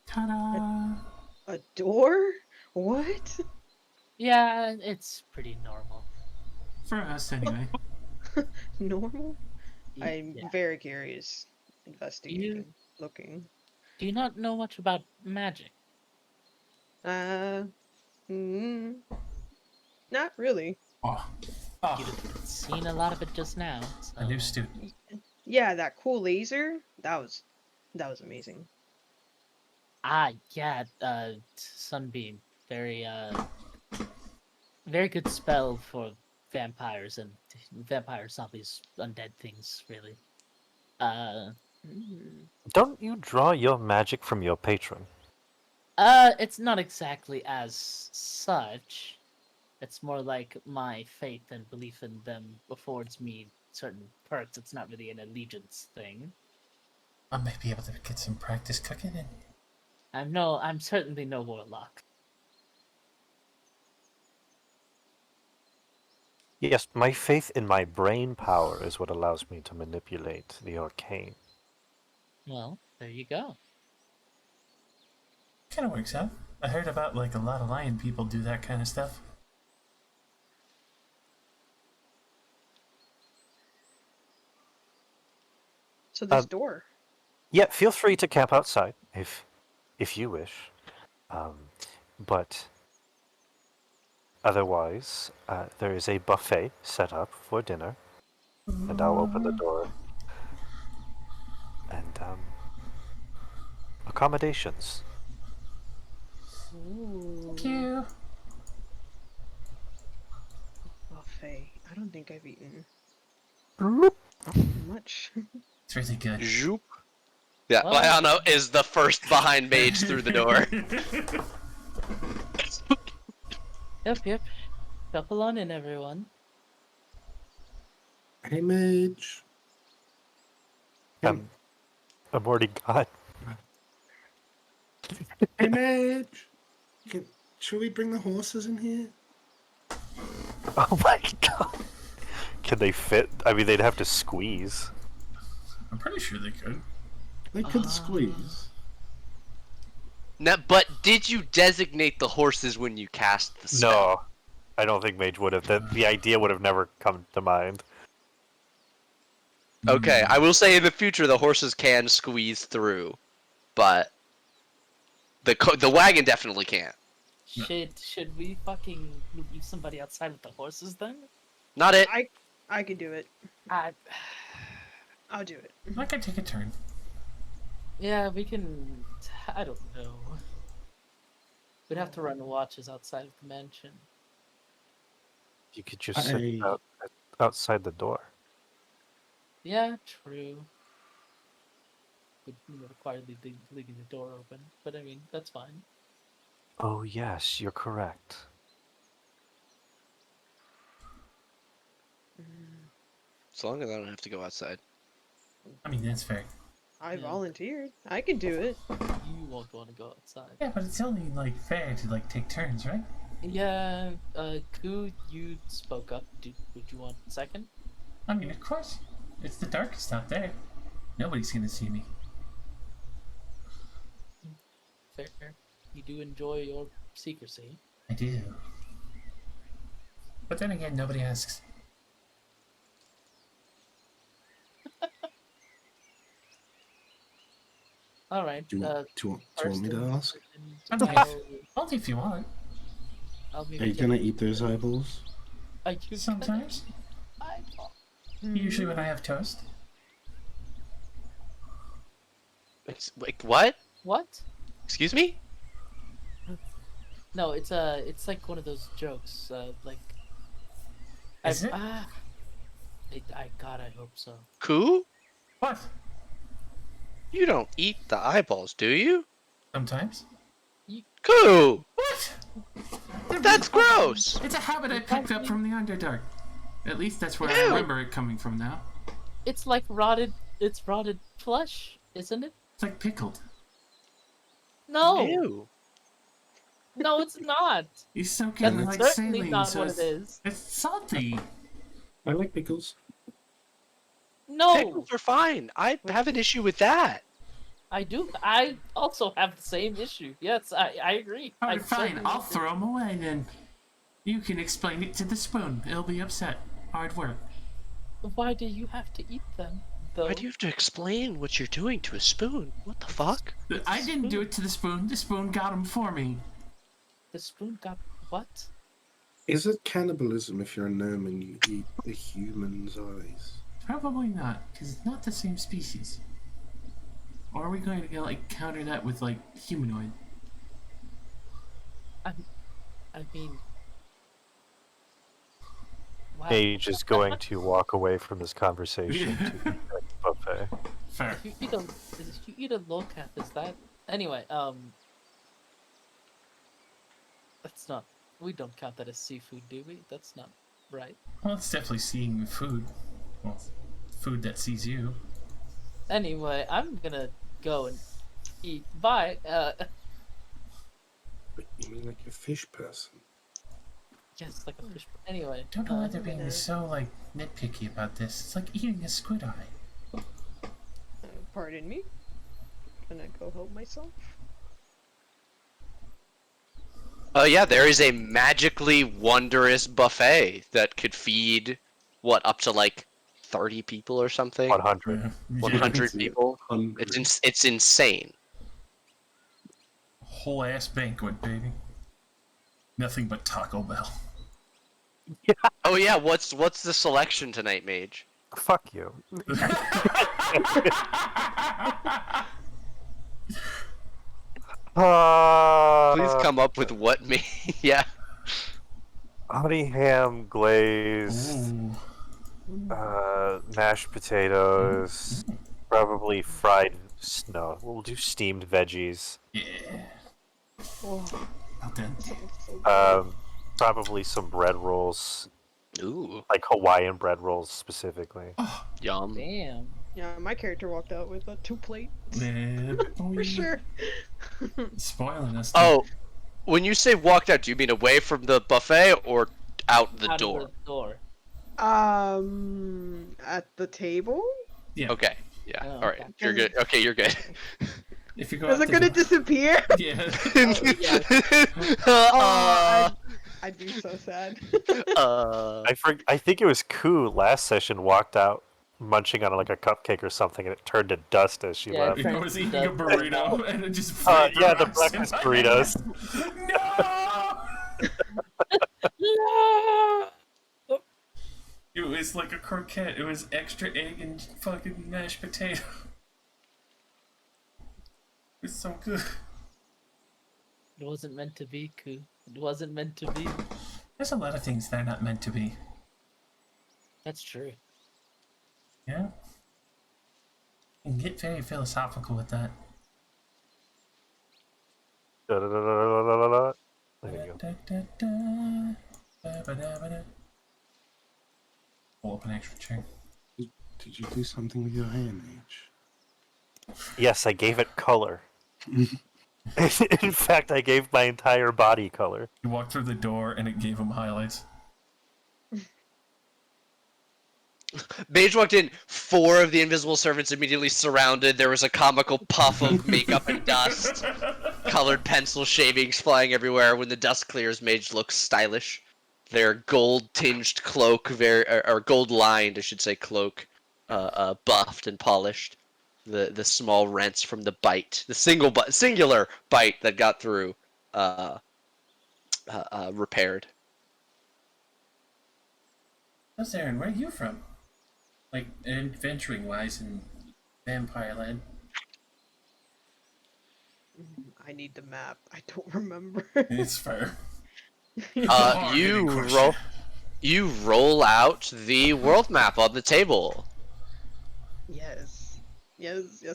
Ta-da! A door? What? Yeah, it's pretty normal. For us, anyway. Normal? I'm Yeah. very curious. Investigating. Looking. Do you not know much about magic? Uh. Mm, not really. Oh. Oh, You've seen a lot of it just now. So. a new student. Yeah, that cool laser. That was amazing. Ah, yeah. Sunbeam. Very very good spell for vampires and vampires, zombies, undead things. Really. Mm. Don't you draw your magic from your patron? It's not exactly as such. It's more like my faith and belief in them affords me certain perks. It's not really an allegiance thing. I might be able to get some practice cooking in. I'm certainly no warlock. Yes, my faith in my brain power is what allows me to manipulate the arcane. Well, there you go. Kind of works out. I heard about like a lot of lion people do that kind of stuff. So this door. Yeah, feel free to camp outside if you wish. But otherwise, there is a buffet set up for dinner, and I'll open the door. And accommodations. Ooh. Thank you. Buffet. I don't think I've eaten much. It's really good. Zoop. Yeah, Well- Liano is the first behind mage through the door. Yep. Couple on in, everyone. Hey, mage. I'm already gone. Hey, mage. Should we bring the horses in here? Oh my god. Can they fit? I mean, they'd have to squeeze. I'm pretty sure they could. They could squeeze. Now, but did you designate the horses when you cast the spell? No, I don't think Mage would have. The idea would have never come to mind. Okay, I will say in the future the horses can squeeze through, but the wagon definitely can't. Should we fucking leave somebody outside with the horses then? Not it. I can do it. I'll do it. I can take a turn. Yeah, we can. I don't know. We'd have to run watches outside of the mansion. You could just sit outside the door. Yeah, true. Would require leaving the door open, but I mean that's fine. Oh yes, you're correct. As long as I don't have to go outside. I mean, that's fair. I Yeah. volunteered. I can do it. You won't want to go outside. Yeah, but it's only like fair to like take turns, right? Yeah, Ku, you spoke up. Would you want a second? I mean, of course. It's the darkest out there. Nobody's gonna see me. Fair. You do enjoy your secrecy. I do. But then again, nobody asks. All right. Do you want me to ask? Only if you want. I'll Are you gonna eat those eyeballs? Are you Sometimes. Usually when I have toast. Like what? What? Excuse me? No, it's like one of those jokes. Like. Is it? God, I hope so. Ku? What? You don't eat the eyeballs, do you? Sometimes. Ku! What? That's gross! It's a habit I picked up from the Underdark. At least that's where I Ew. remember it coming from now. It's like rotted. It's rotted flesh, isn't it? It's like pickled. No, Ew. no, it's not. You soak it That's in like certainly saline, not so what it is. it's salty. I like pickles. No, Pickles are fine. I have an issue with that. I do. I also have the same issue. Yes, I agree. I Alright, fine. certainly I'll agree. throw them away then. You can explain it to the spoon. It'll be upset. Hard work. Why do you have to eat them? Though Why do you have to explain what you're doing to a spoon? What the fuck? I didn't do it to the spoon. The spoon got them for me. the spoon got what? Is it cannibalism if you're a gnome and you eat the human's eyes? Probably not, because it's not the same species. Or are we going to like counter that with like humanoid? I mean, wow. Mage is going to walk away from this conversation to the buffet. Fair. If you eat a low cat, is that anyway? That's not. We don't count that as seafood, do we? That's not right. Well, it's definitely seeing food. Well, food that sees you. Anyway, I'm gonna go and eat. Bye. But you mean like a fish person? Just like a fish. Anyway. Don't know why they're being gonna- so like nitpicky about this. It's like eating a squid eye. Pardon me. Gonna go help myself. Yeah, there is a magically wondrous buffet that could feed, what, up to like 30 people or something? 100. 100 people? 100. It's insane. Whole ass banquet, baby. Nothing but Taco Bell. Oh yeah, what's the selection tonight, Mage? Fuck you. Please come up with what me. Yeah. Honey ham glazed, Ooh. mashed potatoes, probably fried. No, we'll do steamed veggies. Yeah. Oh, Not that. so Probably some bread rolls, Ooh, like Hawaiian bread rolls specifically. yum. Damn. yeah, my character walked out with 2 plates. Yeah, For sure. Spoiling us. Oh, when you say walked out, do you mean away from the buffet or out the Out door? of the door. At the table? Yeah. Okay. Yeah. Oh, All right. okay. You're good. Okay, you're good. If you go Is out it the gonna door- disappear? Yeah. Oh, I'd be so sad. I think it was Koo last session walked out munching on like a cupcake or something, and it turned to dust as she Yeah, left. it I was eating a burrito and it just Yeah, the vaporized breakfast in my burritos. hand. No! It was like a croquette. It was extra egg and fucking mashed potato. It's so good. It wasn't meant to be, Koo. It wasn't meant to be. There's a lot of things that are not meant to be. That's true. Yeah? You can get very philosophical with that. Da-da-da-da-da-da-da. There you go. Da-da-da-da, ba-ba-da-ba-da. Pull up an extra chair. Did you do something with your hand, H? Yes, I gave it color. In fact, I gave my entire body color. You walked through the door and it gave him highlights. Mage walked in, 4 of the invisible servants immediately surrounded. There was a comical puff of makeup and dust. Colored pencil shavings flying everywhere. When the dust clears, Mage looks stylish. Their gold-tinged cloak, or gold-lined, I should say, cloak, buffed and polished. The small rents from the bite, the singular bite that got through, repaired. Oh, Zarin, where are you from? Like, adventuring wise in Vampire Land. I need the map. I don't remember. It's fair. Hard-hitting question. You roll out the world map on the table. Yes,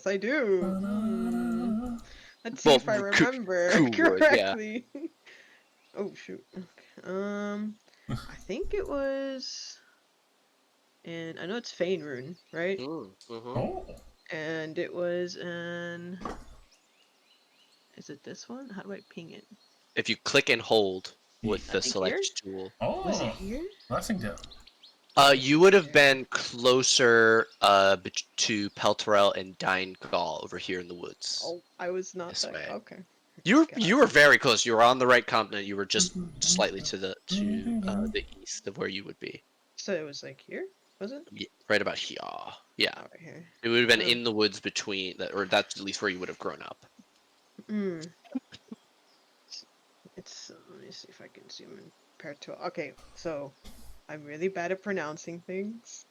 I do. Let's see Well, if I Koo- remember Koo would, yeah. correctly. Oh shoot. Okay. I think it was. And I know it's Faerun, right? Oh, And it was in. Is it this one? How do I ping it? If you click and hold with I the think select tool, Was it oh, here? Blessingdale. you would have been closer to Peltorel and Dynegall over here in the woods. Oh, I was not This that. way. Okay. You were very close. You were on the right continent. You were just slightly to the east of where you would be. So it was like here, was it? Right about here. Yeah, Oh, right here. it would have been Oh. in the woods between that, or that's at least where you would have grown up. Hmm. It's. Let me see if I can zoom in. Okay, so I'm really bad at pronouncing things.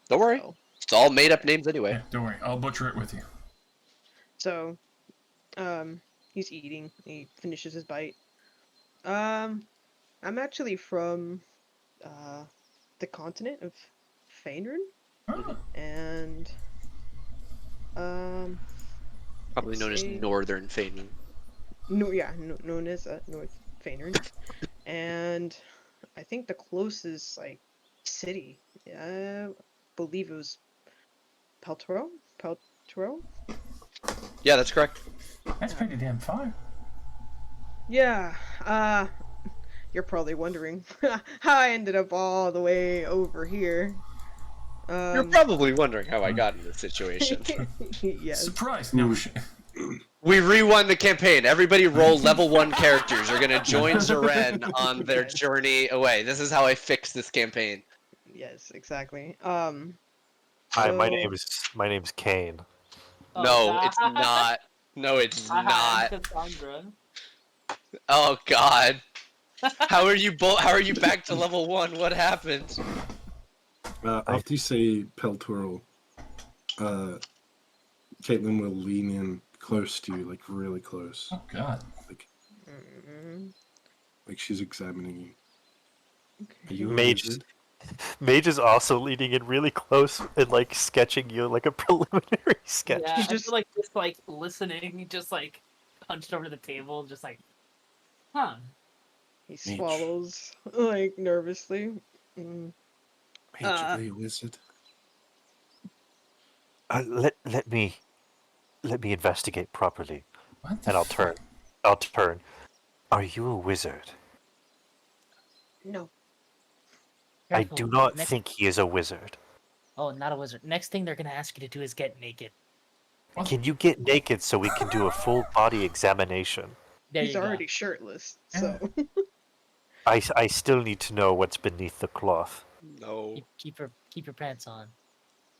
Don't worry, So, it's all made up names anyway. Yeah, don't worry, I'll butcher it with you. so, he's eating. He finishes his bite. I'm actually from, the continent of Faerun, Oh, and Probably known as Say- Northern Faerun. no, yeah, known as North Feynord, and I think the closest like city, I believe it was Peltro. Peltro. Yeah, that's correct. That's pretty damn far. Yeah. You're probably wondering how I ended up all the way over here. You're probably wondering how I got in this situation. Yes. Surprise! No Mm. shit. We rewind the campaign. Everybody roll level 1 characters. Are gonna join Zeren on their Yes. journey away. This is how I fix this campaign. Yes, exactly. Hi, So my name's Kane. Oh, No, God. it's not. No, it's Hi, I'm not. Cassandra. Oh God. How are you back to level 1? What happened? After you say Peltoro, Caitlin will lean in close to you, like really close, Oh god. mm, like she's examining you. Are you a Mage, wizard? Mage is also leaning in really close and like sketching you like a preliminary sketch. Yeah, I just- feel like just like listening, just like hunched over the table, just like, huh? he swallows like nervously. Mage, Uh, are you a wizard? Let me investigate properly, What the and I'll fuck? turn. I'll turn. Are you a wizard? No. I Careful. do not Next- think he is a wizard. Oh, not a wizard. Next thing they're gonna ask you to do is get naked. What? Can you get naked so we can do a full body examination? There He's you go. already shirtless, so I still need to know what's beneath the cloth. No. Keep your pants on.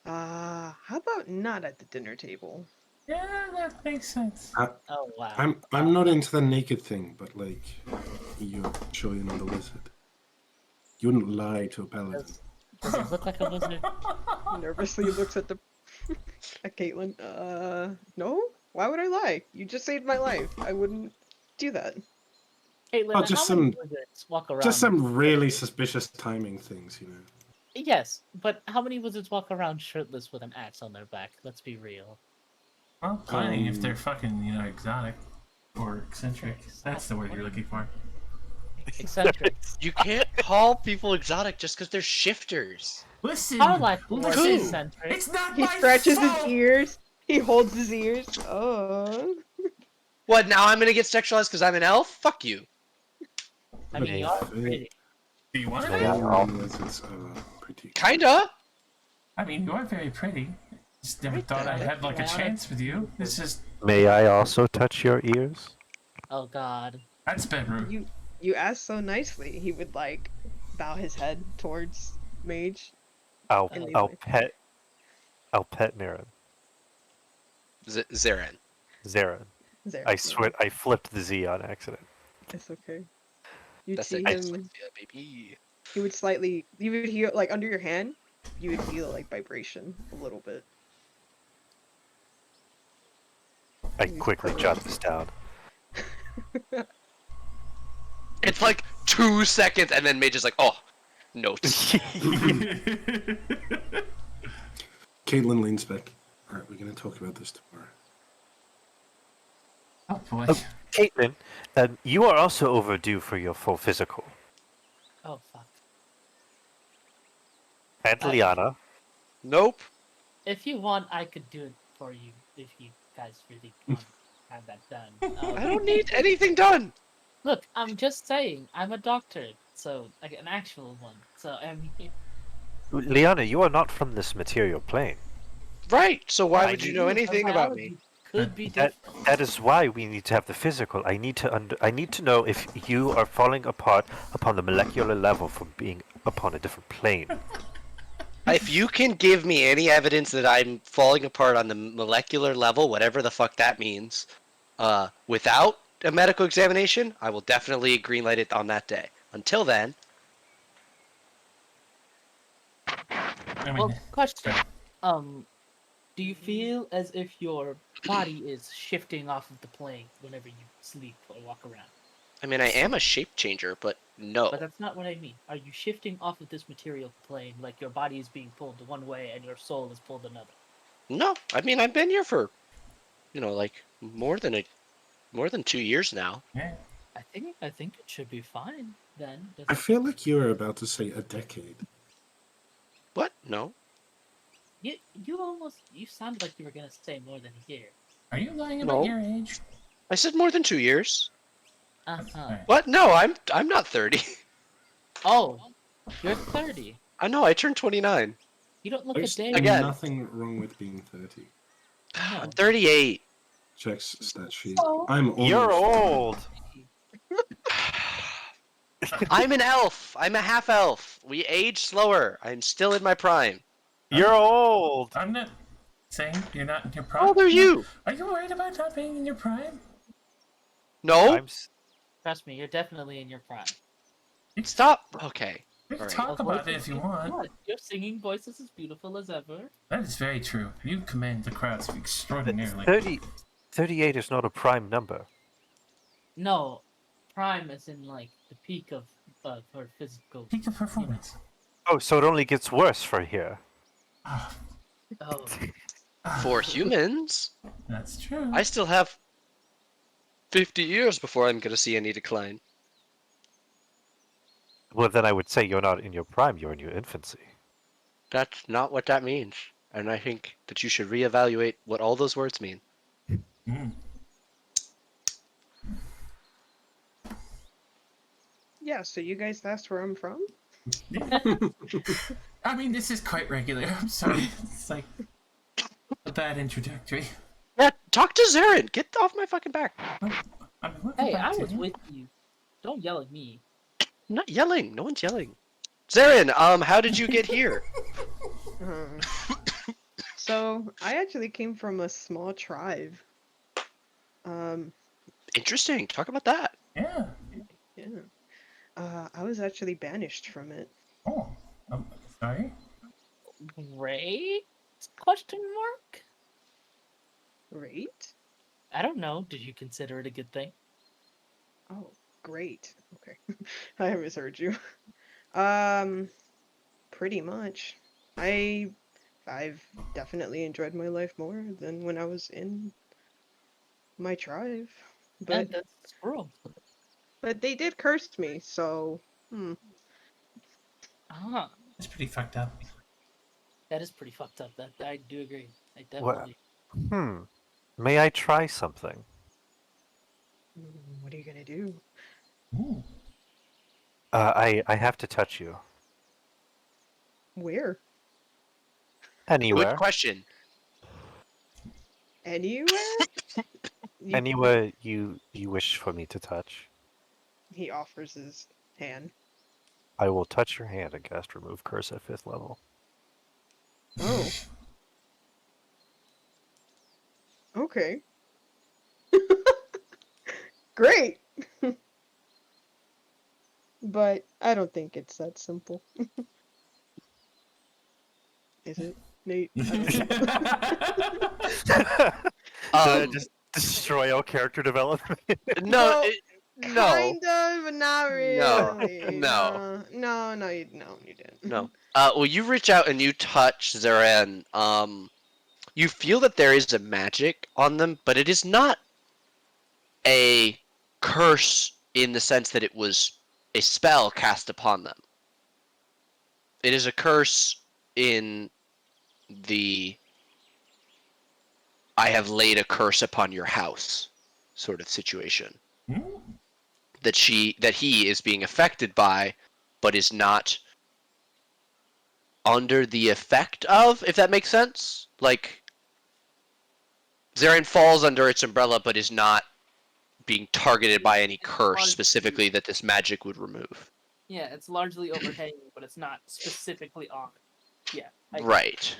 how about not at the dinner table? Yeah, that makes sense. Oh wow. I'm not into the naked thing, but like, you're sure you're not a wizard? You wouldn't lie to a paladin. Does it look like a wizard? Nervously looks at the at Caitlin. No? Why would I lie? You just saved my life. I wouldn't do that. Caitlin, Oh, just how many some- wizards walk around? Just some really suspicious timing things, you know. Yes, but how many wizards walk around shirtless with an axe on their back? Let's be real. Well, plenty if they're fucking, exotic or eccentric. That's the word you're looking for. Eccentric. You can't call people exotic just because they're shifters. Listen, I like the word Who? eccentric. It's not He my scratches fault. his ears. He holds his ears. Oh. What, now I'm gonna get sexualized because I'm an elf? Fuck you. I mean, you are Hey. pretty. Do you want to? Yeah. All wizards are pretty. Kinda. I mean, you are very pretty. Just never thought I had like a chance with you. It's just May I also touch your ears? Oh God. that's been rude. You asked so nicely. He would like bow his head towards Mage. I'll And I'll leave pet Niran. Zeren. Zarin. There. I swear I flipped the Z on accident. It's okay. You'd That's see it. him. Baby. He would slightly. You would hear like under your hand. You would feel like vibration a little bit. I quickly jot this down. It's like 2 seconds, and then Mage is like, oh, notes. Caitlin leans back. All right, we're gonna talk about this tomorrow. Oh boy. Oh. Caitlin, you are also overdue for your full physical. Oh fuck. And Liana. Nope. If you want, I could do it for you. If you guys really want to have that done. I don't need anything done. Look, I'm just saying. I'm a doctor, so like an actual one. So I mean, Liana, you are not from this material plane. Right, so why I would you do. know anything about me? Could be That different. that is why we need to have the physical. I need to know if you are falling apart upon the molecular level from being upon a different plane. If you can give me any evidence that I'm falling apart on the molecular level, whatever the fuck that means, without a medical examination, I will definitely greenlight it on that day. Until then, I mean, Well, question. Do you feel as if your body is shifting off of the plane whenever you sleep or walk around? I mean, I am a shape changer, but no. But that's not what I mean. Are you shifting off of this material plane, like your body is being pulled one way and your soul is pulled another? No, I mean, I've been here for, like more than 2 years now. yeah. I think it should be fine then. I feel like you were about to say a decade. What? No. You sounded like you were gonna say more than a year. Are you lying about No. your age? I said more than 2 years. Uh-huh. What? No, I'm not 30. Oh, you're 30. I know. I turned 29. You don't look a There's day. Again. nothing wrong with being 30. I'm 38. Checks stat sheet. Oh. I'm almost You're 30. old. I'm an elf. I'm a half elf. We age slower. I'm still in my prime. You're old. I'm not saying you're not in your prime. How old are you? Are you worried about not being in your prime? No. Trust me, you're definitely in your prime. Stop. Okay. We can Alright. talk about it if you want. Yeah, your singing voice is as beautiful as ever. That is very true. You command the crowds extraordinarily. 38 is not a prime number. No, prime is in like the peak of her physical. Peak of performance. Oh, so it only gets worse for here. Ah, Oh, For humans, that's true. I still have 50 years before I'm gonna see any decline. Well, then I would say you're not in your prime, you're in your infancy. That's not what that means. And I think that you should reevaluate what all those words mean. Mm. Yeah, so you guys asked where I'm from? I mean, this is quite regular. I'm sorry. It's like a bad introductory. Yeah, talk to Zarin. Get off my fucking back. I'm looking hey, back I to was you. with you. Don't yell at me. I'm not yelling. No one's yelling. Zarin, how did you get here? So, I actually came from a small tribe. Interesting. Talk about that. Yeah. Yeah. I was actually banished from it. Oh, I'm sorry. Great? Question mark? Great? I don't know. Did you consider it a good thing? Oh, great. Okay. I misheard you. Pretty much. I've definitely enjoyed my life more than when I was in my tribe. But That's squirrel. but they did curse me, so Ah, It's pretty fucked up. that is pretty fucked up. That I do agree. I What? definitely. May I try something? what are you gonna do? Ooh. I have to touch you. Where? Anywhere. Good question. Anywhere? You- Anywhere you wish for me to touch. He offers his hand. I will touch your hand and cast Remove Curse at 5th level. Oh. Okay. Great. But I don't think it's that simple. Is it, Nate? I don't know. Just destroy all character development. No, Well, no, Kind of, but not really. No. No, you didn't. no. Well, you reach out and you touch Zaran. You feel that there is a magic on them, but it is not a curse in the sense that it was a spell cast upon them. It is a curse in the I have laid a curse upon your house sort of situation. Ooh. That he is being affected by, but is not under the effect of, if that makes sense. Like Zarin falls under its umbrella, but is not being targeted by any curse specifically that this magic would remove. Yeah, it's largely overhanging, but it's not specifically on. Yeah. Right.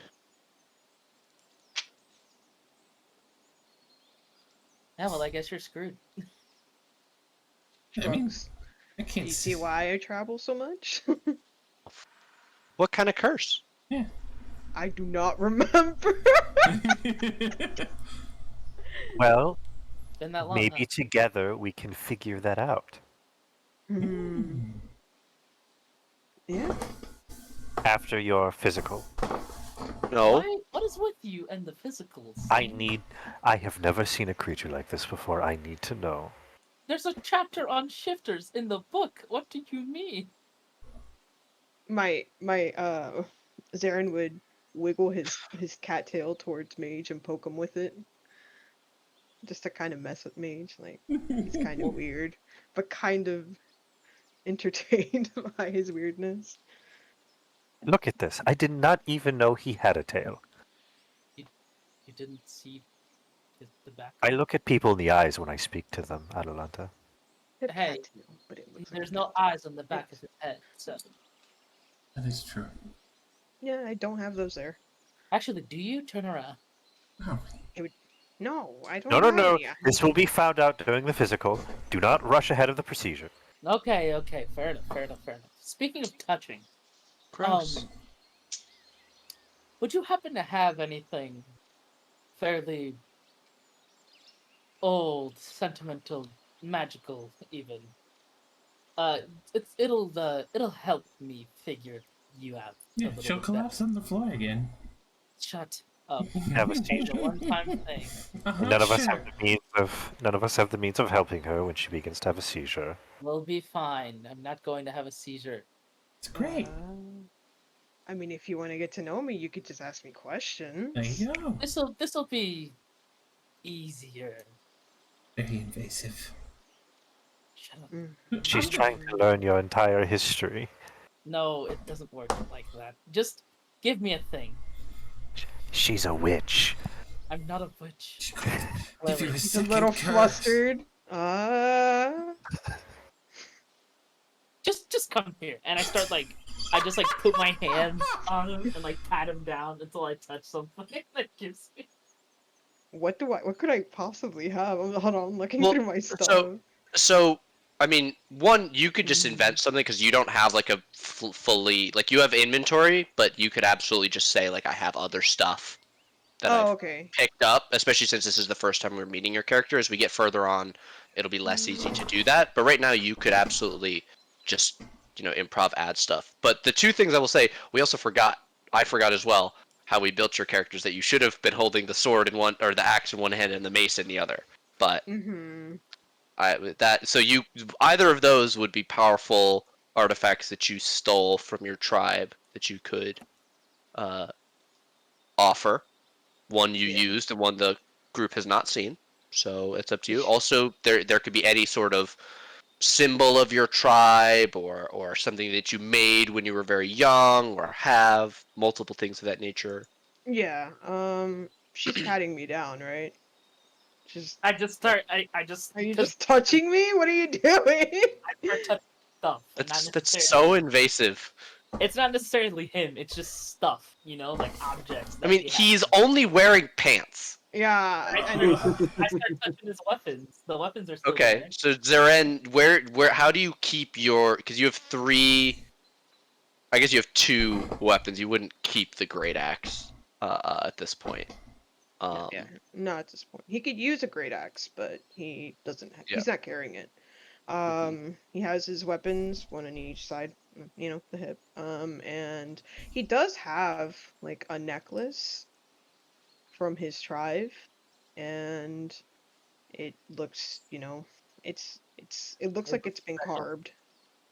Yeah, well, I guess you're screwed. I mean, Drugs. I Do can't you see why I travel so much? What kind of curse? I do not remember. Well, Been that long. maybe together we can figure that out. Yeah. After your physical. No. What is with you and the physicals? I have never seen a creature like this before. I need to know. There's a chapter on shifters in the book. What do you mean? My Zarin would wiggle his cattail towards Mage and poke him with it. Just to kind of mess with Mage, like he's kind of weird, but kind of entertained by his weirdness. Look at this. I did not even know he had a tail. You didn't see the back. I look at people in the eyes when I speak to them, Atalanta. He had a Hey, cattail, but it looks like There's a no cattail. eyes on the back of his head, so That is true. Yeah, I don't have those there. actually, do you turn around? Oh, No, I don't. No, no, have no. any. This will be found out during the physical. Do not rush ahead of the procedure. Okay, fair enough. Speaking of touching, would you happen to have anything fairly old, sentimental, magical, even? It'll help me figure you out. a yeah, little she'll bit better. collapse on the floor again. Shut up. Have a It's seizure. a one-time thing. None of us have the means of helping her when she begins to have a seizure. We'll be fine. I'm not going to have a seizure. It's great. I mean, if you want to get to know me, you could just ask me questions. There you go. This'll be easier. Very invasive. Shut up. She's trying to learn your entire history. No, it doesn't work like that. Just give me a thing. She's a witch. I'm not a witch. If you were He's a sick little and cursed. flustered. Just come here, and I start I just put my hands on him and pat him down until I touch something that gives me. What could I possibly have? Hold on, I'm looking Well, through my stuff. So, I mean, one, you could just invent something because you don't have like a fully you have inventory, but you could absolutely just say I have other stuff that I've Okay. picked up. Especially since this is the first time we're meeting your character. As we get further on, it'll be less easy to do that. But right now, you could absolutely just improv, add stuff. But the two things I will say, I forgot as well how we built your characters. That you should have been holding the sword in one or the axe in one hand and the mace in the other. But so either of those would be powerful artifacts that you stole from your tribe that you could offer. One you used and one the group has not seen. So it's up to you. Also, there could be any sort of symbol of your tribe or something that you made when you were very young or have multiple things of that nature. Yeah. She's patting me down, right? I just start. I just. Are you just touching me? What are you doing? I start touching stuff. and not That's necessarily- so invasive. It's not necessarily him. It's just stuff. Objects. I that mean, he has. he's only wearing pants. Yeah. I know. I start touching his weapons. The weapons are still Okay, there. so Zeren, how do you keep your? Because you have 3. I guess you have 2 weapons. You wouldn't keep the great axe at this point. Yeah. Not at this point. He could use a great axe, but he doesn't. He's not carrying it. He has his weapons, one on each side, the hip. And he does have a necklace from his tribe, and it looks, it looks like it's been carved.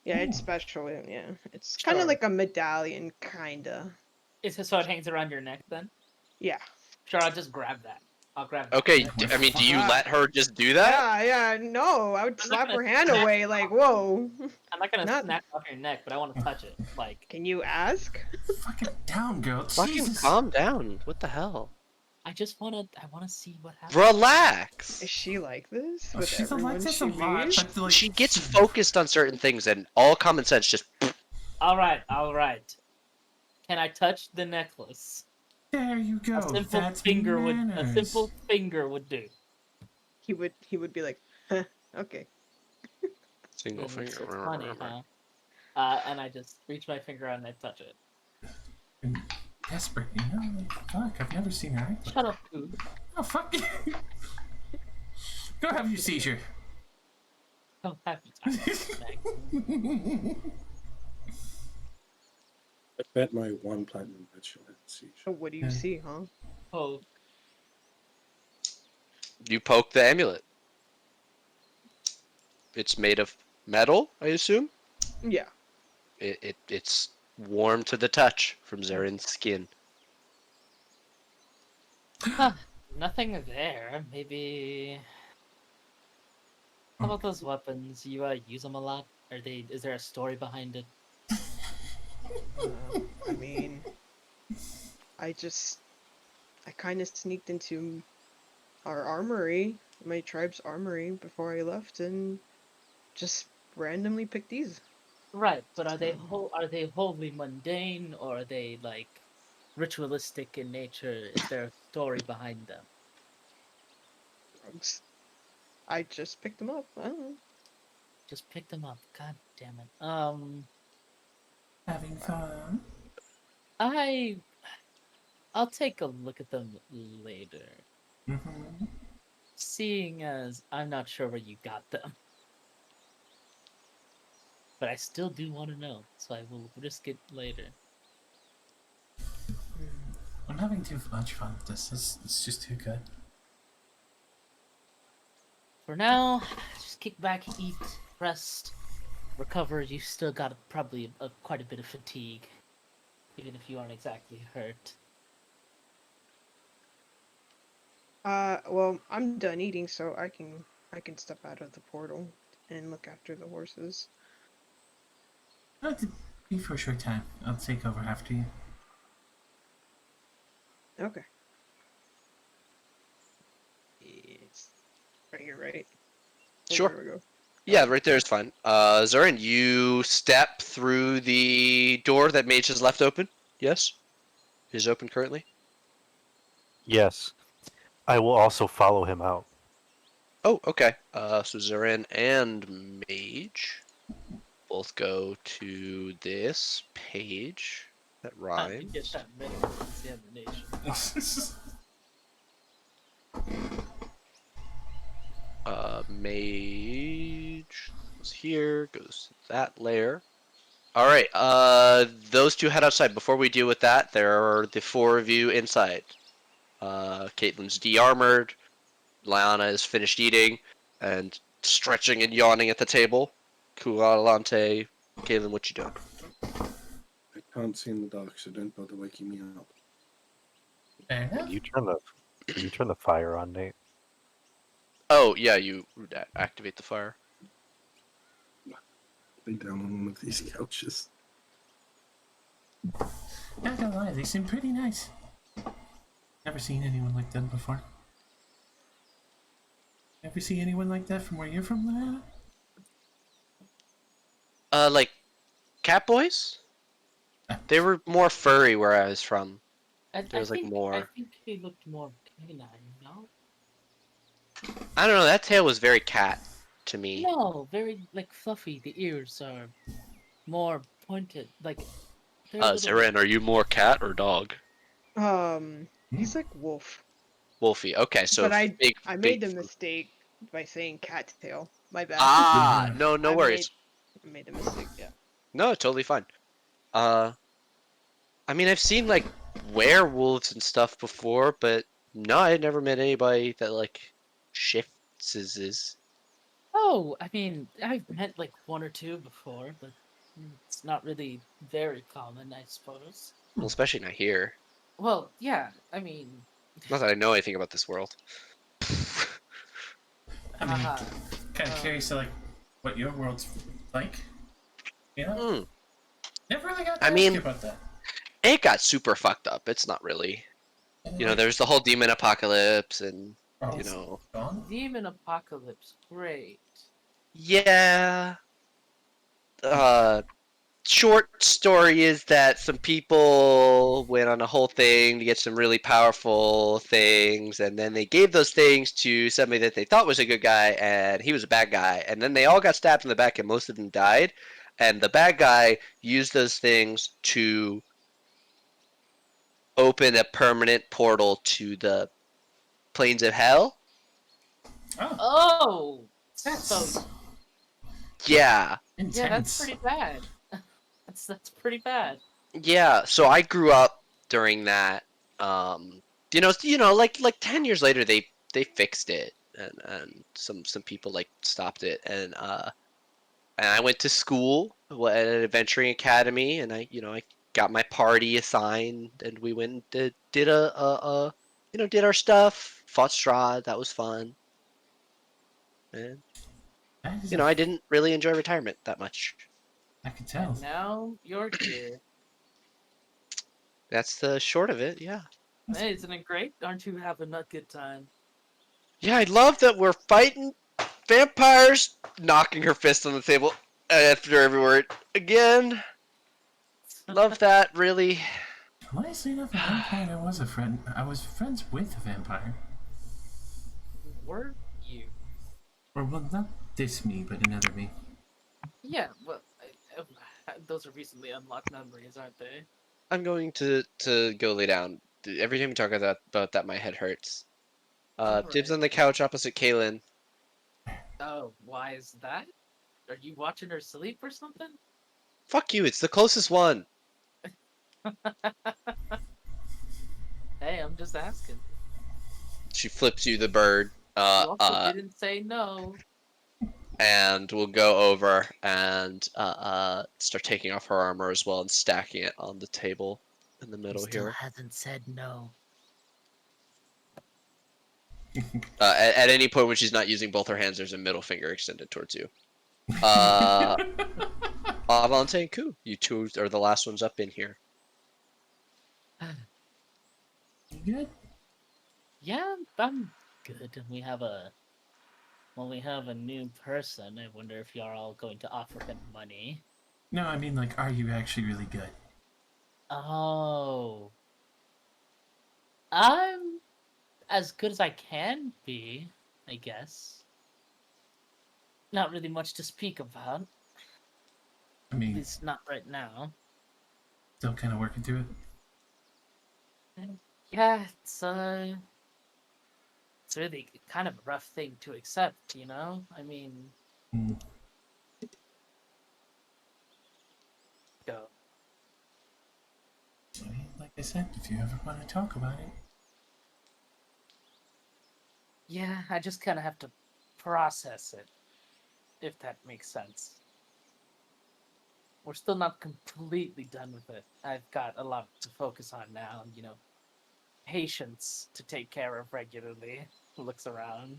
Yeah, it's special. Yeah, it's kind of Sure. like a medallion, kinda. So it hangs around your neck then? Yeah. Sure, I'll just grab that. I'll grab that. Okay, I mean, do you let her just do that? Yeah. No, I would I'm not slap gonna her hand snap away. Whoa. I'm not gonna Not- snap off your neck, but I want to touch it. Can you ask? Fucking down, girl. Fucking Jesus. calm down. What the hell? I wanna see what happens. Relax. Is she like this? Oh, With she's everyone like this she a lot, meets? but She gets focused on certain things, and all common sense just. All right. Can I touch the necklace? There you go. A simple That's finger manners. would do. He would be like, huh, okay. Single It's finger. funny, huh? And I just reach my finger out and I touch it. And desperate, fuck, I've never seen her act like Shut up, dude. Oh, fuck you. Go have your seizure. Don't have time. I bet my 1 platinum that she'll have a seizure. So what do you see, huh? Oh, You poke the amulet. It's made of metal, I assume. Yeah. It's warm to the touch from Zarin's skin. Huh, nothing there. Maybe. How about those weapons? You use them a lot? Are they? Is there a story behind it? I mean, I kind of sneaked into our armory, my tribe's armory, before I left, and just randomly picked these. Right, but are they wholly mundane or are they like ritualistic in nature? Is there a story behind them? Drugs. I just picked them up. I don't know. Just pick them up. God damn it. Having fun. I'll take a look at them later. Mm-hmm. Seeing as I'm not sure where you got them. But I still do want to know, so I will risk it later. I'm having too much fun with this. It's just too good. For now, just kick back, eat, rest, recover. You still got probably quite a bit of fatigue, even if you aren't exactly hurt. Well, I'm done eating, so I can step out of the portal and look after the horses. I'll be for a short time. I'll take over after you. Okay. It's right here, right? Or Sure. where do we go? Yeah, right there is fine. Zarin, you step through the door that Mage has left open. Yes, it is open currently. Yes. I will also follow him out. Oh, okay. So Zarin and Mage both go to this page that Time to get rhymes. that medical examination. Mage goes here, goes to that layer. All right. Those two head outside. Before we deal with that, there are the four of you inside. Caitlin's de-armored. Lyanna is finished eating and stretching and yawning at the table. Kualante, Caitlin, what you doing? I can't see in the dark, so don't bother waking me up. Fair enough. You turn the fire on, Nate. Oh yeah, you activate the fire. Lay down on one of these couches. Not gonna lie, they seem pretty nice. Never seen anyone like that before. Ever see anyone like that from where you're from, Lana? Like cat boys? They were more furry where I was from. There was like more. I think he looked more canine, no? I don't know. That tail was very cat to me. No, very like fluffy. The ears are more pointed. Like. they're a little Zarin, are you more cat or dog? He's like wolf. Wolfie. Okay, so But I big. made big the mistake by saying cattail. My bad. Ah, no worries. I made a mistake. Yeah. No, totally fine. I mean, I've seen like werewolves and stuff before, but no, I had never met anybody that like shifts is. Oh, I mean, I've met like one or two before, but it's not really very common, I suppose. Well, especially not here. Well, yeah, I mean, Not that I know anything about this world. I mean, haha. kind of curious to like what your world's like. You know, Mm. never really got to I ask mean- you about that. It got super fucked up. It's not really. You know, there's the whole demon apocalypse, and Oh, you it's know. gone? Demon Apocalypse, great. Yeah. Short story is that some people went on a whole thing to get some really powerful things, and then they gave those things to somebody that they thought was a good guy, and he was a bad guy. And then they all got stabbed in the back, and most of them died. And the bad guy used those things to open a permanent portal to the plains of hell. Oh, Oh, that's so Yeah. intense. yeah, that's pretty bad. That's pretty bad. Yeah, so I grew up during that. You know, like 10 years later they fixed it. and some people like stopped it, and I went to school at an adventuring academy, and I got my party assigned, and we went and did did our stuff, fought Strahd. That was fun, and That is I didn't really enjoy retirement that much. I can tell. And now you're here. That's the short of it. Yeah. Hey, isn't it great? Aren't you having a good time? Yeah, I love that we're fighting vampires, knocking her fist on the table after every word again. Love that, really. Honestly enough, at one point I was a friend. I was friends with a vampire. Were you? Or, well, not this me, but another me. Yeah, well, those are recently unlocked memories, aren't they? I'm going to go lay down. Every time we talk about that, my head hurts. Dibs on Alright. the couch opposite Kaylin. Oh, why is that? Are you watching her sleep or something? Fuck you, it's the closest one. Hey, I'm just asking. She flips you the bird. You also didn't say no. And we'll go over and start taking off her armor as well and stacking it on the table in the middle here. hasn't said no. At any point when she's not using both her hands, there's a middle finger extended towards you. Avante and Ku, you two are the last ones up in here. You good? Yeah, I'm good. We have a new person. I wonder if you're all going to offer him money. No, I mean, like, are you actually really good? Oh. I'm as good as I can be, I guess. Not really much to speak about. I At mean, least not right now. still kind of working through it. Yeah, it's really kind of a rough thing to accept, you know? I mean, Mm. go. I mean, like I said, if you ever want to talk about it. Yeah, I just kind of have to process it, if that makes sense. We're still not completely done with it. I've got a lot to focus on now, you know. Patients to take care of regularly. Looks around.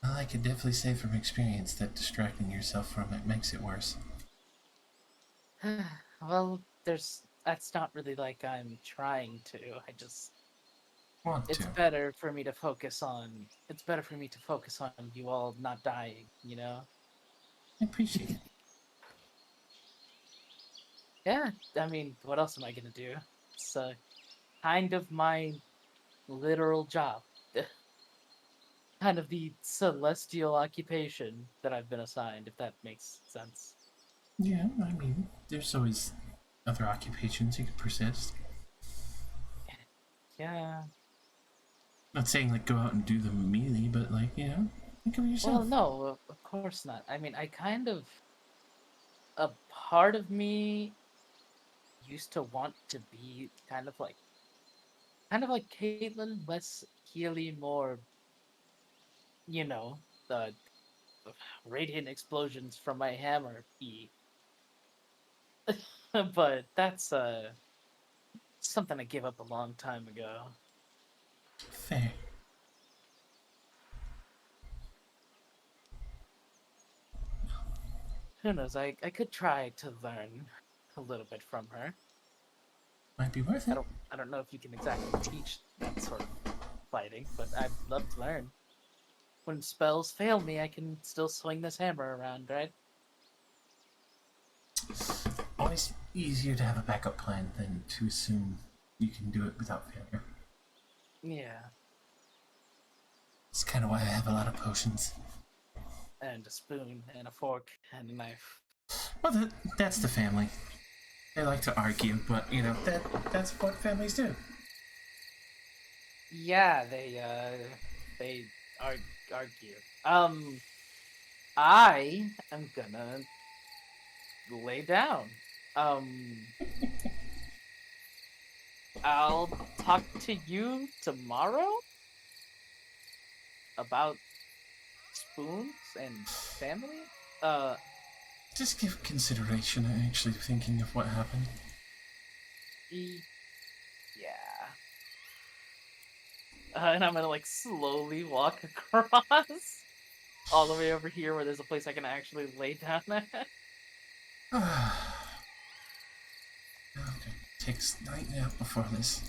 Well, I could definitely say from experience that distracting yourself from it makes it worse. Well, that's not really like I'm trying to. I just Want it's to. better for me to focus on you all not dying, you know? I appreciate it. Yeah, I mean, what else am I gonna do? It's kind of my literal job. Kind of the celestial occupation that I've been assigned, if that makes sense. Yeah, I mean, there's always other occupations you could persist. Yeah. Not saying, like, go out and do them immediately, but, like, think of yourself. Well, no, of course not. I mean, a part of me used to want to be kind of like Caitlyn, less Healy, more, you know, the radiant explosions from my hammer E. But that's something I gave up a long time ago. Fair. Who knows? I could try to learn a little bit from her. Might be worth it. I don't know if you can exactly teach that sort of fighting, but I'd love to learn. When spells fail me, I can still swing this hammer around, right? Always easier to have a backup plan than to assume you can do it without failure. Yeah. It's kind of why I have a lot of potions. And a spoon, and a fork, and a knife. Well, that's the family. They like to argue, but, that's what families do. Yeah, they argue. I am gonna lay down. I'll talk to you tomorrow about spoons and family. Just give consideration to actually thinking of what happened. Yeah. And I'm gonna like slowly walk across all the way over here where there's a place I can actually lay down at. Okay, take a night nap before this.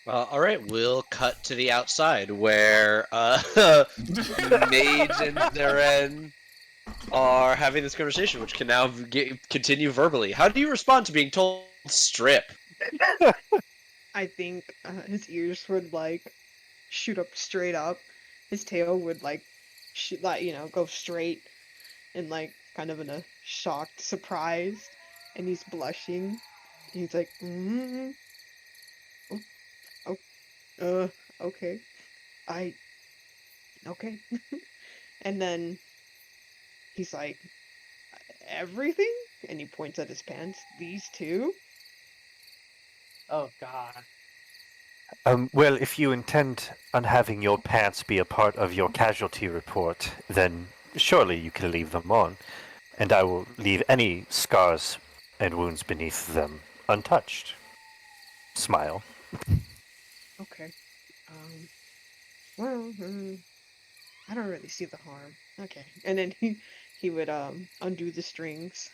All right, we'll cut to the outside where Mage and Zeren are having this conversation, which can now continue verbally. How do you respond to being told strip? I think his ears would like shoot up straight up. His tail would like shoot, like, you know, go straight and like kind of in a shocked surprise, and he's blushing. He's like, okay, okay. And then he's like, everything? And he points at his pants. These two? Oh god. Well, if you intend on having your pants be a part of your casualty report, then surely you can leave them on, and I will leave any scars and wounds beneath them untouched. Smile. Okay. Well, I don't really see the harm. Okay. And then he would undo the strings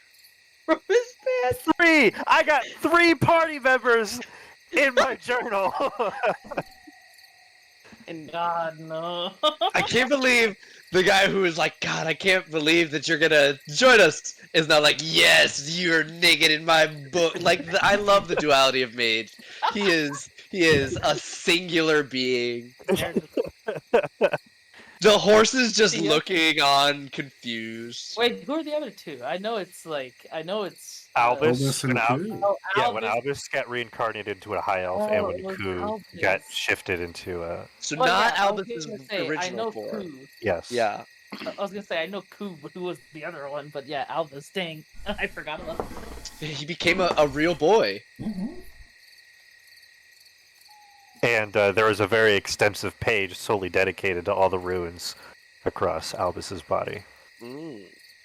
from his pants. 3! I got 3 party members in my journal. And God no. I can't believe the guy who is like, God, I can't believe that you're gonna join us is now like, yes, you're naked in my book. Like, I love the duality of Mage. He is a singular being. The horse is just Yeah. looking on, confused. Wait, who are the other two? I know it's Albus, Albus and when Al- Ku. Oh, yeah, when Albus. Albus got reincarnated into a high elf, and Oh, when it was Ku Albus. got shifted into a So Well, not yeah, I was Albus's gonna say, I original know form. Ku. yes, Yeah. I was gonna say I know Ku, but who was the other one? But yeah, Albus. Dang, I forgot about that. He became a real boy. and there was a very extensive page solely dedicated to all the ruins across Albus's body. Mm.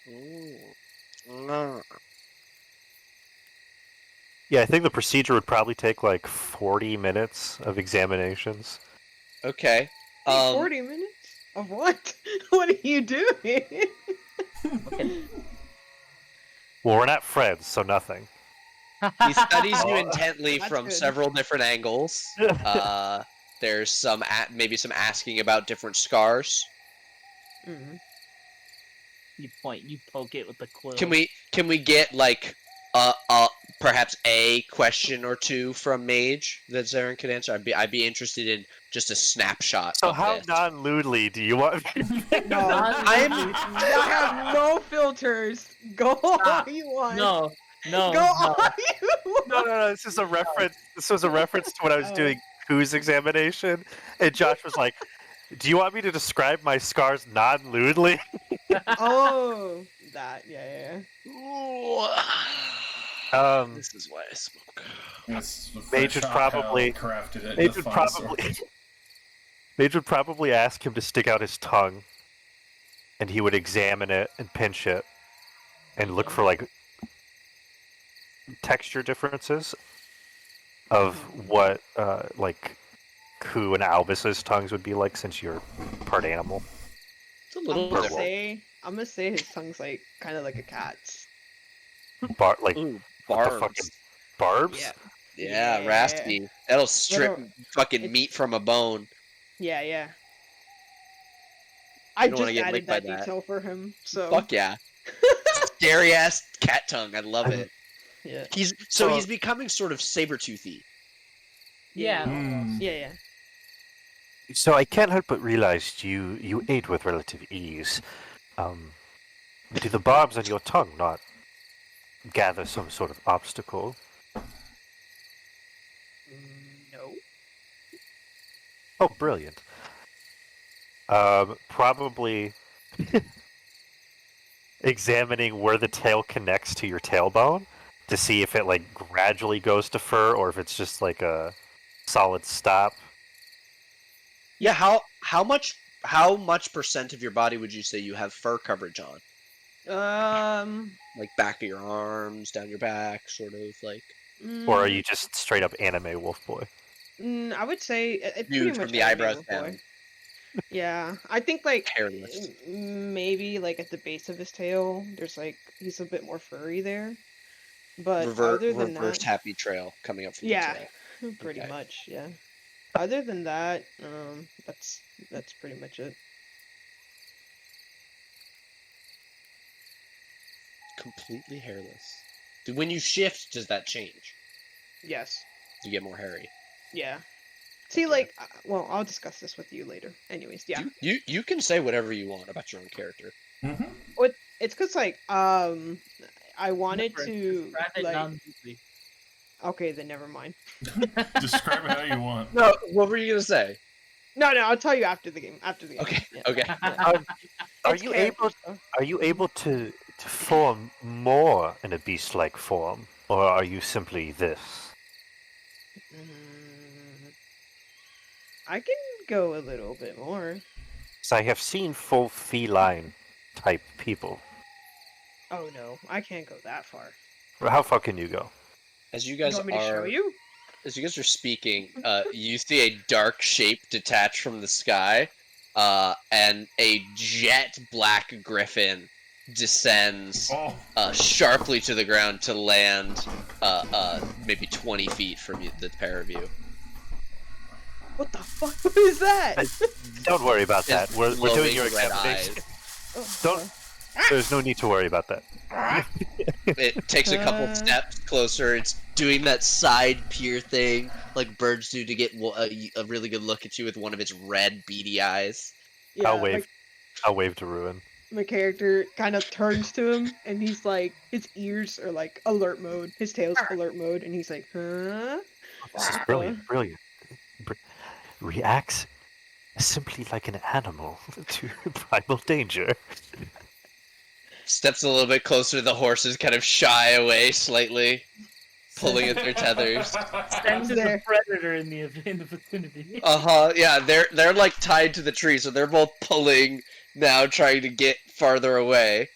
Mm. Mm. Yeah, I think the procedure would probably take like 40 minutes of examinations. Okay. 40 minutes? Of what? What are you doing? Well, we're not friends, so nothing. He studies you Oh. intently That's from good. several different angles. There's some maybe some asking about different scars. Mhm. You poke it with the quill. Can we get like perhaps a question or two from Mage that Zaren could answer? I'd be interested in just a snapshot. So of how this. non-lewdly do you want me to No, I have no filters. Go all you want. No, no, Go no. all you want. No, this is a reference. This was a reference to when I was doing Ku's examination, and Josh was like, "Do you want me to describe my scars non-lewdly?" Oh, that, yeah. Ooh. This is why I smoke. That's Mage would probably- crafted it. Mage would probably, Mage would probably ask him to stick out his tongue, and he would examine it and pinch it, and look for like texture differences of what like Ku and Albus's tongues would be like, since you're part animal. It's a I'm little gonna different. say his tongue's like kind of like a cat's. Like Ooh, what the barbs. fucking barbs? Yeah. Yeah, Yeah. raspy. That'll strip Little- fucking it's- meat from a bone. Yeah. I You don't wanna just get added licked by that that. detail for him, so Fuck yeah. Scary ass cat tongue. I love it. yeah. He's So- he's becoming sort of saber-toothy. Yeah. Yeah. So I can't help but realize you ate with relative ease. Do the barbs on your tongue not gather some sort of obstacle? No. Oh, brilliant. Probably examining where the tail connects to your tailbone to see if it like gradually goes to fur or if it's just like a solid stop. Yeah, how much percent of your body would you say you have fur coverage on? Like back of your arms, down your back, sort of like Or are you just straight up anime wolf boy? I would say it's Huge pretty from much the anime eyebrows wolf boy. down. Yeah, I think like Hairless. maybe like at the base of his tail, there's like he's a bit more furry there. But Reverse other than reverse that, happy trail coming up from yeah, the tail. pretty Okay. much, yeah. Other than that, that's pretty much it. Completely hairless. When you shift, does that change? Yes, You get more hairy. yeah. See, like, well, I'll discuss this with you later. Anyways, yeah. You can say whatever you want about your own character. Mm-hmm. It's cause like I wanted Remember, to describe it like. non-deeply. Okay, then never mind. Describe it how you want. No, what were you gonna say? No, I'll tell you after the game. After the game. Okay, Yeah. okay. Are It's you character able? stuff. Are you able to form more in a beast-like form, or are you simply this? I can go a little bit more. So I have seen full feline type people. Oh no, I can't go that far. How far can you go? As you You guys want me to show are you? as you guys are speaking, you see a dark shape detach from the sky, and a jet black griffin descends Oh, sharply to the ground to land maybe 20 feet from you, the pair of you. What the fuck is that? Don't worry about that. We're doing Glowing your red examination. eyes. Don't. There's no need to worry about that. It takes a couple steps closer. It's doing that side peer thing like birds do to get a really good look at you with one of its red beady eyes. Yeah, I'll wave. I'll wave to Ruin. my character kind of turns to him, and he's like, his ears are like alert mode, his tail's alert mode, and he's like, huh? This is brilliant. Brilliant. Reacts simply like an animal to primal danger. Steps a little bit closer to the horses, kind of shy away slightly, pulling at their tethers. Senses there. a predator in the vicinity. Yeah, they're like tied to the tree, so they're both pulling now, trying to get farther away.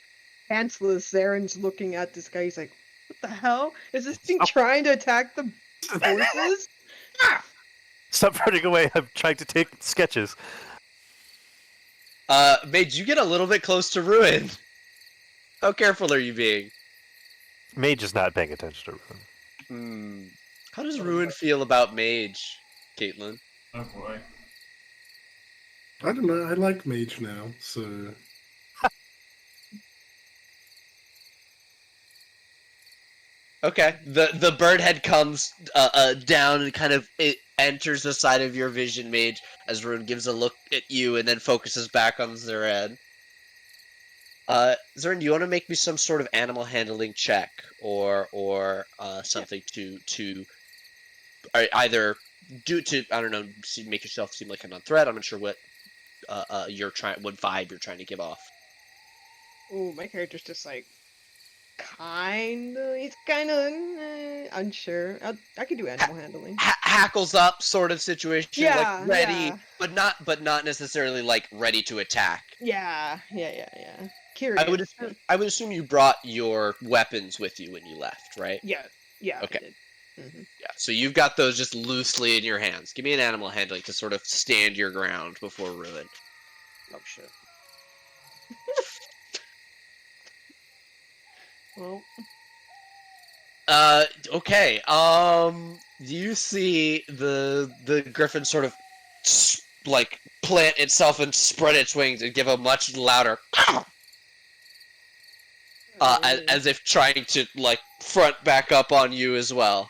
Pantsless Zaren's looking at this guy, he's like, what the hell? Is this thing trying to attack the horses? Stop running away. I'm trying to take sketches. Mage, you get a little bit close to Ruin. How careful are you being? Mage is not paying attention to Ruin. How does Ruin feel about Mage, Caitlin? oh boy. I don't know. I like Mage now, so Okay. The bird head comes down and kind of it enters the side of your vision, Mage, as Ruin gives a look at you and then focuses back on Zeren. Zeren, do you want to make me some sort of animal handling check or something to either do to, I don't know, make yourself seem like a non-threat? I'm not sure what what vibe you're trying to give off. Ooh, my character's just like, he's kinda unsure. I could do animal handling. Hackles up sort of situation, Yeah, like ready, yeah. but not necessarily like ready to attack. Yeah. Curious. I would assume you brought your weapons with you when you left, right? Yeah. I Okay. did. Mhm. Yeah. So you've got those just loosely in your hands. Give me an animal handling to sort of stand your ground before Ruin. Oh shit. Well, Okay. You see the griffin sort of like plant itself and spread its wings and give a much louder as if trying to like front back up on you as well.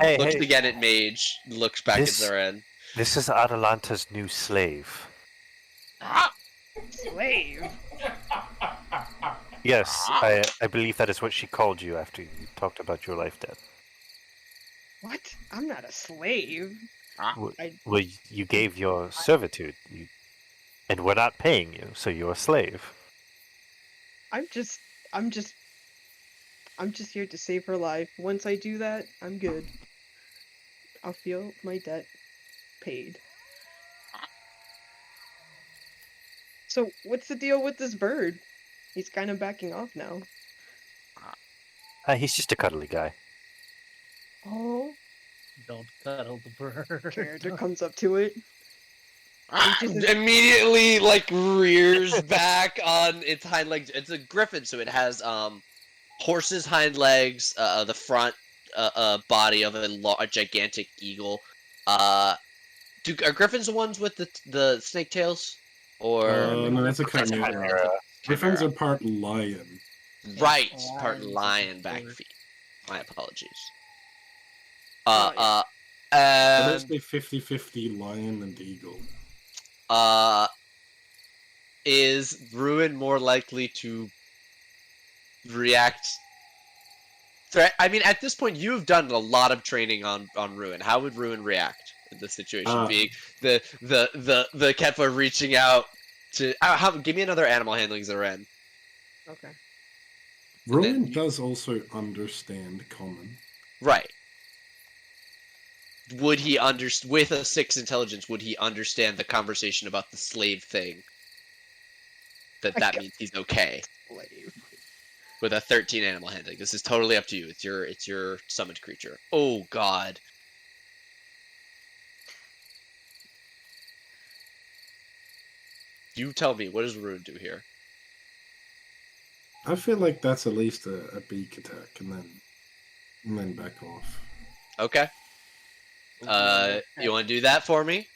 Hey, Looks hey, again at Mage, looks back This- at Zeren. this is Atalanta's new slave. slave. Yes, I believe that is what she called you after you talked about your life debt. What? I'm not a slave. Well, you gave your servitude, and we're not paying you, so you're a slave. I'm just here to save her life. Once I do that, I'm good. I'll feel my debt paid. So, what's the deal with this bird? He's kind of backing off now. He's just a cuddly guy. Oh, Don't cuddle the bird. character comes up to it. Immediately like rears back on its hind legs. It's a griffin, so it has horse's hind legs, the front body of a gigantic eagle. Are griffins the ones with the snake tails? Or No, that's a That's chimera. Chimera. Griffins are part lion. right, Yeah, part lions lion are back forward. feet. My apologies. yeah. So And basically 50-50 lion and eagle. is Ruin more likely to react? I mean, at this point, you've done a lot of training on Ruin. How would Ruin react in this situation? Being the Kepler reaching out to give me another animal handling, Zaren. Okay. Rowan does also understand common. Right. Would he with a 6 intelligence? Would he understand the conversation about the slave thing? That means he's okay. Slave. With a 13 animal handling. This is totally up to you. It's your summoned creature. Oh god. You tell me, what does Ruin do here? I feel like that's at least a beak attack, and then back off. Okay. You want to do that for me?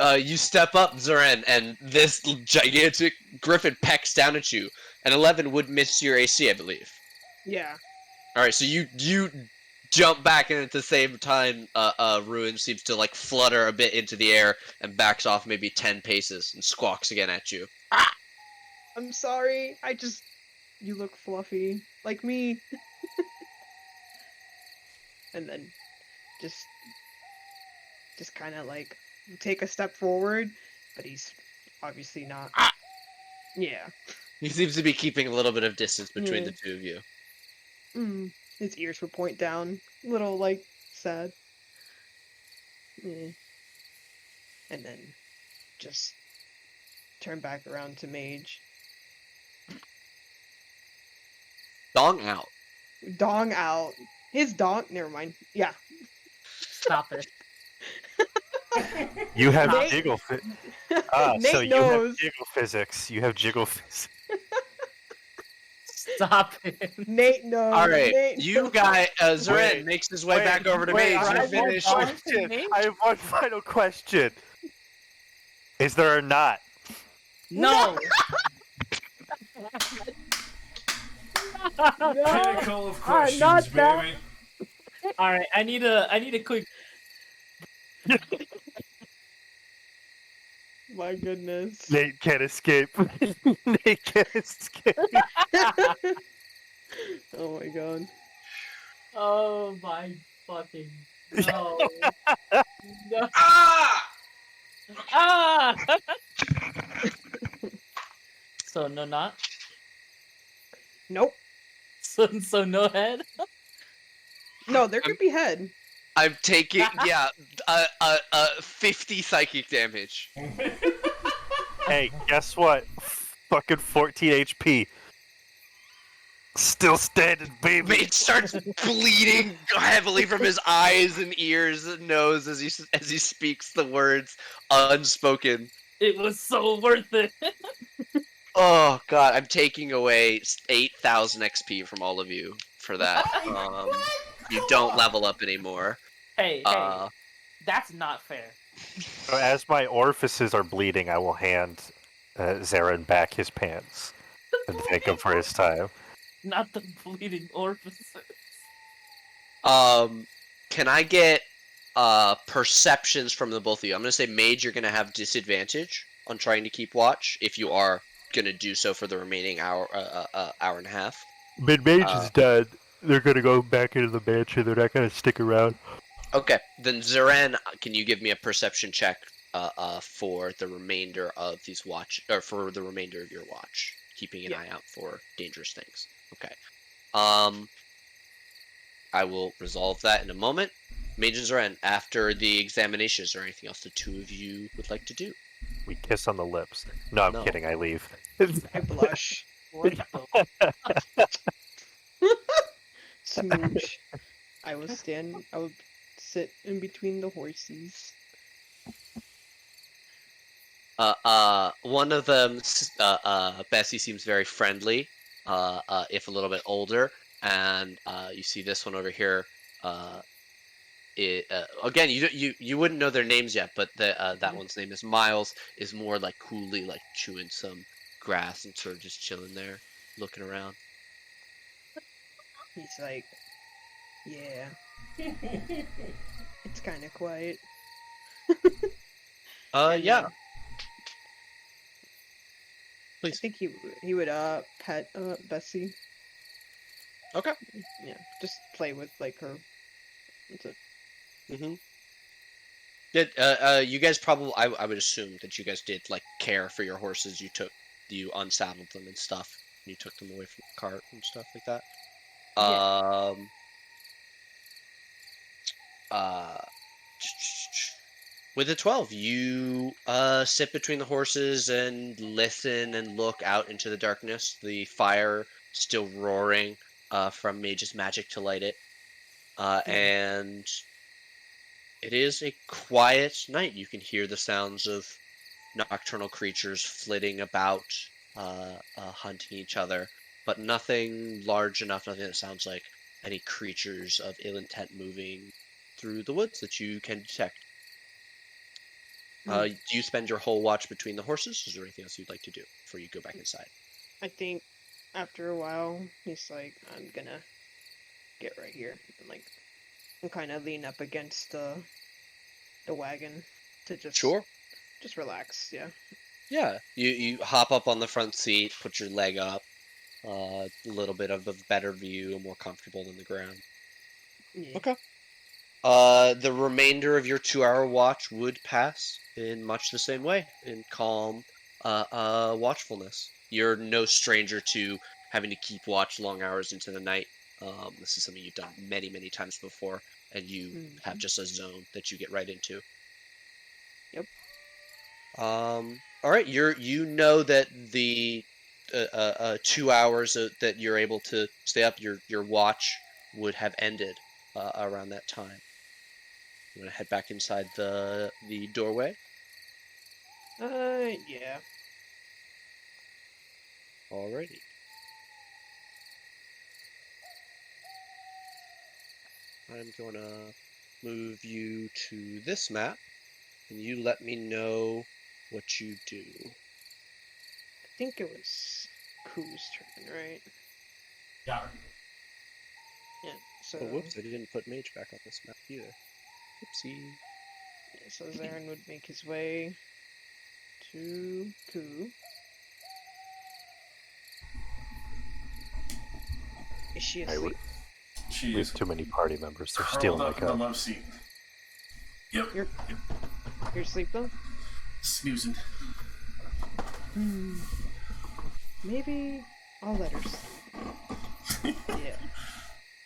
You step up, Zaren, and this gigantic griffin pecks down at you. An 11 would miss your AC, I believe. Yeah. Alright, so you jump back, and at the same time, Ruin seems to like flutter a bit into the air and backs off maybe 10 paces and squawks again at you. I'm sorry. You look fluffy like me. And then just kind of like take a step forward, but he's obviously not. Yeah. He seems to be keeping a little bit of distance between Yeah. the two of you. His ears would point down, little like sad. Yeah. And then just turn back around to Mage. Dong out. Dong out. His dong. Never mind. Yeah. Stop it. You have Nate- jiggle so Nate you have knows. jiggle physics. You have jiggle physics. Stop it. Nate knows. Alright, Nate you knows. guy, Zaren Wait, makes his way back over to wait, Mage I to have one finish. final- question. Mage? I have one final question. Is there a knot? No. Pinnacle of questions, not that. baby. All right, I need a quick. My goodness. Nate can't escape. Nate can't escape. Oh my god. Oh my fucking no. No. Ah! Ah! So no not. Nope. So no head. No, there could be head. I'm taking 50 psychic damage. Hey, guess what? Fucking 14 HP. Still standing, baby. Mage starts bleeding heavily from his eyes and ears and nose as he speaks the words unspoken. It was so worth it. Oh god, I'm taking away 8,000 XP from all of you for that. You don't level up anymore. Hey, Uh, that's not fair. So as my orifices are bleeding, I will hand Zarin back his pants and thank him for his time. Not the bleeding orifices. Can I get perceptions from the both of you? I'm gonna say Mage, you're gonna have disadvantage on trying to keep watch if you are gonna do so for the remaining hour and a half. Mid Mage is dead. They're gonna go back into the mansion. They're not gonna stick around. Okay, then Zaren, can you give me a perception check for the remainder of these watch, or for the remainder of your watch, keeping an Yeah. eye out for dangerous things. Okay. I will resolve that in a moment. Mage and Zaren, after the examination, is there anything else the two of you would like to do? We kiss on the lips. No, I'm No. kidding. I leave. I blush. What the Smooch. I will sit in between the horses. One of them, Bessie, seems very friendly, if a little bit older, and you see this one over here. Again, you wouldn't know their names yet, but that one's name is Miles. Is more like coolly like chewing some grass and sort of just chilling there, looking around. He's like, yeah. It's kind of quiet. And, Yeah. I Please. think he would pet Bessie. Okay. Yeah, just play with like her. That's it. Mm-hmm. Did you guys probably? I would assume that you guys did like care for your horses. You unsaddled them and stuff. And you took them away from the cart and stuff like that. Yeah. With the 12, you sit between the horses and listen and look out into the darkness. The fire still roaring from Mage's magic to light it, and it is a quiet night. You can hear the sounds of nocturnal creatures flitting about, hunting each other, but nothing large enough, nothing that sounds like any creatures of ill intent moving through the woods that you can detect. Do you spend your whole watch between the horses? Is there anything else you'd like to do before you go back inside? I think after a while, he's like, I'm gonna get right here and kind of lean up against the wagon to just relax. Yeah. Yeah, you hop up on the front seat, put your leg up, a little bit of a better view, more comfortable than the ground. Yeah. Okay. The remainder of your 2-hour watch would pass in much the same way, in calm, watchfulness. You're no stranger to having to keep watch long hours into the night. This is something you've done many, many times before, and you have just a zone that you get right into. Yep. All right, you know that the 2 hours that you're able to stay up, your watch would have ended around that time. You want to head back inside the doorway? Yeah. Alrighty. I'm gonna move you to this map, and you let me know what you do. I think it was Ku's turn, right? Yeah. Yeah. So. Oh, whoops! I didn't put Mage back on this map either. Oopsie. Yeah, so Zarin would make his way to Ku. Is she I asleep? She We is have too many party members. They're curled stealing my up in the cup. love seat. Yep. You're asleep though? Snoozing. Maybe I'll let her sleep. Yeah.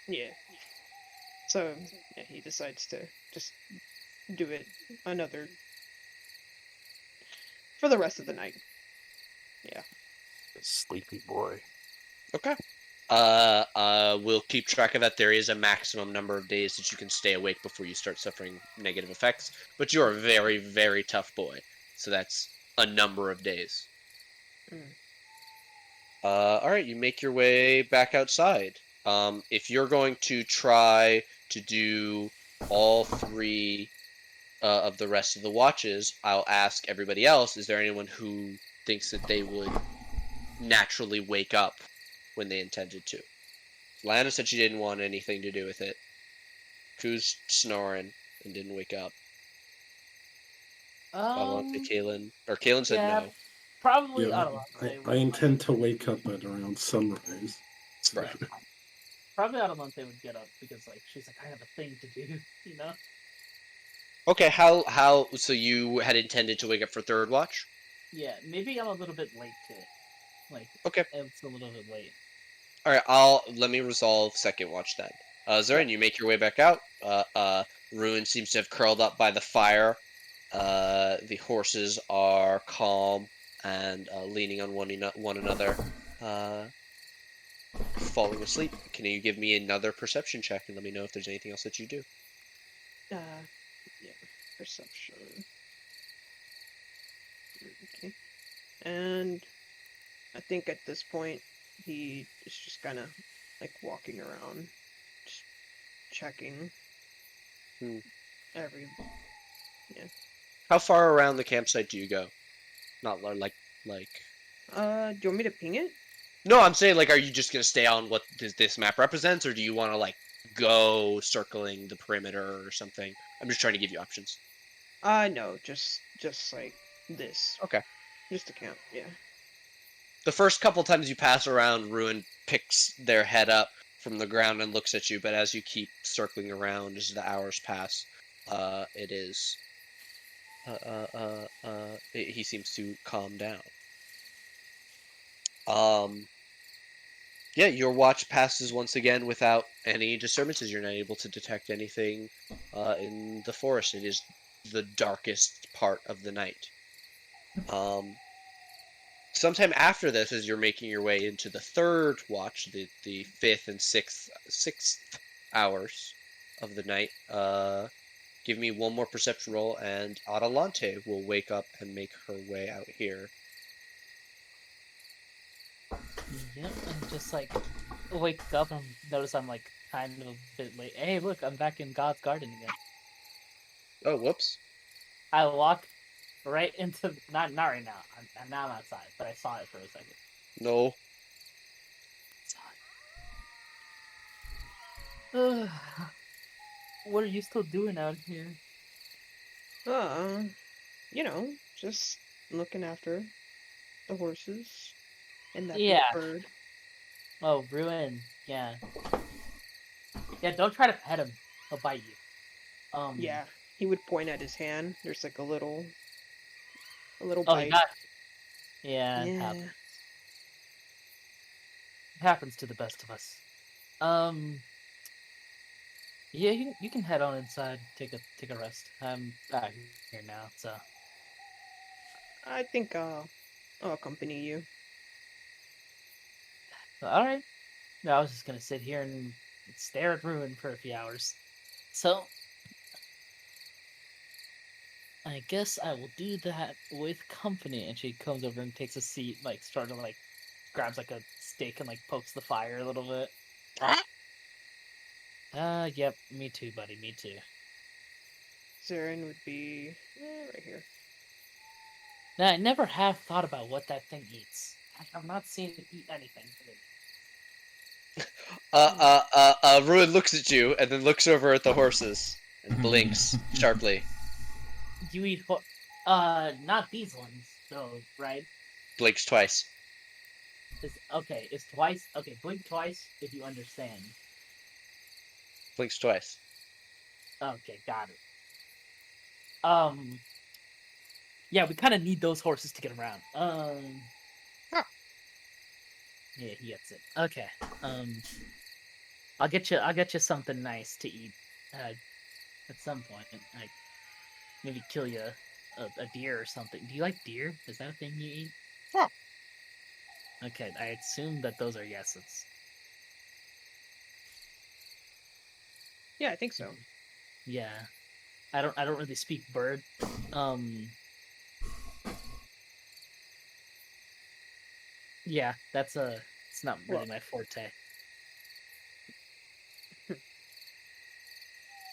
Yeah. So, yeah, he decides to just do it for the rest of the night. Yeah. Sleepy boy. Okay. We'll keep track of that. There is a maximum number of days that you can stay awake before you start suffering negative effects. But you're a very, very tough boy, so that's a number of days. All right, you make your way back outside. If you're going to try to do all 3 of the rest of the watches, I'll ask everybody else, is there anyone who thinks that they would naturally wake up when they intended to? Lana said she didn't want anything to do with it. Ku's snoring and didn't wake up. Kaylin said yeah, no. probably Yeah, Adamante. I intend to wake up at around sunrise. Right. Probably Adamante would get up because like she's like, I have a thing to do, you know. Okay, how so you had intended to wake up for third watch? Yeah, maybe I'm a little bit late to it. Like, Okay. it's a little bit late. All right, let me resolve second watch then. Zoran, you make your way back out. Ruin seems to have curled up by the fire. The horses are calm and leaning on one another, uh, falling asleep. Can you give me another perception check and let me know if there's anything else that you do? Yeah, perception. Okay. And I think at this point, he is just kind of like walking around, just checking Hmm. every. How far around the campsite do you go? Not like. Do you want me to ping it? No, I'm saying like, are you just gonna stay on what this map represents, or do you want to like go circling the perimeter or something? I'm just trying to give you options. No, just like this. Okay. Just to count, yeah. The first couple times you pass around, Ruin picks their head up from the ground and looks at you, but as you keep circling around as the hours pass, it is. He seems to calm down. Yeah, your watch passes once again without any disturbances. You're not able to detect anything in the forest. It is the darkest part of the night. Sometime after this, as you're making your way into the third watch, the fifth and sixth hours of the night, give me one more perception roll, and Adelante will wake up and make her way out here. Yep, and just like wake up and notice I'm like kind of a bit late. Hey, look, I'm back in God's garden again. Oh, whoops. I walk right into not right now. I'm now outside, but I saw it for a second. No. What are you still doing out here? You know, just looking after the horses and that Yeah. big bird. Oh, Ruin. Yeah. Yeah, don't try to pet him. He'll bite you. Yeah, he would point at his hand. There's like a little Oh, bite. he got. Yeah, it Yeah. happens. It happens to the best of us. Yeah, you can head on inside. Take a rest. I'm out here now, so. I think I'll accompany you. All right. No, I was just gonna sit here and stare at Ruin for a few hours. So, I guess I will do that with company. And she comes over and takes a seat, like, grabs like a stick and like pokes the fire a little bit. Yep, me too, buddy, me too. Zarin would be right here. Now, I never have thought about what that thing eats. I have not seen it eat anything. Ruin looks at you and then looks over at the horses and blinks sharply. You eat not these ones, though, right? Blinks twice. It's twice. Okay, blink twice if you understand. Blinks twice. Okay, got it. Yeah, we kind of need those horses to get around. Yeah, he gets it. Okay. I'll get you something nice to eat. At some point, like maybe kill you a deer or something. Do you like deer? Is that a thing you eat? Yeah. Okay, I assume that those are yeses. Yeah, I think so. Yeah, I don't really speak bird. Yeah, it's not really my forte.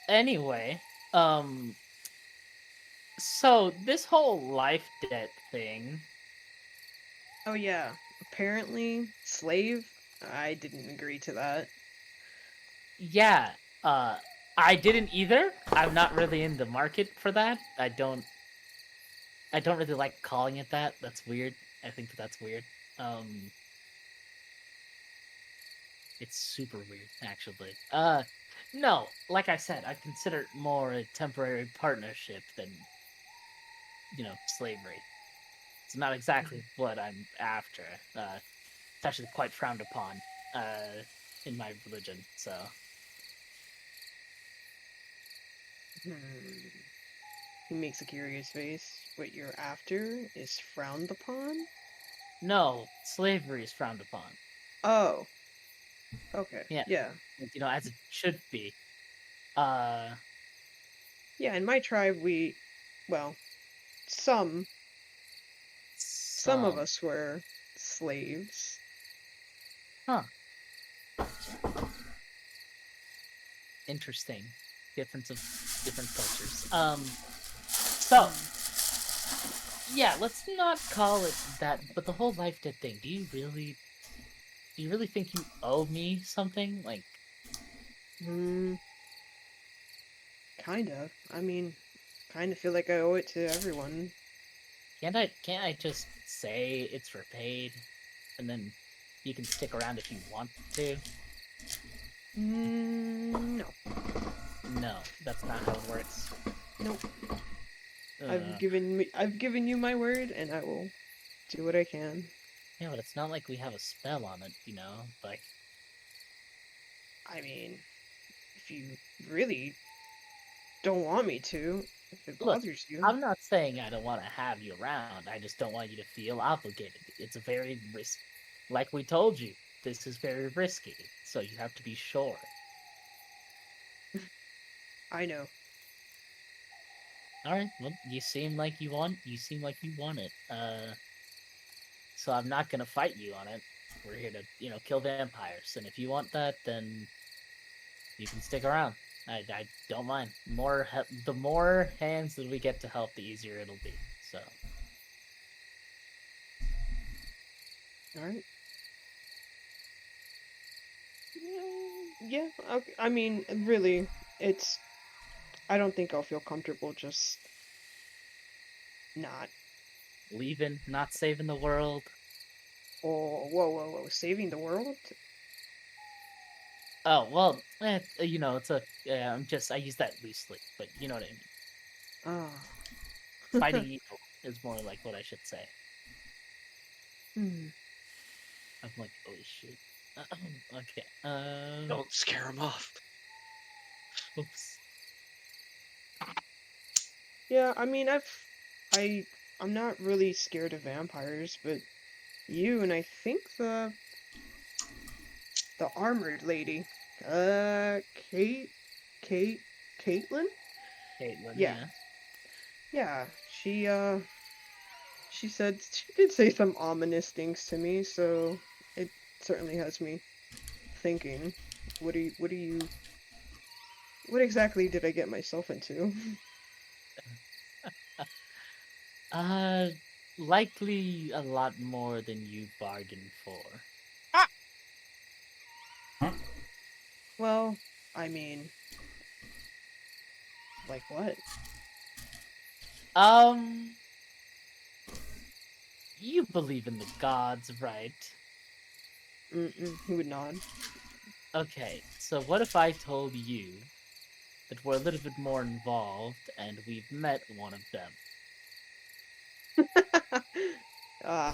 Anyway, so this whole life debt thing. Oh yeah, apparently slave. I didn't agree to that. Yeah, I didn't either. I'm not really in the market for that. I don't really like calling it that. That's weird. I think that's weird. It's super weird, actually. No, like I said, I consider it more a temporary partnership than, slavery. It's not exactly what I'm after. It's actually quite frowned upon, in my religion. So Hmm. He makes a curious face. What you're after is frowned upon? no, slavery is frowned upon. Oh. Okay. Yeah. Yeah. As it should be. Uh, Yeah, in my tribe well, some of some, us were slaves. huh? Interesting. Difference of different cultures. So yeah, let's not call it that. But the whole life debt thing. Do you really think you owe me something? Like, Hmm. Kind of. I mean, kind of feel like I owe it to everyone. can't I just say it's repaid, and then you can stick around if you want to? No. No, that's not how it works. Nope. Uh, I've given you my word, and I will do what I can. yeah, but it's not like we have a spell on it, Like, I mean, if you really don't want me to, if it look, bothers you. I'm not saying I don't want to have you around. I just don't want you to feel obligated. It's a very risk. Like we told you, this is very risky, so you have to be sure. I know. All right. Well, you seem like you want. You seem like you want it. So I'm not gonna fight you on it. We're here to, kill vampires, and if you want that, then you can stick around. I don't mind. The more hands that we get to help, the easier it'll be. So. All right. Yeah. Okay. I mean, really, it's. I don't think I'll feel comfortable just not. Leaving, not saving the world. Oh, whoa! Saving the world? Oh well, it's a. I use that loosely, but you know what I mean. Ah. Fighting evil is more like what I should say. Hmm. I'm like, oh shit. Okay. Don't scare him off. Oops. Yeah. I mean, I'm not really scared of vampires, but you and I think the armored lady, Kate, Caitlin. Caitlin, Yeah. yeah. Yeah, she said she did say some ominous things to me, so it certainly has me thinking. What exactly did I get myself into? Uh, likely a lot more than you bargained for. Well, I mean, like what? You believe in the gods, right? He would nod. Okay, so what if I told you that we're a little bit more involved and we've met one of them? Ah,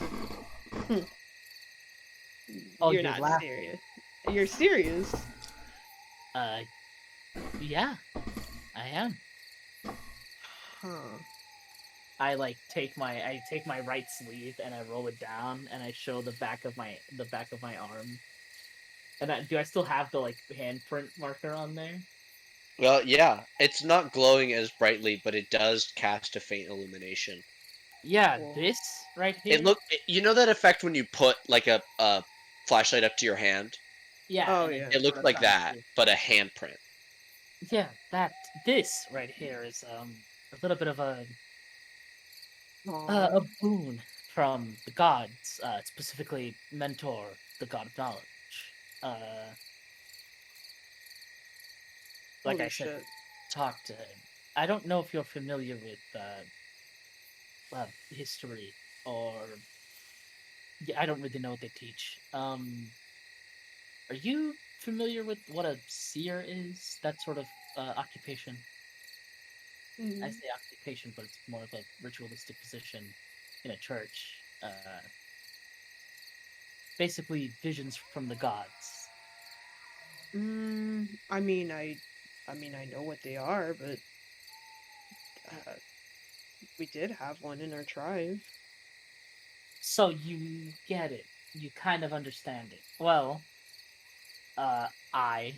Oh, you're you're not laughing. serious. You're serious? Yeah, I am. Huh. I take my right sleeve and I roll it down and I show the back of my arm. And do I still have the handprint marker on there? Well, yeah, it's not glowing as brightly, but it does cast a faint illumination. Yeah, Cool. this right here. You know that effect when you put like a flashlight up to your hand? Yeah. Oh, and yeah. It looks like that, but a handprint. Yeah, this right here is a little bit of a Aw. boon from the gods, specifically Mentor, the god of knowledge. Uh, like Holy I said, shit. talk to him. I don't know if you're familiar with history or yeah, I don't really know what they teach. Are Are you familiar with what a seer is? That sort of occupation. I Mm, say occupation, but it's more of a ritualistic position in a church. Basically, visions from the gods. I mean, I know what they are, but uh, we did have one in our tribe. So you get it. You kind of understand it. Well, uh, I,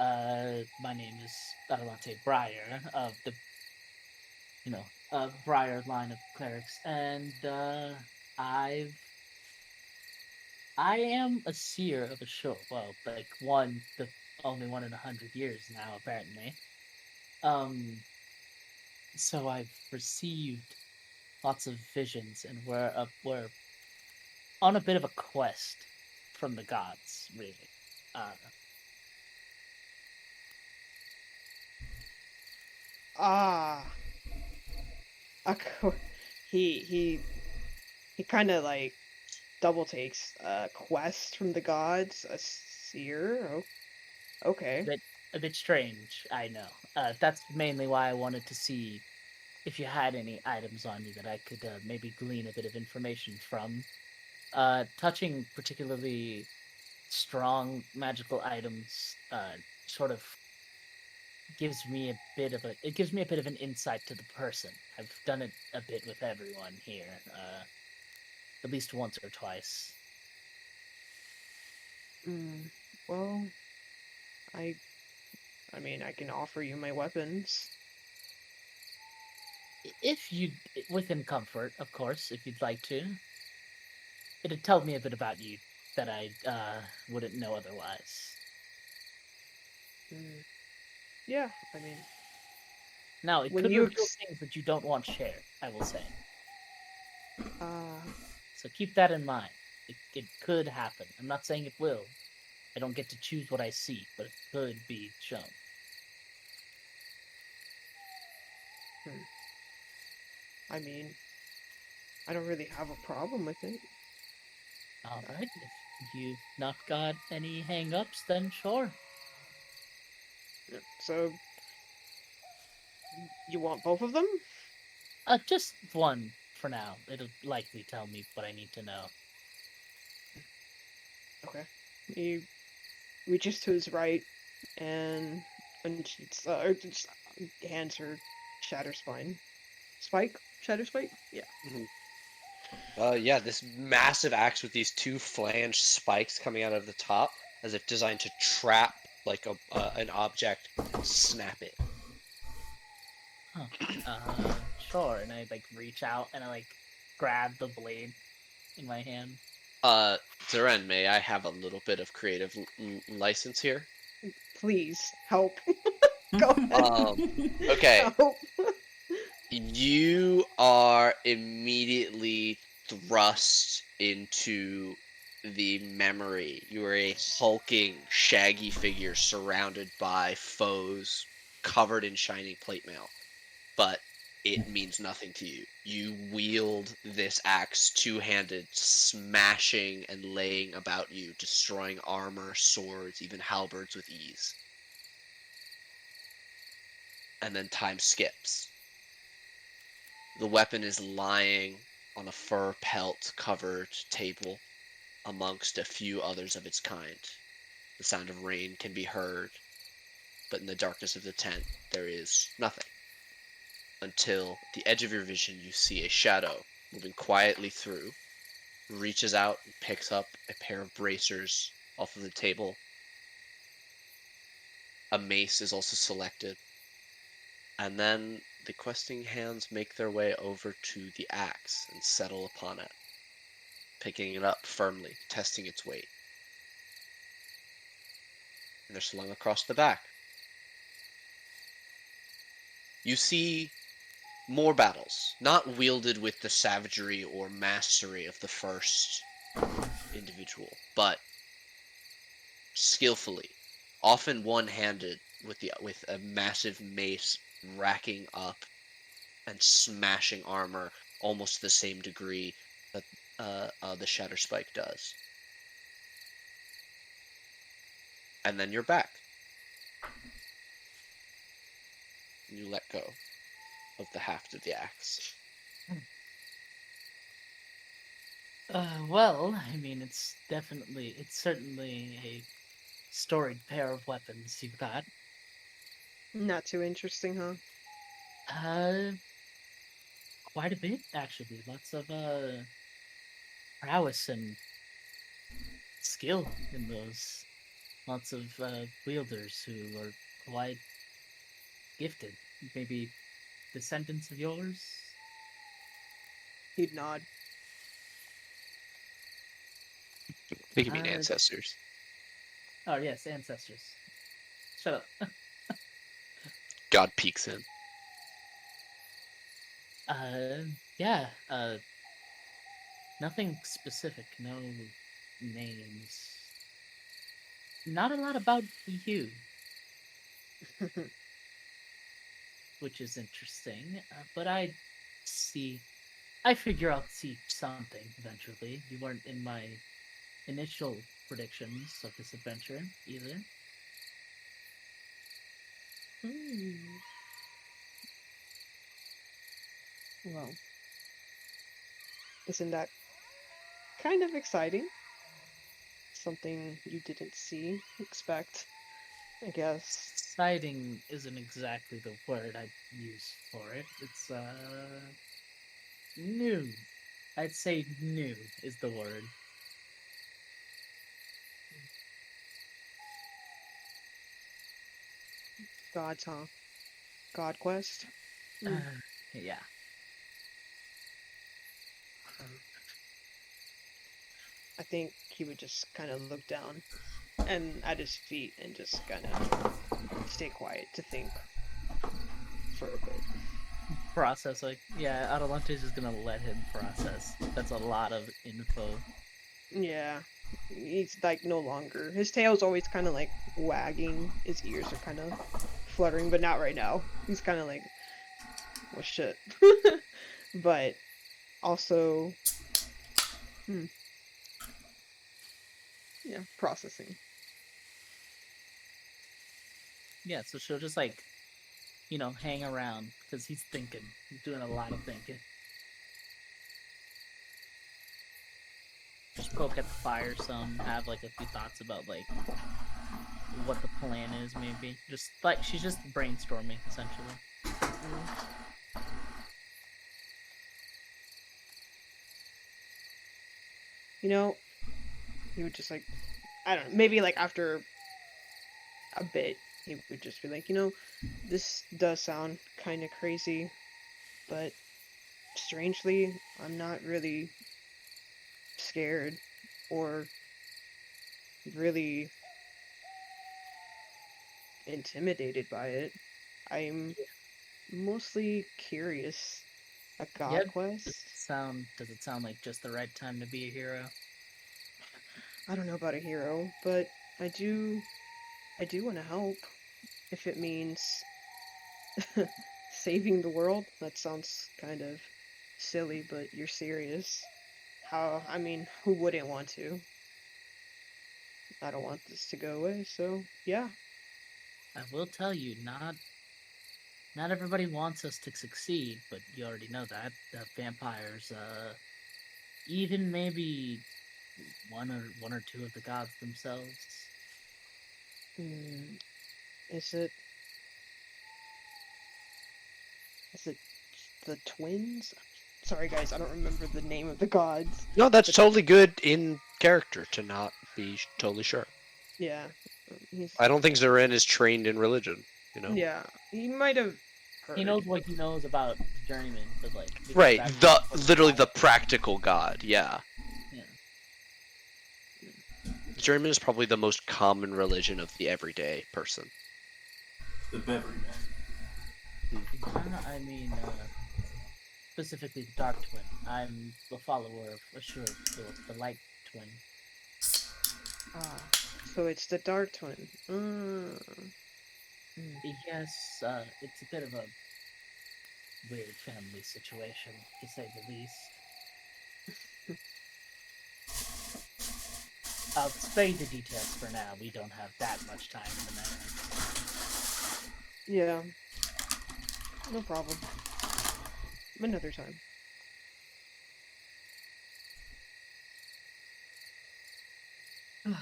my name is Adelante Breyer of the, Breyer line of clerics, and I've I am a seer of a show. Well, like the only one in 100 years now, apparently. Um, so I've received lots of visions, and we're on a bit of a quest from the gods, really. Uh, Ah, a co- he he kind of like double takes quest from the gods, a seer. Oh, okay. bit a bit strange, I know. That's mainly why I wanted to see if you had any items on you that I could maybe glean a bit of information from. Touching particularly strong magical items sort of gives me a bit of an insight to the person. I've done it a bit with everyone here, at least once or twice. Mm, well, I I mean, I can offer you my weapons. If you, within comfort, of course, if you'd like to, it'd tell me a bit about you that I wouldn't know otherwise. Mm, yeah, I mean, Now, it when could you reveal things that you don't want shared, I will say. uh So keep that in mind. It could happen. I'm not saying it will. I don't get to choose what I see, but it could be shown. hmm, I mean, I don't really have a problem with it. Alright, if you've not got any hang-ups, then sure. Yeah, so you want both of them? Just one for now. It'll likely tell me what I need to know. Okay. He reaches to his right and uncheats, just hands her Shatter Spine. Spike? Shatter Spike? Yeah. Yeah, this massive axe with these two flanged spikes coming out of the top, as if designed to trap like an object, snap it. Huh. Sure. And I reach out and I grab the blade in my hand. Zeren, may I have a little bit of creative license here? Please, help. Go ahead. Okay. Help. You are immediately thrust into the memory. You are a hulking, shaggy figure surrounded by foes, covered in shining plate mail. But it means nothing to you. You wield this axe two-handed, smashing and laying about you, destroying armor, swords, even halberds with ease. And then time skips. The weapon is lying on a fur pelt covered table amongst a few others of its kind. The sound of rain can be heard, but in the darkness of the tent there is nothing. Until at the edge of your vision you see a shadow moving quietly through, reaches out and picks up a pair of bracers off of the table. A mace is also selected. And then the questing hands make their way over to the axe and settle upon it, picking it up firmly, testing its weight. And they're slung across the back. You see more battles, not wielded with the savagery or mastery of the first individual, but skillfully, often one-handed with a massive mace racking up and smashing armor almost the same degree that the Shatter Spike does. and then you're back. You let go of the haft of the axe. Well, I mean, it's certainly a storied pair of weapons you've got. Not too interesting, huh? Uh, quite a bit, actually. Lots of, prowess and skill in those. Lots of, wielders who are quite gifted. Maybe descendants of yours? He'd nod. I think you mean Uh, ancestors. Oh, yes, ancestors. Shut up. God peeks in. Yeah, nothing specific, no names. Not a lot about you, which is interesting, but I figure I'll see something eventually. You weren't in my initial predictions of this adventure either. Hmm. Well, isn't that kind of exciting? Something you didn't expect, I guess. Exciting isn't exactly the word I'd use for it. It's, new. I'd say new is the word. Gods, huh? God quest? Uh, yeah. I think he would just kind of look down and at his feet and just kind of stay quiet to think for a bit. Process, like, yeah, Adelante's just gonna let him process. That's a lot of info. Yeah, he's like no longer. His tail's always kind of like wagging. His ears are kind of fluttering, but not right now. He's kind of like, well, shit. But also, yeah, processing. Yeah, so she'll just, like, hang around, because he's thinking. He's doing a lot of thinking. Just poke at the fire some, have, like, a few thoughts about, like, what the plan is, maybe. Just, like, she's just brainstorming, essentially. You know, he would just like, I don't know, maybe like after a bit, he would just be like, this does sound kind of crazy, but strangely, I'm not really scared or really intimidated by it. I'm mostly curious. A god Yep. quest? Does it sound like just the right time to be a hero? I don't know about a hero, but I do want to help. If it means saving the world, that sounds kind of silly, but you're serious. I mean, who wouldn't want to? I don't want this to go away, so yeah. I will tell you, not everybody wants us to succeed, but you already know that. Vampires, even maybe one or two of the gods themselves. Is it the twins? Sorry guys, I don't remember the name of the gods. No, that's totally good in character to not be totally sure. Yeah. I don't think Zoran is trained in religion, Yeah, he might have heard. He knows what he knows about Journeyman, but like Right, literally the practical god, yeah. Yeah. Journeyman is probably the most common religion of the everyday person. The Beverly Man. I mean, specifically the Dark Twin. I'm the follower of Ashur, the Light Twin. Ah, so it's the Dark Twin. Yes, it's a bit of a weird family situation, to say the least. I'll spare you the details for now. We don't have that much time in the manor. Yeah. No problem. Another time. Then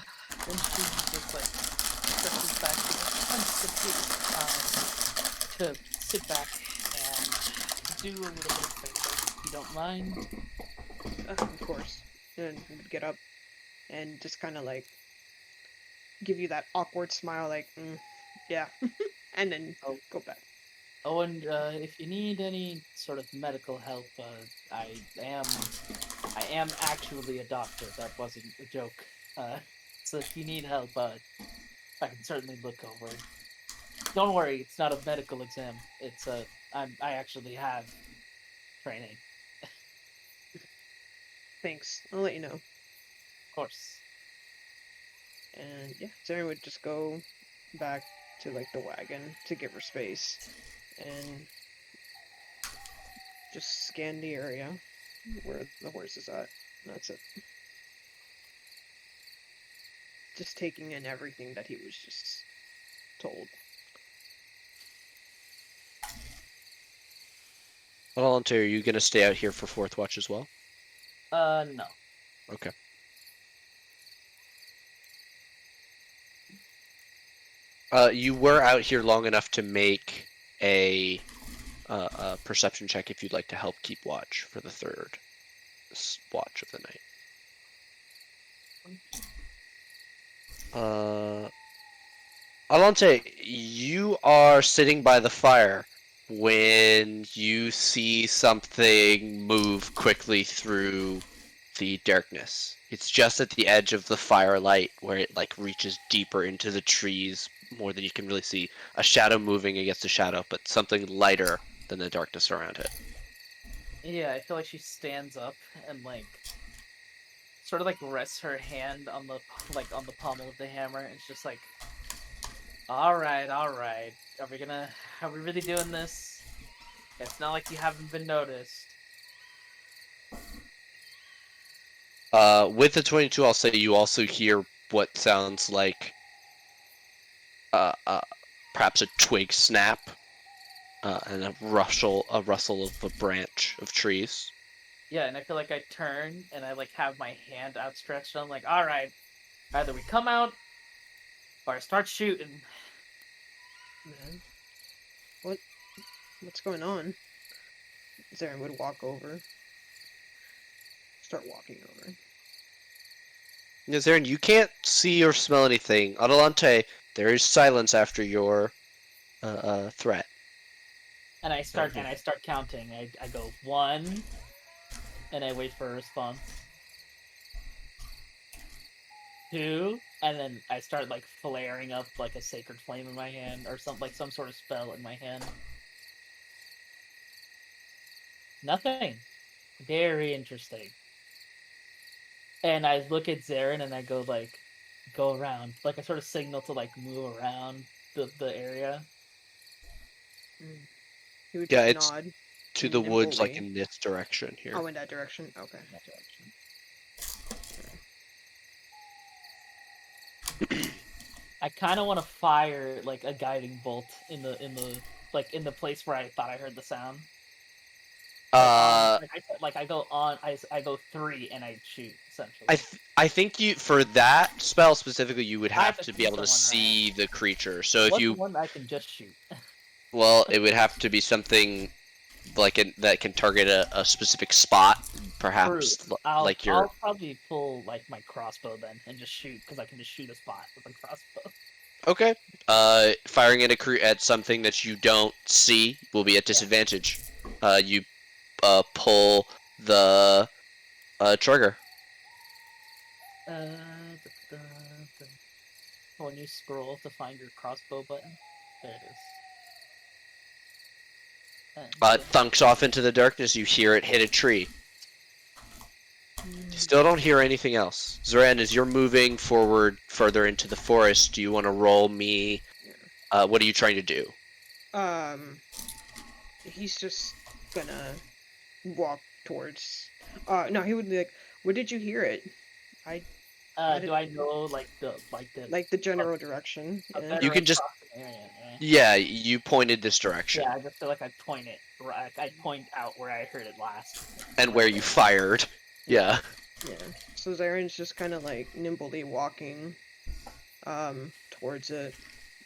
she just like stretches back to sit back and do a little bit of thinking, if you don't mind. Of course. And he would get up and just kind of like give you that awkward smile, like, yeah, and then go back. Oh, and if you need any sort of medical help, I am actually a doctor. That wasn't a joke. So if you need help, I can certainly look over it. Don't worry, it's not a medical exam. It's I actually have training. Thanks. I'll let you know. Of course. And yeah, Zaren would just go back to like the wagon to give her space and just scan the area where the horse is at. And that's it. Just taking in everything that he was just told. Alante, are you gonna stay out here for fourth watch as well? No. Okay. You were out here long enough to make a perception check if you'd like to help keep watch for the third watch of the night. Alante, you are sitting by the fire when you see something move quickly through the darkness. It's just at the edge of the firelight where it like reaches deeper into the trees more than you can really see. A shadow moving against a shadow, but something lighter than the darkness around it. Yeah, I feel like she stands up and like sort of like rests her hand on the pommel of the hammer. And it's just like, all right. Are we really doing this? It's not like you haven't been noticed. With the 22, I'll say you also hear what sounds like perhaps a twig snap and a rustle of a branch of trees. Yeah, and I feel like I turn and I like have my hand outstretched. And I'm like, all right, either we come out or I start shooting. Man, what's going on? Zaren would walk over. Start walking over. Yeah, Zaren, you can't see or smell anything. Adelante, there is silence after your threat. And I start counting. I go 1, and I wait for a response. 2, and then I start like flaring up like a sacred flame in my hand, or some sort of spell in my hand. Nothing. Very interesting. And I look at Zaren and I go around. Like I sort of signal to like move around the area. He would Yeah, just it's nod. to the and woods, go like away. in this direction here. Oh, in that direction? Okay. In that direction. I kind of want to fire like a guiding bolt in the place where I thought I heard the sound. I go 3 and I shoot essentially. I think you for that spell specifically you would have to be shoot able to someone, see the creature. So if What's you the one I can just shoot? well, it would have to be something like that can target a specific spot, perhaps like your. I'll probably pull like my crossbow then and just shoot because I can just shoot a spot with a crossbow. Okay. Firing at something that you don't see will be at disadvantage. You pull the trigger. When you scroll to find your crossbow button, there it is. It thunks off into the darkness. You hear it hit a tree. You still don't hear anything else. Zoran, as you're moving forward further into the forest, do you want to roll me? What are you trying to do? He's just gonna walk towards. No, he would be like, "Where did you hear it? I Do I know like the Like the general direction. a Yeah. better You can just- approximate area, right? Yeah, you pointed this direction Yeah, I just feel like I point it. Right, I point out where I heard it last. and where you fired. Yeah. Yeah. So Zaren's just kind of like nimbly walking towards it,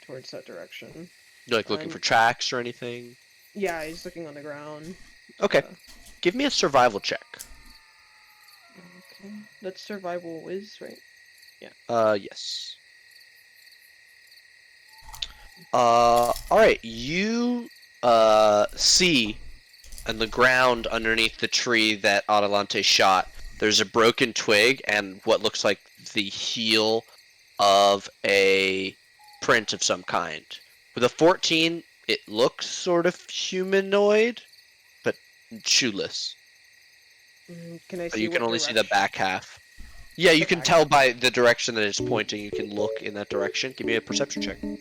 towards that direction. You're like looking for tracks or anything. Yeah, he's looking on the ground. Okay. Uh, Give me a survival check. Okay. That's survival whiz, right? Yes. Alright, you, see on the ground underneath the tree that Adelante shot, there's a broken twig and what looks like the heel of a print of some kind. With a 14, it looks sort of humanoid, but shoeless. Can I So see you can what only see the direction? back half. Yeah, you The can back tell by the direction that it's pointing. You can look in that direction. Give me a perception check. Perception.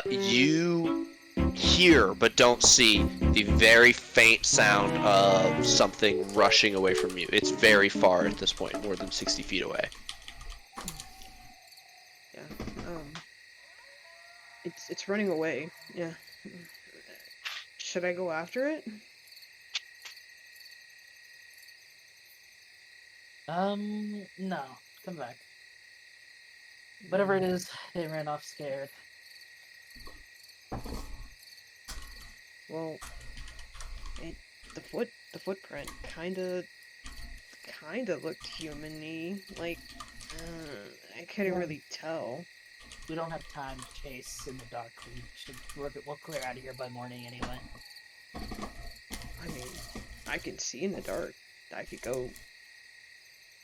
You hear but don't see the very faint sound of something rushing away from you. It's very far at this point, more than 60 feet away. Yeah. It's running away. Yeah. Should I go after it? No. Come back. Whatever it is, it ran off scared. Well, the footprint kinda looked human-y. Like, I couldn't really tell. We don't have time to chase in the dark. We'll clear out of here by morning anyway. I mean, I can see in the dark. I could go.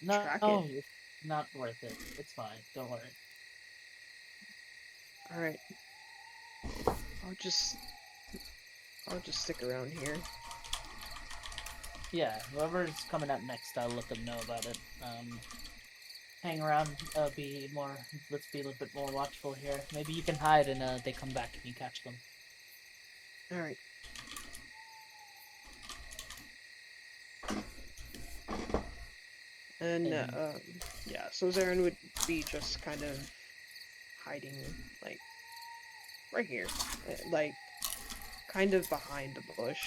No, Track no, it's not worth it. It's fine. Don't worry. All right. I'll just stick around here. Yeah, whoever's coming up next, I'll let them know about it. Hang around. Let's be a little bit more watchful here. Maybe you can hide and they come back and you catch them. All right. And yeah, so Zaren would be just kind of hiding, like right here, like kind of behind the bush.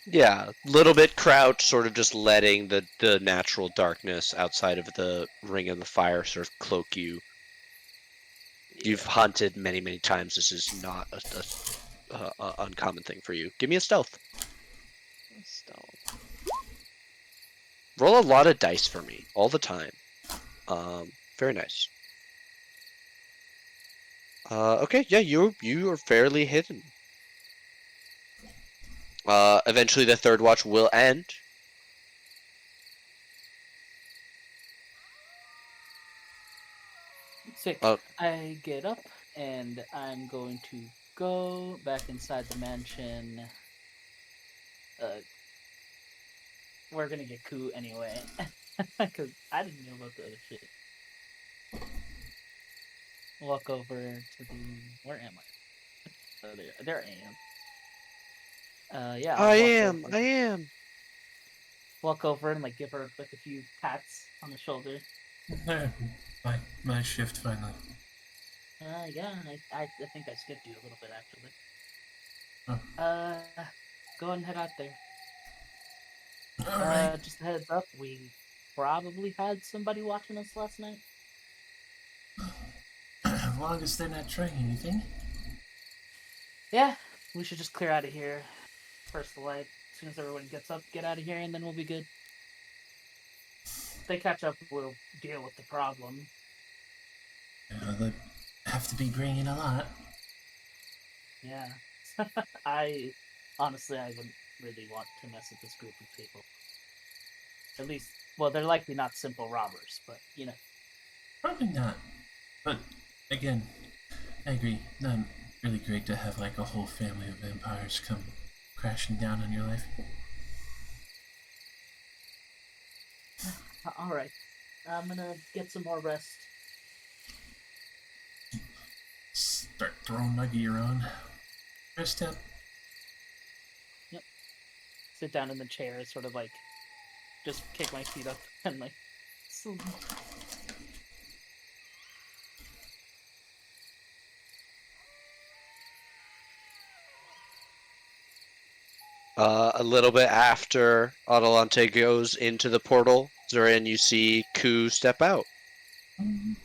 Yeah, little bit crouched, sort of just letting the natural darkness outside of the ring and the fire sort of cloak you. You've hunted many, many times. This is not a uncommon thing for you. Give me a stealth. Stealth. Roll a lot of dice for me, all the time. Very nice. Okay, yeah, you are fairly hidden. Eventually the third watch will end. Sick. I get up and I'm going to go back inside the mansion. We're gonna get coup anyway, because I didn't know about the other shit. Walk over to the. Where am I? Oh, there I am. Yeah. I'll walk over. I am. Walk over and like give her like a few pats on the shoulder. There, my shift finally. Yeah, I think I skipped you a little bit actually. Oh. Go ahead and head out there. Alright. Just a heads up, we probably had somebody watching us last night. As long as they're not trying anything. Yeah, we should just clear out of here. First light. As soon as everyone gets up, get out of here, and then we'll be good. If they catch up, we'll deal with the problem. Yeah, they have to be bringing a lot. Yeah. I wouldn't really want to mess with this group of people. At least, well, they're likely not simple robbers, but, you know. Probably not. But, again, I agree. Not really great to have, like, a whole family of vampires come crashing down on your life. Alright. I'm gonna get some more rest. Start throwing Nuggy around. Rest up. sit down in the chair, sort of like just kick my feet up and like. So... A little bit after Adelante goes into the portal, Zoran, you see Ku step out. Can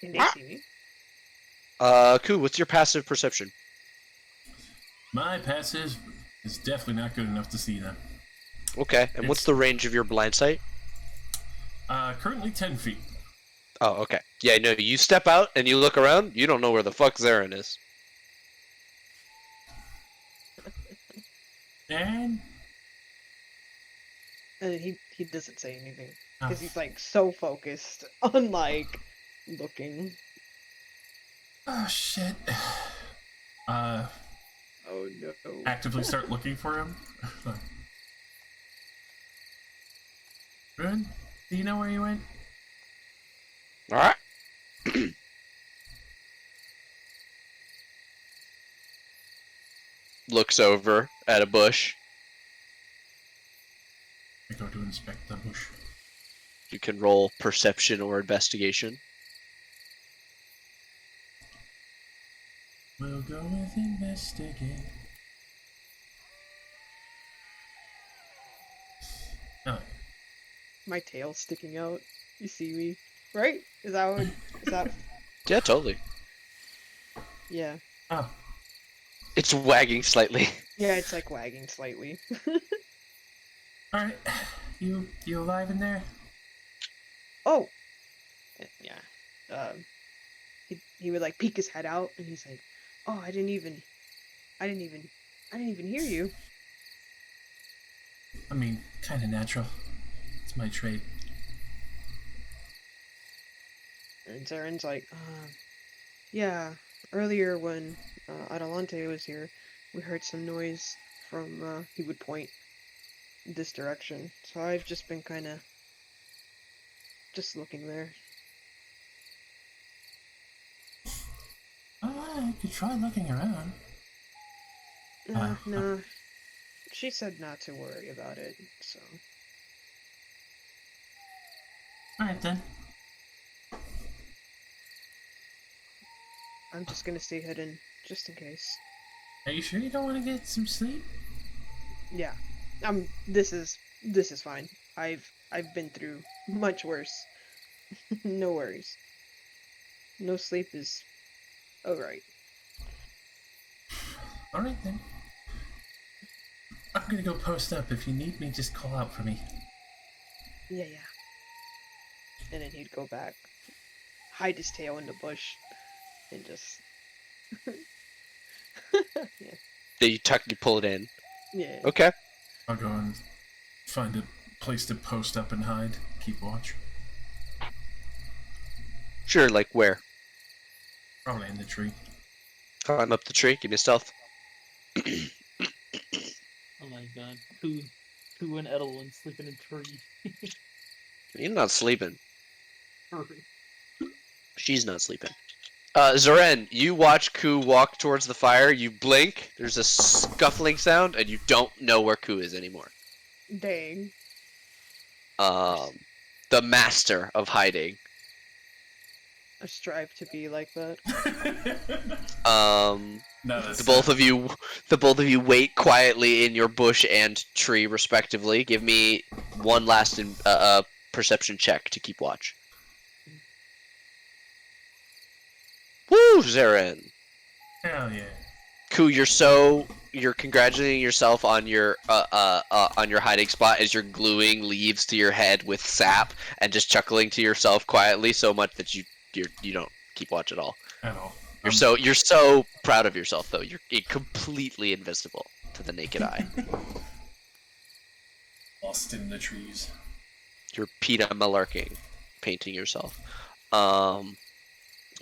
they see me? Ku, what's your passive perception? My passive is definitely not good enough to see them. Okay, and what's the range of your blind sight? Currently 10 feet. Oh, okay. Yeah, no, you step out and you look around, you don't know where the fuck Zoran is. And He doesn't say anything Oh. because he's like so focused on like looking. oh shit. Oh no. Actively start looking for him. Ruin, do you know where he went? Alright. Looks over at a bush. I go to inspect the bush. You can roll perception or investigation. We'll go with investigate. Oh, My tail's sticking out. You see me, right? Is that what? Is that? Yeah, totally. Yeah. oh, It's wagging slightly. Yeah, it's like wagging slightly. all right. You alive in there? Oh. Yeah. He would like peek his head out, and he's like, "Oh, I didn't even hear you." I mean, kind of natural. It's my trait. And Zaren's like, yeah, earlier when Adelante was here, we heard some noise from, he would point this direction. So I've just been kind of just looking there. Oh, I could try looking around. No. She said not to worry about it, so. All right then. I'm just gonna stay hidden, just in case. Are you sure you don't want to get some sleep? Yeah. This is fine. I've been through much worse. No worries. No sleep is alright. All right then. I'm gonna go post up. If you need me, just call out for me. Yeah. And then he'd go back, hide his tail in the bush, and just You pull it in. yeah. Okay. I'll go and find a place to post up and hide. Keep watch. Sure, like where? Probably in the tree. Climb up the tree, give me a stealth. Oh my god. Who and Edelwyn sleep in a tree? You're not sleeping. She's not sleeping. Zoren, you watch Ku walk towards the fire, you blink, there's a scuffling sound, and you don't know where Ku is anymore. Dang. The master of hiding. I strive to be like that. No, that's The both of you wait quietly in your bush and tree, respectively. Give me one last perception check to keep watch. Woo, Zarin! Hell yeah. Ku, you're congratulating yourself on your hiding spot as you're gluing leaves to your head with sap and just chuckling to yourself quietly so much that you don't keep watch at all. At all. You're so proud of yourself though. You're completely invisible to the naked eye. Lost in the trees. You're Peter Malarking, painting yourself.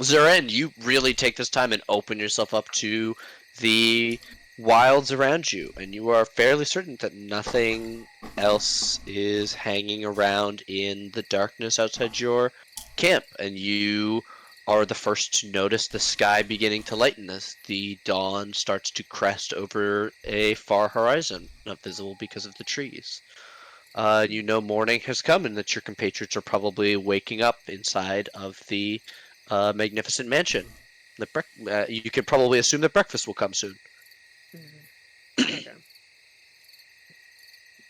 Zaren, you really take this time and open yourself up to the wilds around you, and you are fairly certain that nothing else is hanging around in the darkness outside your camp, and you are the first to notice the sky beginning to lighten as the dawn starts to crest over a far horizon, not visible because of the trees. You know morning has come and that your compatriots are probably waking up inside of the magnificent mansion. You could probably assume that breakfast will come soon. Okay.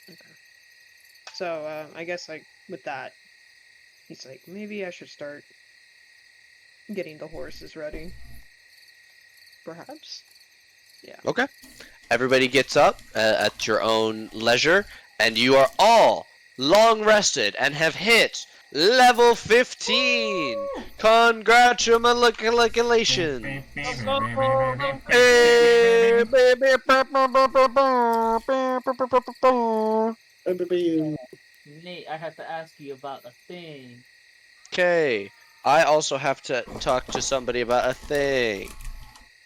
Okay. So I guess like with that, he's like, maybe I should start getting the horses ready. Perhaps. Yeah. Okay. Everybody gets up at your own leisure, and you are all long rested and have hit level 15. Congratulations. Hey, baby. Nate, I have to ask you about a thing. Okay. I also have to talk to somebody about a thing.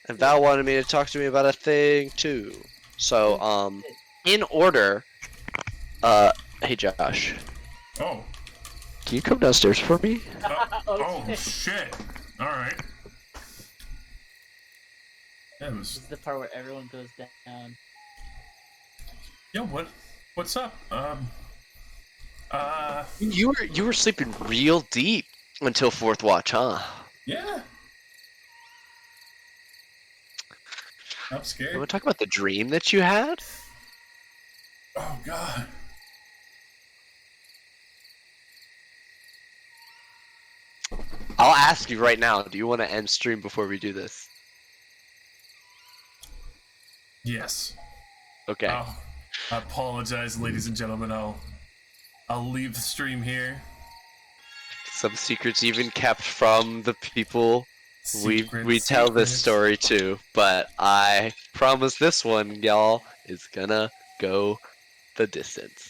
And Val wanted me to talk to me about a thing too. So, in order, hey Josh, Oh. can you come downstairs for me? Oh shit. All right. That This was. is the part where everyone goes down. Yo, what's up? You were sleeping real deep until fourth watch, huh? Yeah. I'm You scared. want to talk about the dream that you had? Oh god. I'll ask you right now. Do you want to end stream before we do this? Yes. Okay. I apologize, ladies and gentlemen. I'll leave the stream here. Some secrets even kept from the people we tell this Secrets. story to, but I promise this one, y'all, is gonna go the distance.